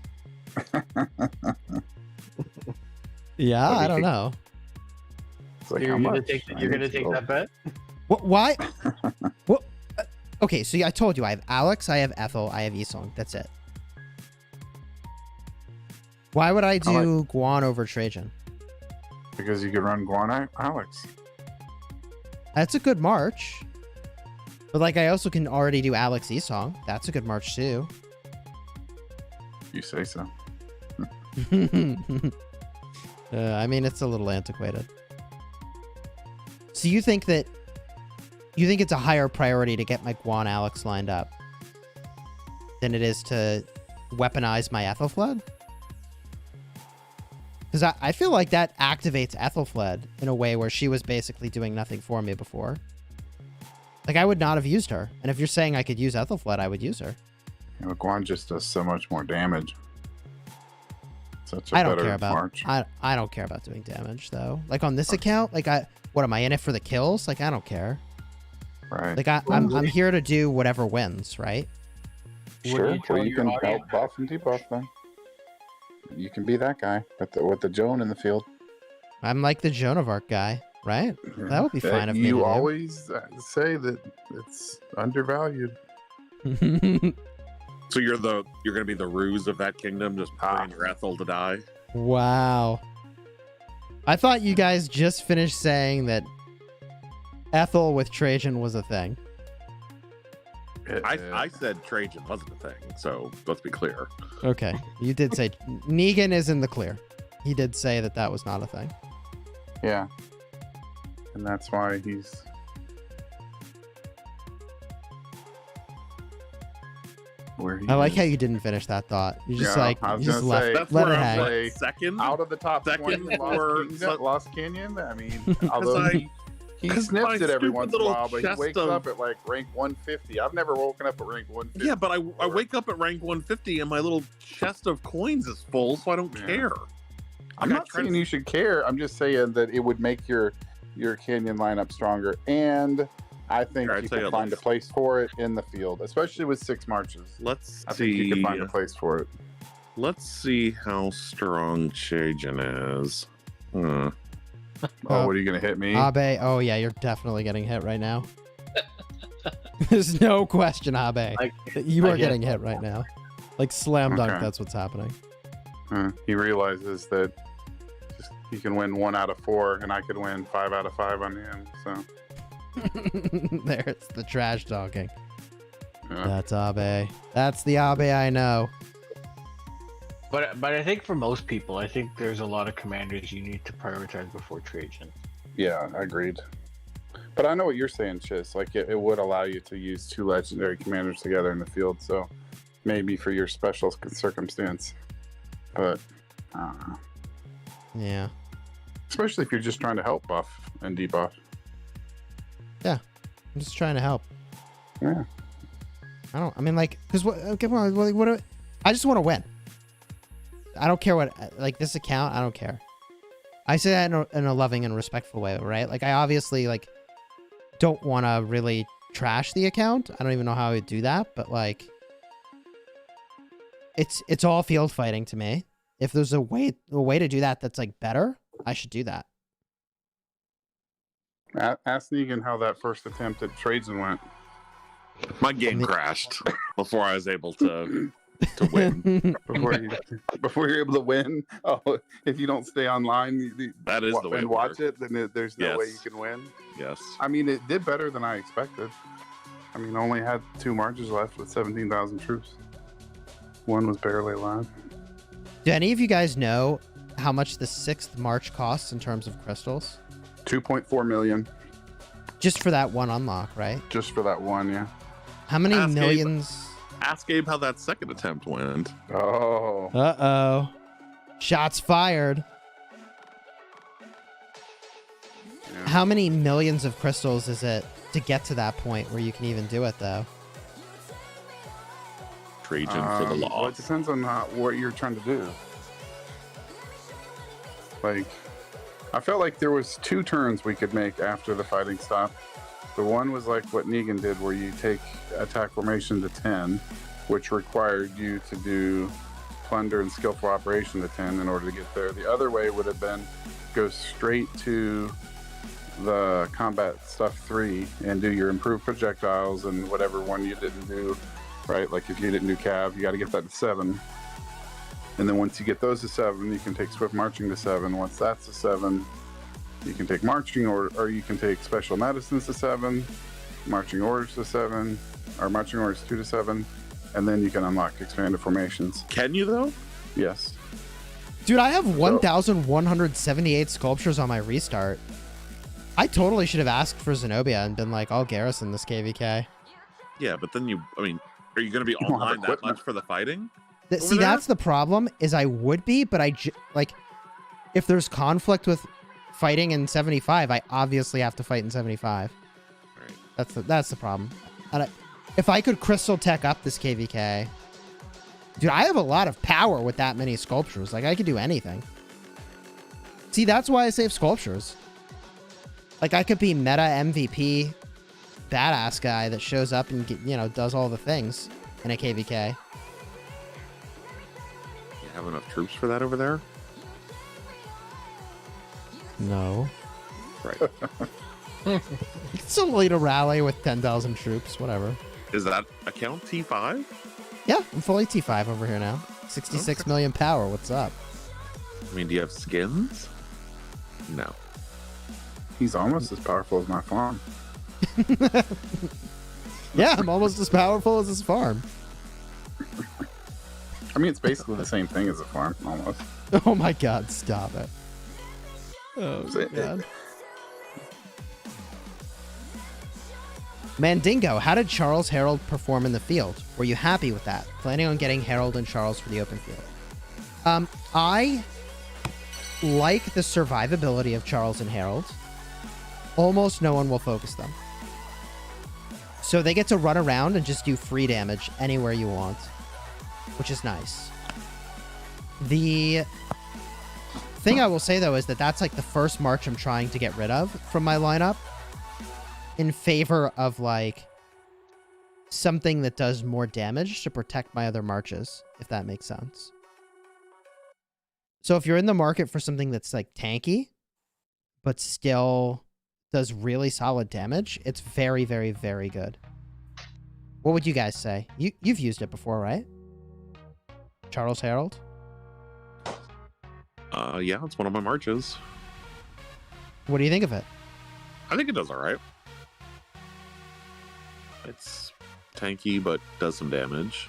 Yeah, But I he don't could- know. It's like, You're how gonna much? take I you're need gonna to take go. that bet? What? Why? What? Okay, so yeah, I told you I have Alex, I have Ethel, I have Esong. That's it. Why would I do Guan over Trajan? Because you could run Guan Alex. That's a good march. But like, I also can already do Alex Esong. That's a good march too. You say so. I mean, it's a little antiquated. So you think it's a higher priority to get my Guan Alex lined up than it is to weaponize my Ethelfled? Because I feel like that activates Ethelfled in a way where she was basically doing nothing for me before. Like, I would not have used her. And if you're saying I could use Ethelfled, I would use her. You know, Guan just does so much more damage. Such a I don't better care about march. I don't care about doing damage though. Like on this account, like what am I in it for the kills? Like I don't care. Right. Like I'm here to do whatever wins, right? Sure. you tell Well, you your can audience- help buff and debuff them. You can be that guy with the Joan in the field. I'm like the Joan of Arc guy, right? That would be fine of me to You do. always say that it's undervalued. So you're gonna be the ruse of that kingdom, just praying your Ethel to die. Wow. I thought you guys just finished saying that Ethel with Trajan was a thing. I said Trajan wasn't a thing, so let's be clear. Okay, you did say Negan is in the clear. He did say that was not a thing. Yeah. And that's why he's... I like how you didn't finish that thought. You just let it hang. Second out of the top second 20 for Lost Canyon. I mean, although he sniffs it every once in a while, but he wakes up at like rank 150. I've never woken up at rank 150. Yeah, but I wake up at rank 150 and my little chest of coins is full, so I don't care. I'm not saying you should care. I'm just saying that it would make your canyon lineup stronger, and I think you can find a place for it in the field, especially with 6 marches. I think you can find a place for it. Let's see how strong Trajan is. Oh, what are you gonna hit me? Abe, oh yeah, you're definitely getting hit right now. There's no question, Abe. You are getting hit right now. Like slam dunk, that's what's happening. He realizes that he can win 1 out of 4, and I could win 5 out of 5 on him. So there's the trash talking. Yeah. That's Abe. That's the Abe I know. But I think for most people, I think there's a lot of commanders you need to prioritize before Trajan. Yeah, agreed. But I know what you're saying, Chis. Like it would allow you to use 2 legendary commanders together in the field. So maybe for your special circumstance. But I don't know. Yeah. Especially if you're just trying to help buff and debuff. Yeah, I'm just trying to help. Yeah. I mean, like, because I just want to win. I don't care like, this account, I don't care. I say that in a loving and respectful way, right? Like, I obviously, like, don't want to really trash the account. I don't even know how I would do that, but, like, it's all field fighting to me. If there's a way to do that that's, like, better, I should do that. Ask Negan how that first attempt at Trajan went. My game crashed before I was able to win. before you're able to win. Oh, if you don't stay online, that is the way and watch it, then there's no way you can win. Yes. I mean, it did better than I expected. I mean, only had 2 marches left with 17,000 troops. 1 was barely alive. Do any of you guys know how much the 6th march costs in terms of crystals? 2.4 million. Just for that 1 unlock, right? Just for that 1, yeah. How many millions? Ask Gabe how that second attempt went. Oh. Uh-oh. Shots fired. Yeah. How many millions of crystals is it to get to that point where you can even do it, though? Trajan for the law. Well, it depends on what you're trying to do. Like, I felt like there was 2 turns we could make after the fighting stopped. The one was like what Negan did, where you take attack formation to 10, which required you to do plunder and skillful operation to 10 in order to get there. The other way would have been go straight to the combat stuff 3 and do your improved projectiles and whatever one you didn't do, right? Like if you didn't do cav, you got to get that to 7. And then once you get those to 7, you can take swift marching to 7. Once that's to 7, you can take marching or you can take special medicines to 7, marching orders to 7, or marching orders 2 to 7, and then you can unlock expanded formations. Can you though? Yes. Dude, I have 1,178 sculptures on my restart. I totally should have asked for Zenobia and been like, I'll garrison this KvK. Yeah, but then are you going to be online that much for the fighting? See, that's the problem, is I would be, but like, if there's conflict with fighting in 75, I obviously have to fight in 75. Right. That's the problem. And if I could crystal tech up this KvK, dude, I have a lot of power with that many sculptures. Like, I could do anything. See, that's why I save sculptures. Like, I could be meta MVP badass guy that shows up and does all the things in a KvK. You have enough troops for that over there? No. Right. You can still lead a rally with 10,000 troops, whatever. Is that account T5? Yeah, I'm fully T5 over here now. 66 million power, what's up? I mean, do you have skins? No. He's almost as powerful as my farm. Yeah, I'm almost as powerful as this farm. I mean, it's basically the same thing as a farm, almost. Oh my god, stop it. Oh god. Mandingo, how did Charles Harold perform in the field? Were you happy with that? Planning on getting Harold and Charles for the open field? I like the survivability of Charles and Harold. Almost no one will focus them. So they get to run around and just do free damage anywhere you want, which is nice. The thing I will say, though, is that that's like the first March I'm trying to get rid of from my lineup in favor of like something that does more damage to protect my other Marches, if that makes sense. So if you're in the market for something that's like tanky, but still does really solid damage, it's very, very, very good. What would you guys say? You've used it before, right? Charles Harold? Yeah, it's one of my marches. What do you think of it? I think it does all right. It's tanky, but does some damage.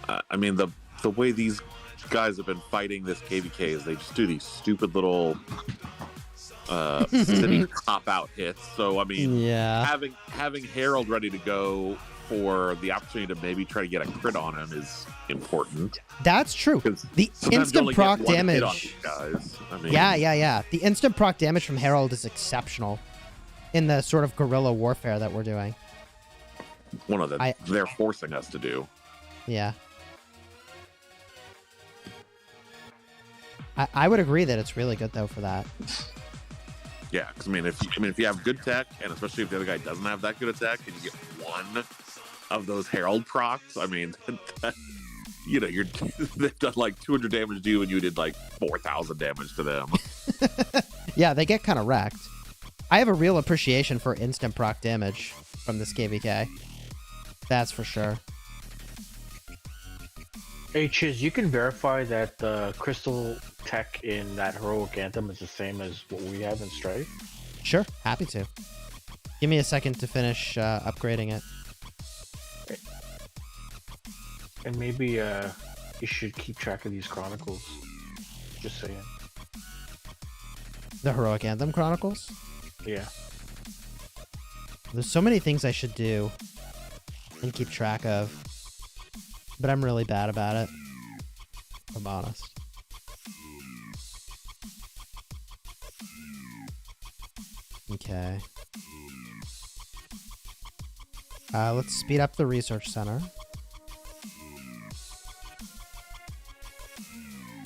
I mean, the way these guys have been fighting this KvK is they just do these stupid little city cop-out hits. So, I mean, yeah, having Harold ready to go for the opportunity to maybe try to get a crit on him is important. That's true. The instant proc damage. Guys. I mean, yeah. The instant proc damage from Harold is exceptional in the sort of guerrilla warfare that we're doing. One of them they're forcing us to do. Yeah. I would agree that it's really good though for that. Yeah, because if you have good tech, and especially if the other guy doesn't have that good a tech, and you get one of those Herald procs, I mean, they've done like 200 damage to you, and you did like 4,000 damage to them. Yeah, they get kind of wrecked. I have a real appreciation for instant proc damage from this KvK. That's for sure. Hey, Chiz, you can verify that the crystal tech in that Heroic Anthem is the same as what we have in Strife? Sure, happy to. Give me a second to finish upgrading it. And maybe you should keep track of these chronicles. Just saying. The Heroic Anthem Chronicles? Yeah. There's so many things I should do and keep track of, but I'm really bad about it, if I'm honest. Okay. Let's speed up the research center.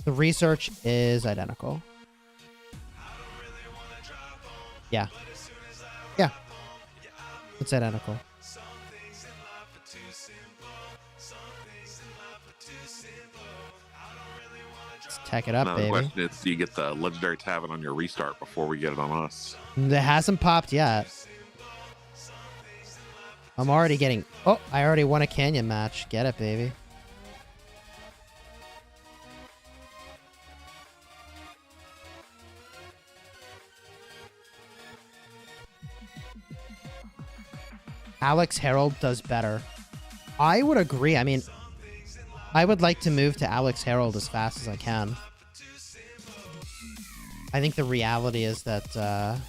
The research is identical. Yeah. Yeah. It's identical. Let's tech it up, Now, baby. the question is, do you get the legendary tavern on your restart before we get it on us? It hasn't popped yet. I'm already getting... Oh, I already won a canyon match. Get it, baby. Alex Harold does better. I would agree. I mean, I would like to move to Alex Harold as fast as I can. I think the reality is that,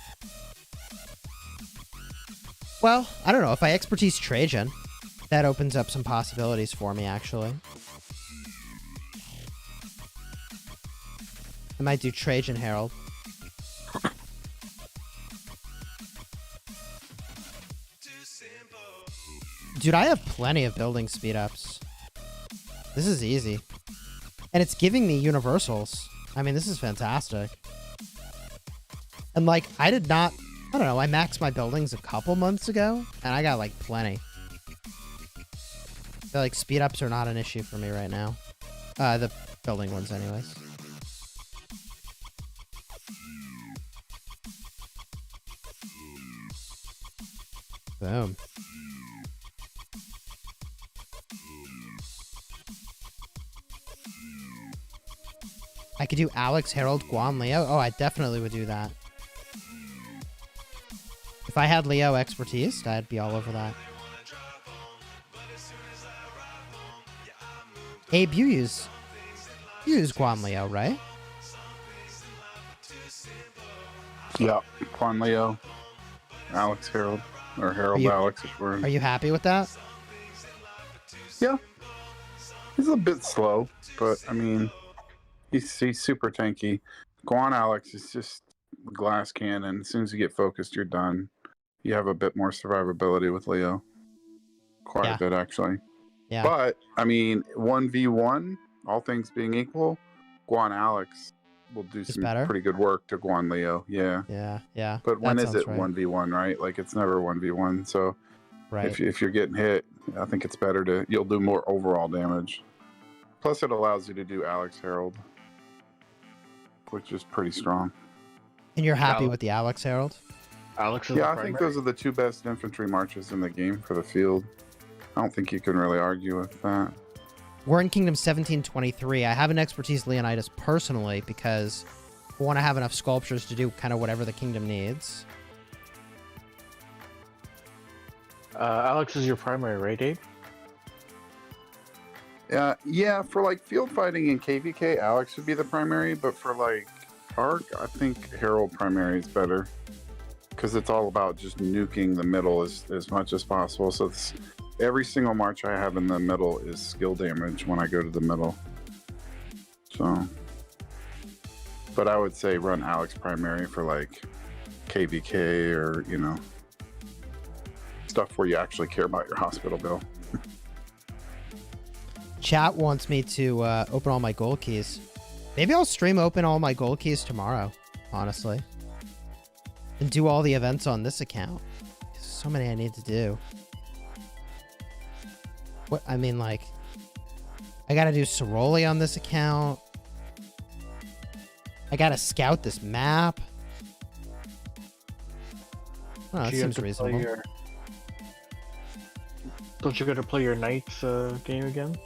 well, I don't know. If I expertise Trajan, that opens up some possibilities for me, actually. I might do Trajan Harold. Dude, I have plenty of building speed ups. This is easy. And it's giving me universals. I mean, this is fantastic. And like, I don't know, I maxed my buildings a couple months ago, and I got like plenty. I feel like speed ups are not an issue for me right now. The building ones anyways. Boom. I could do Alex, Harold, Guan, Leo. Oh, I definitely would do that. If I had Leo expertise, I'd be all over that. Abe, you use Guan Leo, right? Yeah, Quan Leo, Alex Harold, or Harold Alex. Are you happy with that? Yeah, he's a bit slow, but I mean, he's super tanky. Guan Alex is just a glass cannon. As soon as you get focused, you're done. You have a bit more survivability with Leo. Quite a bit, actually. Yeah. But, I mean, 1v1, all things being equal, Guan Alex will do some pretty good work to Guan Leo. Yeah. Yeah. But when is it 1v1, right? Like, it's never 1v1. So, if you're getting hit, I think it's better you'll do more overall damage. Plus, it allows you to do Alex Harold, which is pretty strong. And you're happy with the Alex Harold? Alex is I think those are the two best infantry marches in the game for the field. I don't think you can really argue with that. We're in Kingdom 1723. I have an expertise Leonidas personally because I want to have enough sculptures to do kind of whatever the kingdom needs. Alex is your primary, right, Abe? Yeah, for like field fighting in KvK, Alex would be the primary, but for like Arc, I think Herald primary is better because it's all about just nuking the middle as much as possible. So every single march I have in the middle is skill damage when I go to the middle. So, but I would say run Alex primary for like KvK or, you know, stuff where you actually care about your hospital bill. Chat wants me to open all my gold keys. Maybe I'll stream open all my gold keys tomorrow, honestly. And do all the events on this account. There's so many I need to do. What, I mean, like, I gotta do Ceroli on this account. I gotta scout this map. Oh, that seems reasonable. Don't you gotta play your Knights game again?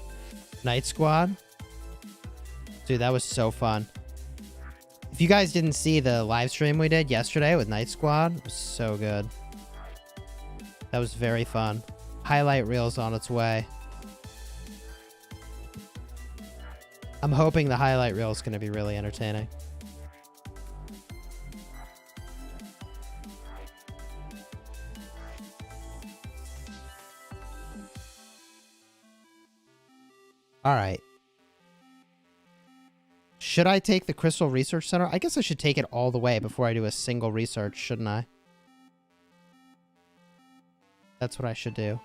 Night Squad? Dude, that was so fun. If you guys didn't see the live stream we did yesterday with Night Squad, it was so good. That was very fun. Highlight reel's on its way. I'm hoping the highlight reel is going to be really entertaining. All right. Should I take the Crystal Research Center? I guess I should take it all the way before I do a single research, shouldn't I? That's what I should do.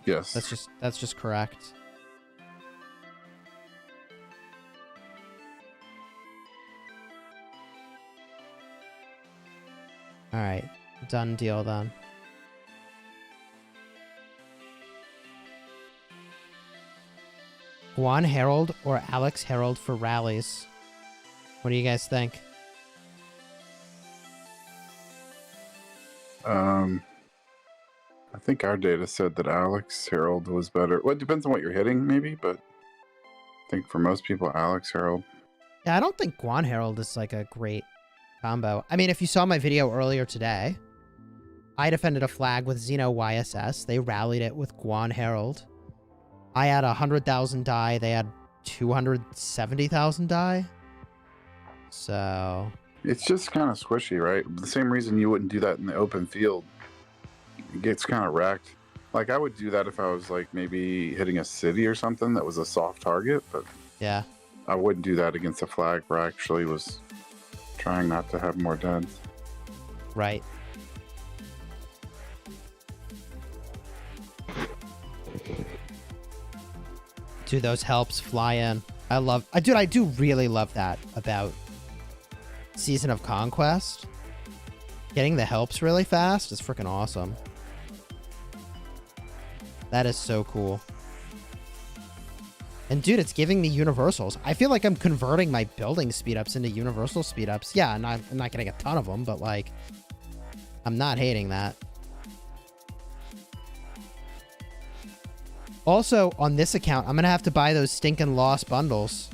Yes. That's just correct. All right. Done deal then. Juan Harold or Alex Harold for rallies? What do you guys think? I think our data said that Alex Harold was better. Well, it depends on what you're hitting, maybe, but I think for most people, Alex Harold. Yeah, I don't think Guan Harold is like a great combo. I mean, if you saw my video earlier today, I defended a flag with Xeno YSS. They rallied it with Guan Harold. I had 100,000 die. They had 270,000 die. So it's just kind of squishy, right? The same reason you wouldn't do that in the open field. It gets kind of wrecked. Like I would do that if I was like maybe hitting a city or something that was a soft target, but yeah, I wouldn't do that against a flag where I actually was trying not to have more deads. Right. Dude, those helps fly in. Dude, I do really love that about Season of Conquest. Getting the helps really fast is freaking awesome. That is so cool. And dude, it's giving me universals. I feel like I'm converting my building speedups into universal speedups. Yeah, I'm not getting a ton of them, but like, I'm not hating that. Also, on this account, I'm going to have to buy those stinking lost bundles.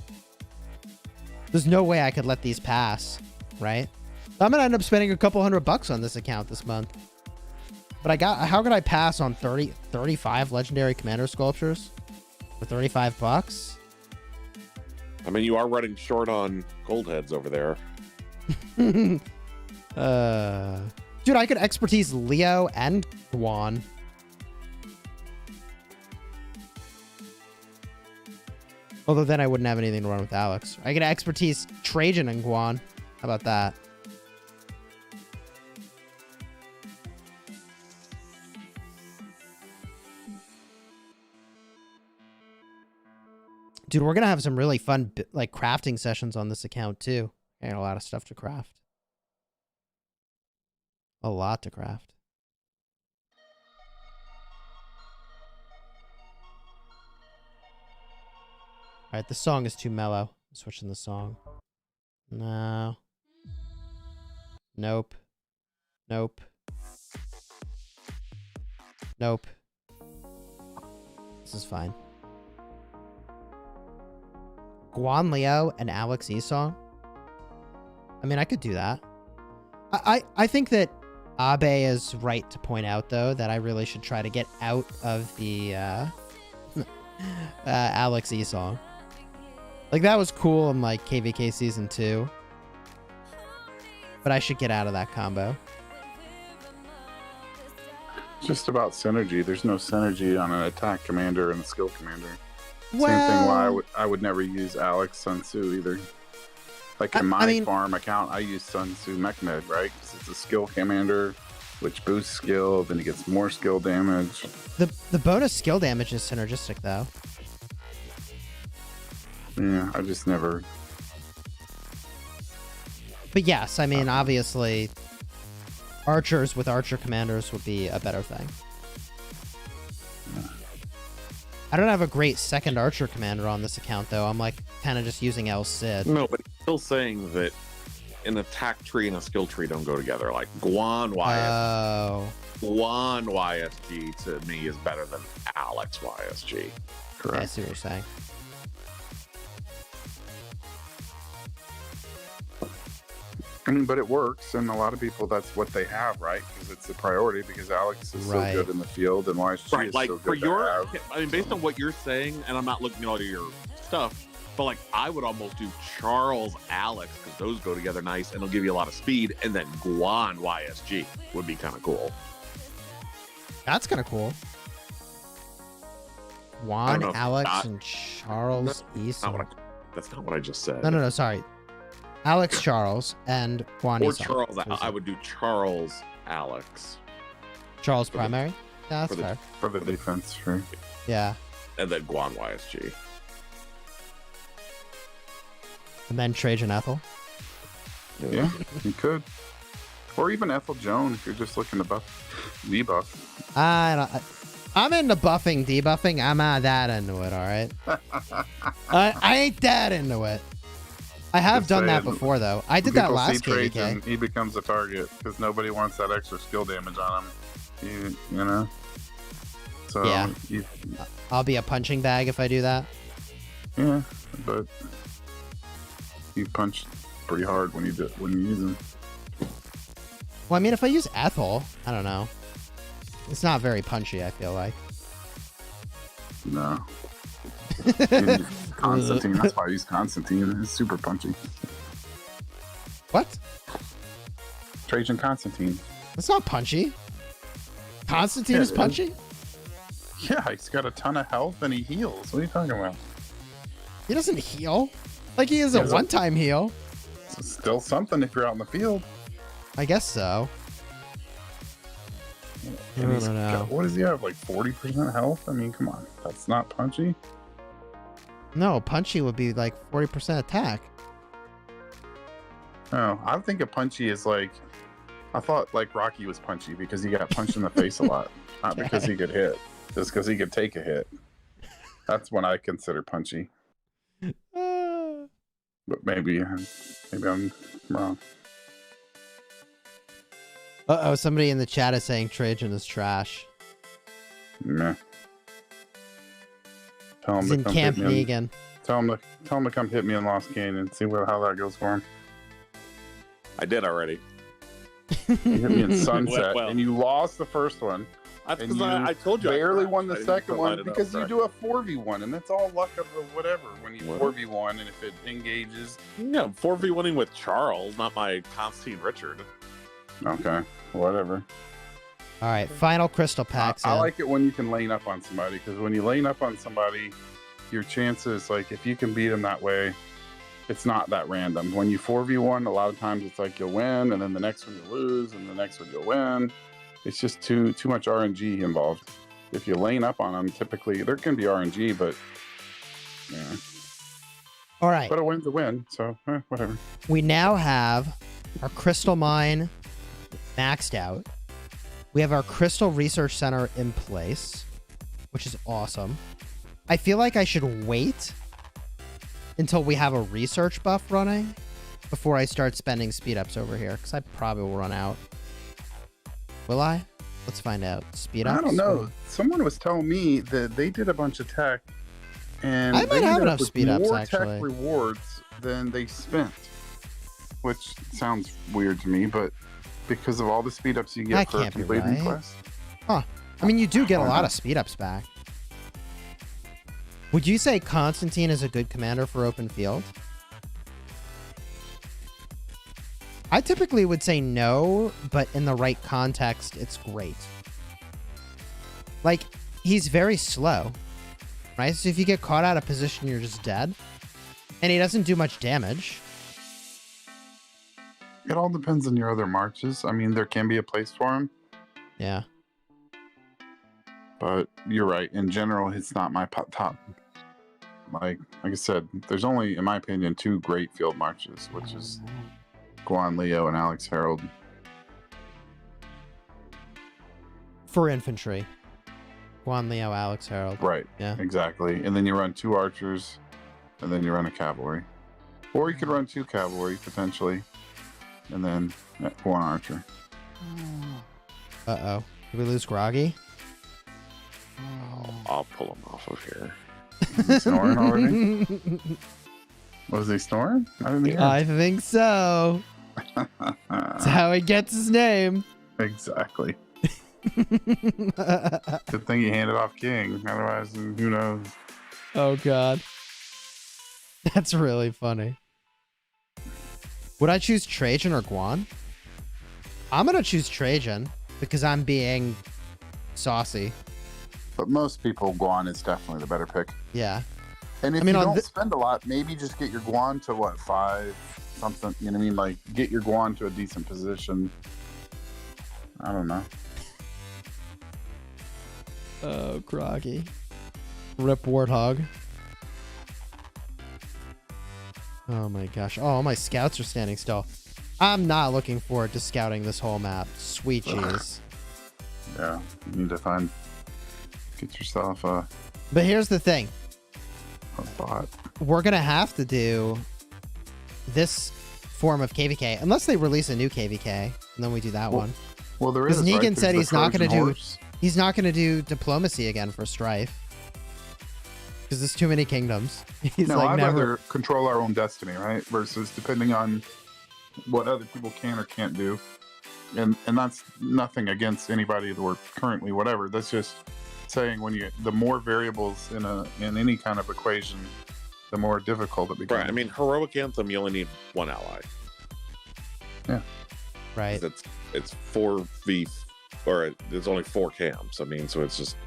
There's no way I could let these pass, right? I'm going to end up spending a couple $100 on this account this month. But how could I pass on 35 legendary commander sculptures for $35? I mean, you are running short on gold heads over there. Dude, I could expertise Leo and Guan. Although then I wouldn't have anything to run with Alex. I could expertise Trajan and Guan. How about that? Dude, we're gonna have some really fun like crafting sessions on this account too. I got a lot of stuff to craft. A lot to craft. Alright, the song is too mellow. I'm switching the song. No. Nope. Nope. Nope. This is fine. Guan Leo and Alex Esau. I mean, I could do that. I think that Abe is right to point out, though, that I really should try to get out of the Alex Esau. Like, that was cool in, like, KvK Season 2. But I should get out of that combo. It's just about synergy. There's no synergy on an attack commander and a skill commander. Well, Same thing why I would never use Alex Sun Tzu either. Like in my farm account, I use Sun Tzu Mechmed, right? Because it's a skill commander, which boosts skill, then he gets more skill damage. The bonus skill damage is synergistic, though. Yeah, I just never... But yes, I mean, obviously, archers with archer commanders would be a better thing. I don't have a great second archer commander on this account, though. I'm, like, kind of just using El Cid. No, but he's still saying that an attack tree and a skill tree don't go together. Like, Guan YSG to me is better than Alex YSG. Correct. I see what you're saying. I mean, but it works, and a lot of people, that's what they have, right? Because it's a priority, because Alex is so good in the field, and YSG is like, so good for your, to have. I mean, based on what you're saying, and I'm not looking at all of your stuff, but like, I would almost do Charles Alex, because those go together nice, and it'll give you a lot of speed, and then Guan YSG would be kind of cool. That's kind of cool. Juan, Alex, and Charles Esau. That's not what I just said. No, sorry. Alex Charles and Juan Or Esau. Charles, I would do Charles Alex. Charles primary? Yeah, that's fair. For the defense, sure. Yeah. And then Guan YSG. And then Trajan Ethel. Yeah, you could. Or even Ethel Joan if you're just looking to debuff. I'm into buffing, debuffing. I'm not that into it, alright? I ain't that into it. I have done that before, though. I did that last KvK. He becomes a target because nobody wants that extra skill damage on him. You know? So, yeah. I'll be a punching bag if I do that. Yeah, but you punch pretty hard when you use him. Well, I mean, if I use Ethel, I don't know. It's not very punchy, I feel like. No. Constantine, that's why I use Constantine. It's super punchy. What? Trajan Constantine. That's not punchy. Constantine is punchy? Yeah, he's got a ton of health and he heals. What are you talking about? He doesn't heal. Like, he is a one-time heal. It's still something if you're out in the field. I guess so. I don't know. What does he have, like 40% health? I mean, come on. That's not punchy. No, punchy would be like 40% attack. Oh, I think a punchy is like... I thought like Rocky was punchy because he got punched in the face a lot. Not because he could hit. Just because he could take a hit. That's what I consider punchy. But maybe I'm wrong. Uh-oh, somebody in the chat is saying Trajan is trash. Meh. Tell him He's to in come Camp hit me Negan. Tell him to come hit me in Lost Canyon and see how that goes for him. I did already. You hit me in Sunset, well. and you lost the first one. That's And because you I told you barely I won the didn't second line one it up because you correct. do a 4v1, and that's all luck of the whatever. When you What? 4v1, and if it engages, Yeah, 4v1ing with Charles, not my Constantine Richard. okay, whatever. All right, final crystal packs. I in. like it when you can lane up on somebody, because when you lane up on somebody, your chances, like if you can beat them that way, it's not that random. When you 4v1, a lot of times it's like you'll win, and then the next one you'll lose, and the next one you'll win. It's just too much RNG involved. If you lane up on them, typically there can be RNG, but yeah. All right. But a win's a win, so whatever. We now have our crystal mine maxed out. We have our crystal research center in place, which is awesome. I feel like I should wait until we have a research buff running before I start spending speed ups over here, because I probably will run out. Will I? Let's find out. Speed ups? I don't know. Someone was telling me that they did a bunch of tech, and I might they have ended enough up with speed ups, more actually. tech rewards than they spent, which sounds weird to me, but because of all the speed ups you get That for can't be completing right. quests. I mean, you do get a lot of speed ups back. Would you say Constantine is a good commander for open field? I typically would say no, but in the right context, it's great. Like, he's very slow, right? So if you get caught out of position, you're just dead. And he doesn't do much damage. It all depends on your other marches. I mean, there can be a place for him, Yeah. but you're right. In general, it's not my top. Like I said, there's only, in my opinion, 2 great field marches, which is Guan Leo and Alex Harold. For infantry. Juan Leo, Alex Harold. Right. Yeah. Exactly. And then you run 2 archers, and then you run a cavalry. Or you could run 2 cavalry, potentially, and then 1 archer. Uh-oh. Did we lose Groggy? I'll pull him off of here. Is he snoring already? Was he snoring? I didn't hear. I think so. That's how he gets his name. Exactly. Good thing you handed off King. Otherwise, who knows? Oh, God. That's really funny. Would I choose Trajan or Guan? I'm going to choose Trajan because I'm being saucy. But most people, Guan is definitely the better pick. Yeah. And if I mean, you on don't thi- spend a lot, maybe just get your Guan to what, 5 something. You know what I mean? Like get your Guan to a decent position. I don't know. Oh, Groggy. Rip Warthog. Oh my gosh. Oh, all my scouts are standing still. I'm not looking forward to scouting this whole map. Sweet cheese. Yeah, you need to get yourself a But here's the thing. bot. We're going to have to do this form of KvK, unless they release a new KvK, and then we do that one. Well, there is. Because Negan right? said There's he's the not going to Trojan do horse. he's not going to do diplomacy again for Strife. Because there's too many kingdoms. He's No, like I'd never. rather control our own destiny, right? Versus depending on what other people can or can't do. And that's nothing against anybody that we're currently whatever. That's just saying the more variables in any kind of equation, the more difficult it becomes. Right. I mean, Heroic Anthem, you only need 1 ally. Yeah. Right. It's 4v, or there's only 4 camps. I mean, so it's just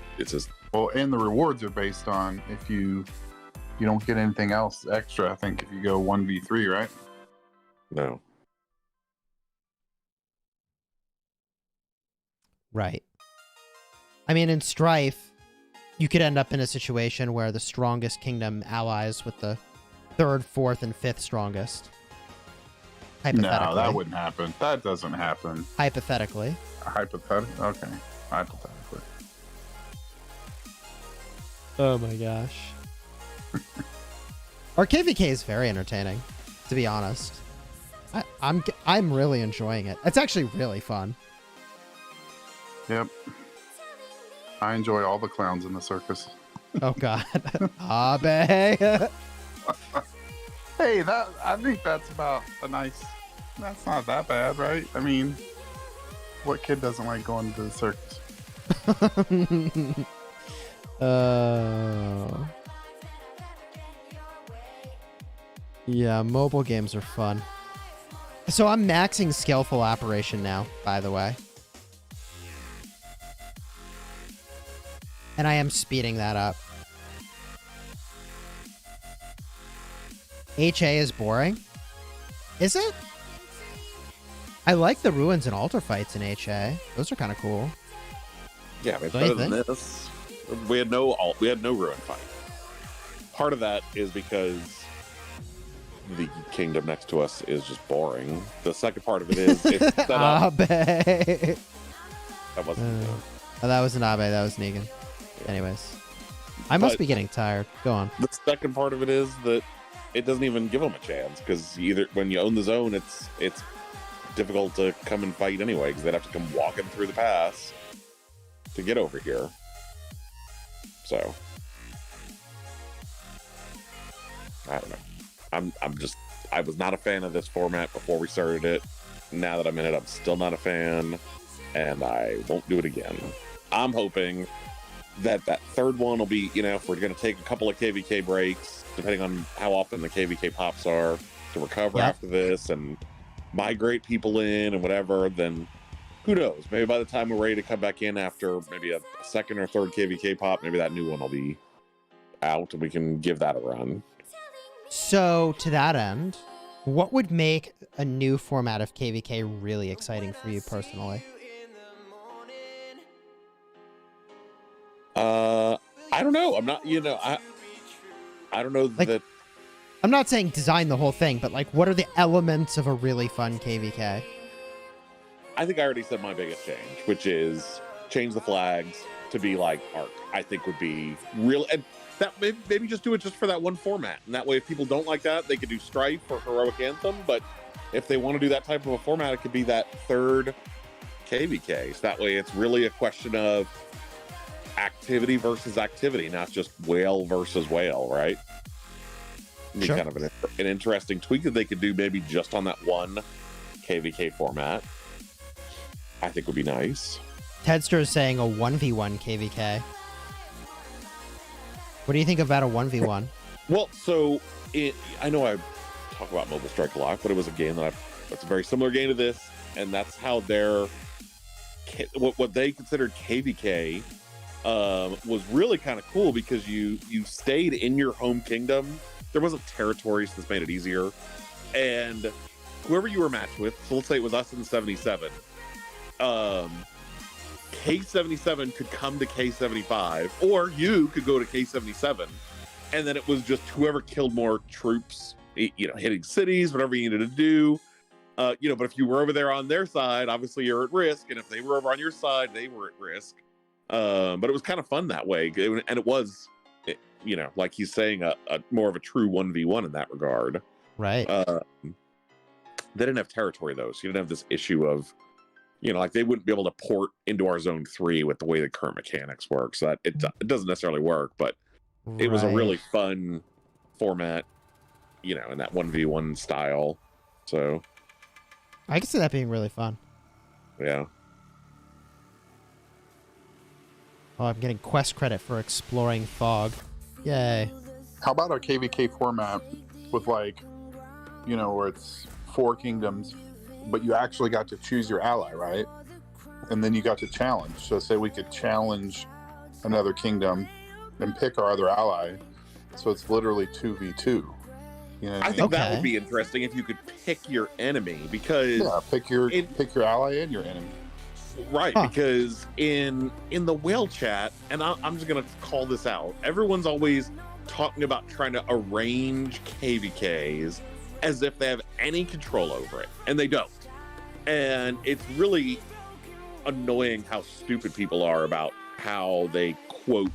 Well, and the rewards are based on if you don't get anything else extra. I think if you go 1v3, right? no. Right. I mean, in Strife, you could end up in a situation where the strongest kingdom allies with the 3rd, 4th, and 5th strongest. Hypothetically. No, that wouldn't happen. That doesn't happen. Hypothetically. Hypothetically? Okay. Hypothetically. Oh my gosh. Our KvK is very entertaining, to be honest. I'm really enjoying it. It's actually really fun. Yep. I enjoy all the clowns in the circus. Oh god. Abe. Hey, I think that's about that's not that bad, right? I mean, what kid doesn't like going to the circus? Yeah, mobile games are fun. So I'm maxing Skillful Operation now, by the way. And I am speeding that up. HA is boring? Is it? I like the ruins and altar fights in HA. Those are kind of cool. Yeah, I mean, Don't you better than think? this. We had no ruin fight. Part of that is because the kingdom next to us is just boring. The second part of it is it's set up. Abe. That wasn't. Oh, that was an Abe. That was Negan. Anyways. I must But- be getting tired. Go on. The second part of it is that it doesn't even give them a chance because either when you own the zone, it's difficult to come and fight anyway because they'd have to come walking through the pass to get over here. So I don't know. I was not a fan of this format before we started it. Now that I'm in it, I'm still not a fan, and I won't do it again. I'm hoping that third one will be, if we're going to take a couple of KvK breaks, depending on how often the KvK pops are, to recover after this and migrate people in and whatever, then who knows? Maybe by the time we're ready to come back in after maybe a second or third KvK pop, maybe that new one will be out and we can give that a run. So, to that end, what would make a new format of KvK really exciting for you personally? I don't know. I'm not, I don't know Like- that. I'm not saying design the whole thing, but like, what are the elements of a really fun KvK? I think I already said my biggest change, which is change the flags to be like ARC. I think would be real, and that maybe just do it just for that one format, and that way, if people don't like that, they could do Strife or Heroic Anthem. But if they want to do that type of a format, it could be that third KvK. So that way, it's really a question of activity versus activity, not just whale versus whale, right? Be Sure. kind of an interesting tweak that they could do maybe just on that one KvK format. I think would be nice. Tedster is saying a 1v1 KvK. What do you think about a 1v1? Well, so I know I talk about Mobile Strike a lot, but it was a game it's a very similar game to this, and that's how what they considered KvK was really kind of cool because you stayed in your home kingdom. There wasn't territories, so this made it easier. And whoever you were matched with, so let's say it was us in 77, K77 could come to K75, or you could go to K77, and then it was just whoever killed more troops, hitting cities, whatever you needed to do. But if you were over there on their side, obviously you're at risk, and if they were over on your side, they were at risk. But it was kind of fun that way, and it was, like he's saying, a more of a true 1v1 in that regard. Right. They didn't have territory though, so you didn't have this issue of, like they wouldn't be able to port into our zone 3 with the way the current mechanics work. So that it doesn't necessarily work, but it was a really fun format, in that 1v1 style. So I can see that being really fun. yeah. Oh, I'm getting quest credit for exploring fog. Yay. How about a KvK format with where it's 4 kingdoms, but you actually got to choose your ally, right? And then you got to challenge. So say we could challenge another kingdom and pick our other ally. So it's literally 2v2. I think that would be interesting if you could pick your enemy, because pick your ally and your enemy. Right, because in the whale chat, and I'm just gonna call this out, everyone's always talking about trying to arrange KvKs as if they have any control over it, and they don't. And it's really annoying how stupid people are about how they quote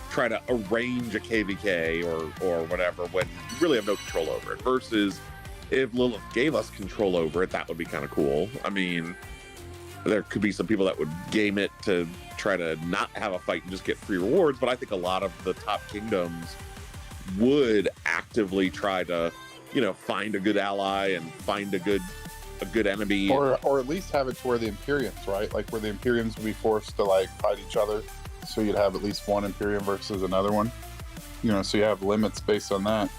try to arrange a KvK or whatever when you really have no control over it. Versus if Lilith gave us control over it, that would be kind of cool. I mean, there could be some people that would game it to try to not have a fight and just get free rewards, but I think a lot of the top kingdoms would actively try to, find a good ally and find a good a good enemy. Or at least have it to where the Imperiums, right? Like where the Imperiums would be forced to like fight each other. So you'd have at least one Imperium versus another one. You know, so you have limits based on that.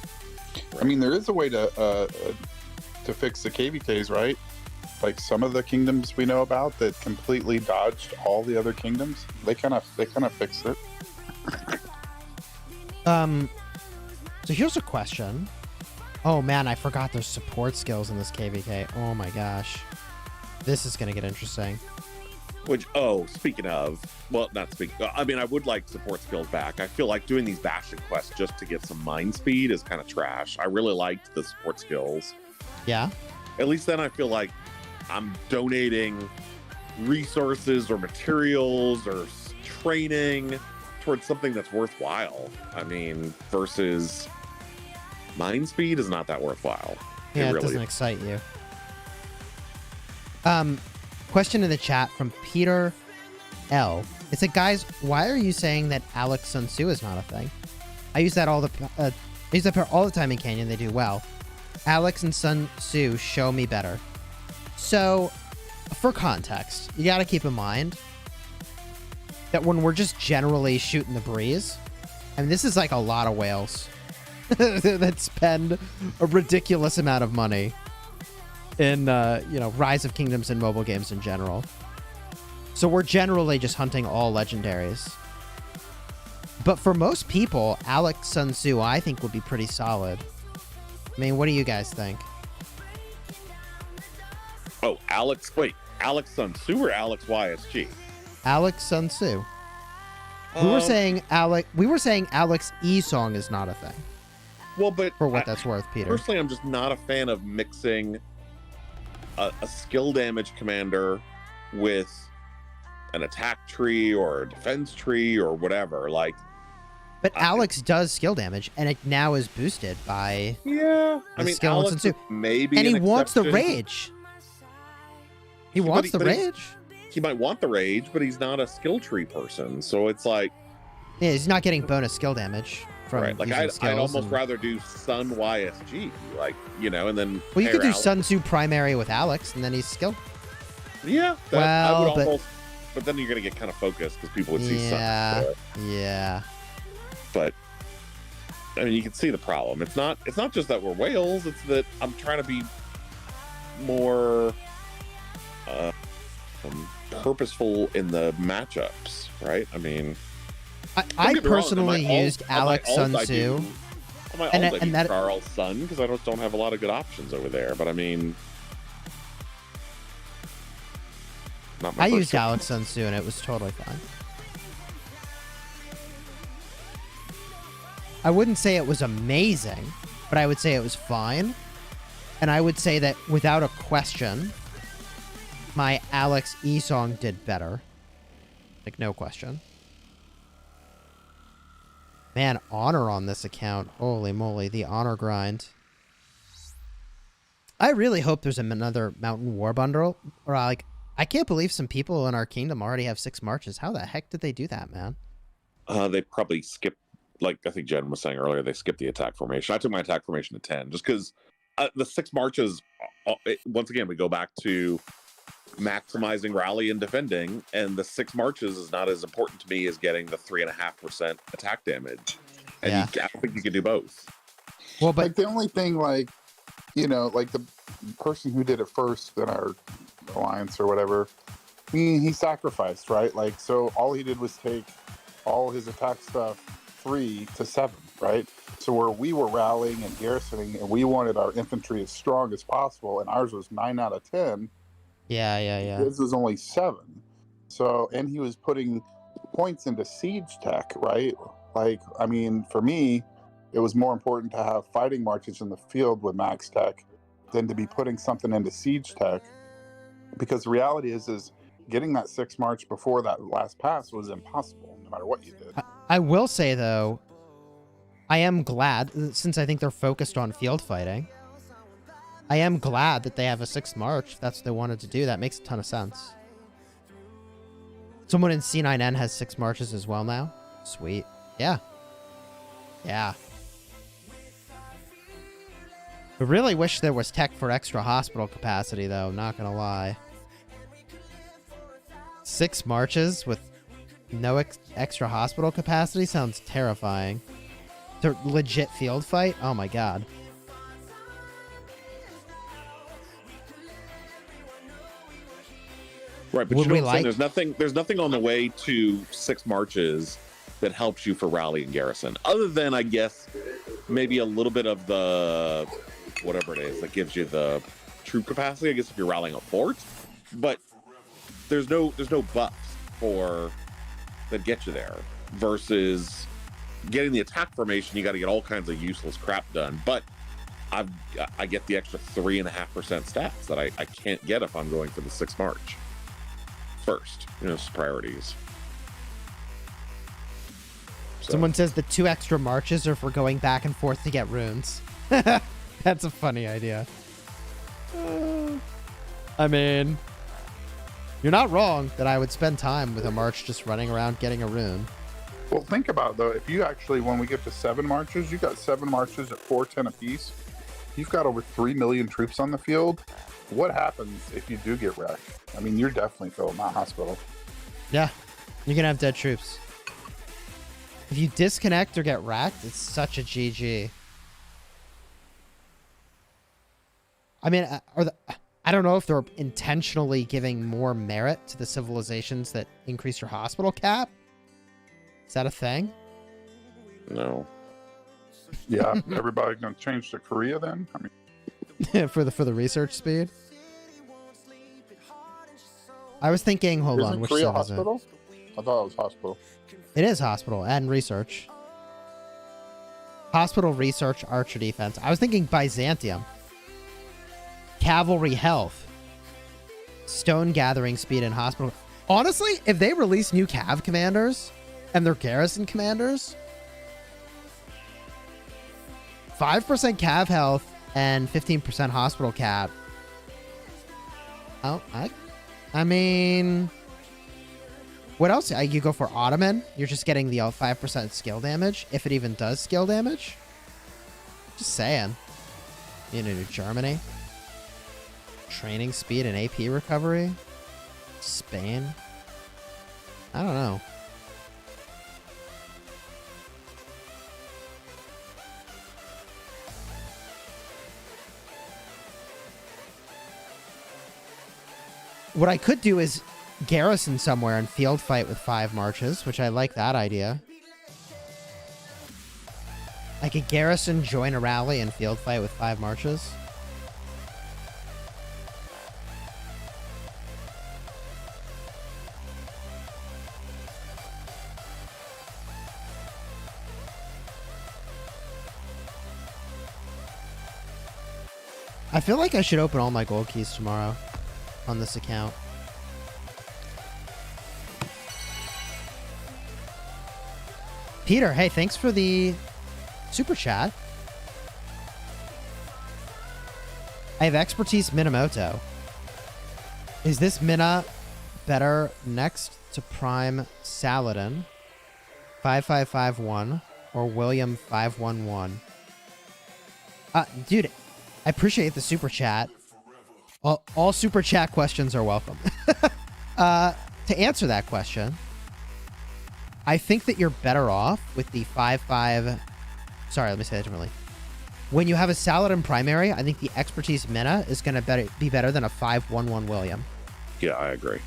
I mean, there is a way to fix the KvKs, right? Like some of the kingdoms we know about that completely dodged all the other kingdoms. They kind of fixed it. So here's a question. Oh man, I forgot there's support skills in this KvK. Oh my gosh. This is gonna get interesting. Which, speaking of, well, not speaking, I mean, I would like support skills back. I feel like doing these Bastion quests just to get some mind speed is kind of trash. I really liked the support skills. Yeah? At least then I feel like I'm donating resources or materials or training towards something that's worthwhile. I mean, versus mind speed is not that worthwhile. Yeah, it doesn't excite you. Question in the chat from Peter L. It said, guys, why are you saying that Alex Sun Tzu is not a thing? I use that all the time in Canyon. They do well. Alex and Sun Tzu show me better. So, for context, you got to keep in mind that when we're just generally shooting the breeze, and this is like a lot of whales that spend a ridiculous amount of money in, Rise of Kingdoms and mobile games in general. So we're generally just hunting all legendaries. But for most people, Alex Sun Tzu, I think, would be pretty solid. I mean, what do you guys think? Oh, Alex Sun Tzu or Alex YSG? Alex Sun Tzu. We were saying Alex E Song is not a thing. Well, but for what that's worth, Peter. Personally, I'm just not a fan of mixing a skill damage commander with an attack tree or a defense tree or whatever. Like, but Alex does skill damage, and it now is boosted by skill Alex and Sun Tzu. Maybe, and he wants the rage. He wants the rage. He might want the rage, but he's not a skill tree person, so it's like, yeah, he's not getting bonus skill damage from right. Like I'd almost rather do Sun YSG, like, and then. Well, you could do Sun Tzu primary with Alex, and then he's skilled. Yeah, but then you're gonna get kind of focused because people would see Sun. Yeah. But I mean, you can see the problem. It's not just that we're whales. It's that I'm trying to be more purposeful in the matchups, right? I mean, I personally used Alex Sun Tzu. And that Charles Sun, because I don't have a lot of good options over there. But I mean, I used Alex Sun Tzu and it was totally fine. I wouldn't say it was amazing, but I would say it was fine. And I would say that without a question, my Alex E Song did better. Like, no question. Man, honor on this account. Holy moly, the honor grind. I really hope there's another Mountain War bundle. Or I can't believe some people in our kingdom already have 6 marches. How the heck did they do that, man? They probably skipped, like I think Jen was saying earlier, they skipped the attack formation. I took my attack formation to 10 just because the 6 marches, once again, we go back to maximizing rally and defending, and the 6 marches is not as important to me as getting the 3.5% attack damage. And I don't think you can do both. Well, but the only thing, like the person who did it first in our alliance or whatever, he sacrificed, right? Like, so all he did was take all his attack stuff 3 to 7, right? So where we were rallying and garrisoning, and we wanted our infantry as strong as possible, and ours was 9 out of 10. Yeah. His was only 7. So, and he was putting points into siege tech, right? Like, I mean, for me, it was more important to have fighting marches in the field with max tech than to be putting something into siege tech. Because the reality is getting that 6 march before that last pass was impossible, no matter what you did. I will say, though, I am glad, since I think they're focused on field fighting, I am glad that they have a 6th march. If that's what they wanted to do. That makes a ton of sense. Someone in C9N has 6 marches as well now. Sweet. Yeah. I really wish there was tech for extra hospital capacity, though. Not gonna lie. 6 marches with no extra hospital capacity sounds terrifying. The legit field fight? Oh my god. Right, but Would you know we what I'm saying? like- There's nothing on the way to 6 marches that helps you for rally and garrison, other than I guess maybe a little bit of the whatever it is that gives you the troop capacity. I guess if you're rallying a fort, but there's no buffs for that get you there. Versus getting the attack formation, you got to get all kinds of useless crap done. But I get the extra 3.5% stats that I can't get if I'm going for the 6 march first. You know, it's priorities. So. Someone says the 2 extra marches are for going back and forth to get runes. That's a funny idea. I mean, you're not wrong that I would spend time with a march just running around getting a rune. Well, think about it, though. If you actually, when we get to 7 marches, you got 7 marches at 410 apiece. You've got over 3 million troops on the field. What happens if you do get wrecked? I mean, you're definitely filling that hospital. Yeah, you're gonna have dead troops. If you disconnect or get wrecked, it's such a GG. I mean, I don't know if they're intentionally giving more merit to the civilizations that increase your hospital cap. Is that a thing? No. Yeah, everybody gonna change to Korea then? I mean, for the research speed. I was thinking, hold on, isn't which Korea civ is it? hospital? I thought it was hospital. It is hospital and research. Hospital, research, archer defense. I was thinking Byzantium. Cavalry health. Stone gathering speed and hospital. Honestly, if they release new cav commanders and their garrison commanders, 5% cav health and 15% hospital cap. Oh, I mean, what else? You go for Ottoman. You're just getting the 5% skill damage, if it even does skill damage. Just saying. You know, Germany. Training speed and AP recovery. Spain. I don't know. What I could do is garrison somewhere and field fight with 5 marches, which I like that idea. I could garrison, join a rally, and field fight with 5 marches. I feel like I should open all my gold keys tomorrow on this account. Peter, hey, thanks for the super chat. I have expertise Minamoto. Is this Mina better next to Prime Saladin 5551 or William 511? Dude, I appreciate the super chat. All super chat questions are welcome. To answer that question, I think that you're better off with the 5-5. Sorry, let me say that differently. When you have a Saladin primary, I think the expertise Mina is going to be better than a 5-1-1 William. Yeah, I agree.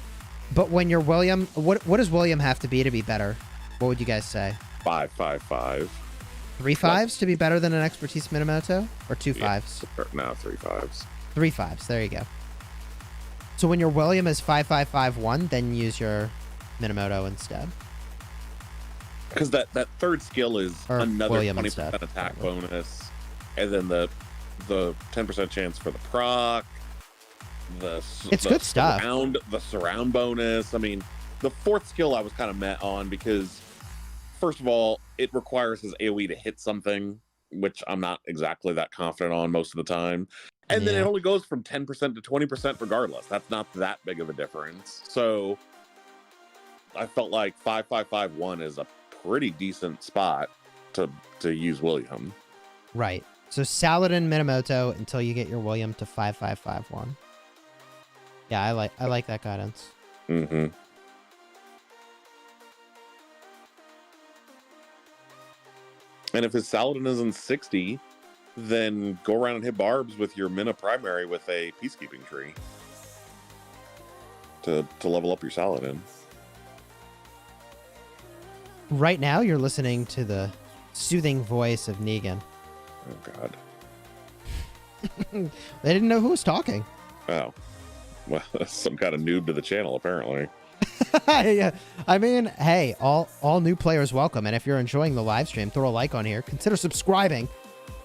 But when you're William, what does William have to be better? What would you guys say? 5-5-5. 3 5s to be better than an expertise Minamoto, or 2 5s? No, 3 5s. 3 5s. There you go. So when your William is 5-5-5-1, then use your Minamoto instead. Because that third skill is Or another William 20% instead. attack bonus, and then the 10% chance for the proc. It's good stuff. The surround bonus. I mean, the fourth skill I was kind of met on because, first of all, it requires his AoE to hit something, which I'm not exactly that confident on most of the time. And then it only goes from 10% to 20% regardless. That's not that big of a difference. So I felt like 5-5-5-1 is a pretty decent spot to use William. Right. So Saladin Minamoto until you get your William to 5551. Yeah, I like that guidance. Mm-hmm. And if his Saladin isn't 60, then go around and hit barbs with your Mina primary with a peacekeeping tree to level up your Saladin. Right now, you're listening to the soothing voice of Negan. Oh, God. They didn't know who was talking. Oh. Well, that's some kind of noob to the channel, apparently. Yeah. I mean, hey, all new players welcome. And if you're enjoying the live stream, throw a like on here. Consider subscribing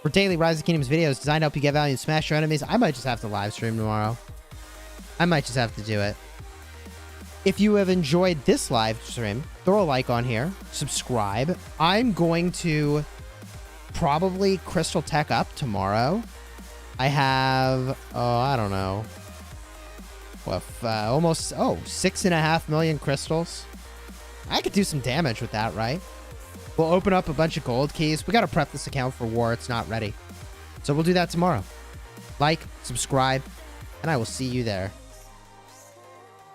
for daily Rise of Kingdoms videos designed to help you get value and smash your enemies. I might just have to live stream tomorrow. I might just have to do it. If you have enjoyed this live stream, throw a like on here. Subscribe. I'm going to probably Crystal Tech up tomorrow. I have, I don't know. Almost 6.5 million crystals. I could do some damage with that, right? We'll open up a bunch of gold keys. We got to prep this account for war. It's not ready. So we'll do that tomorrow. Like, subscribe, and I will see you there.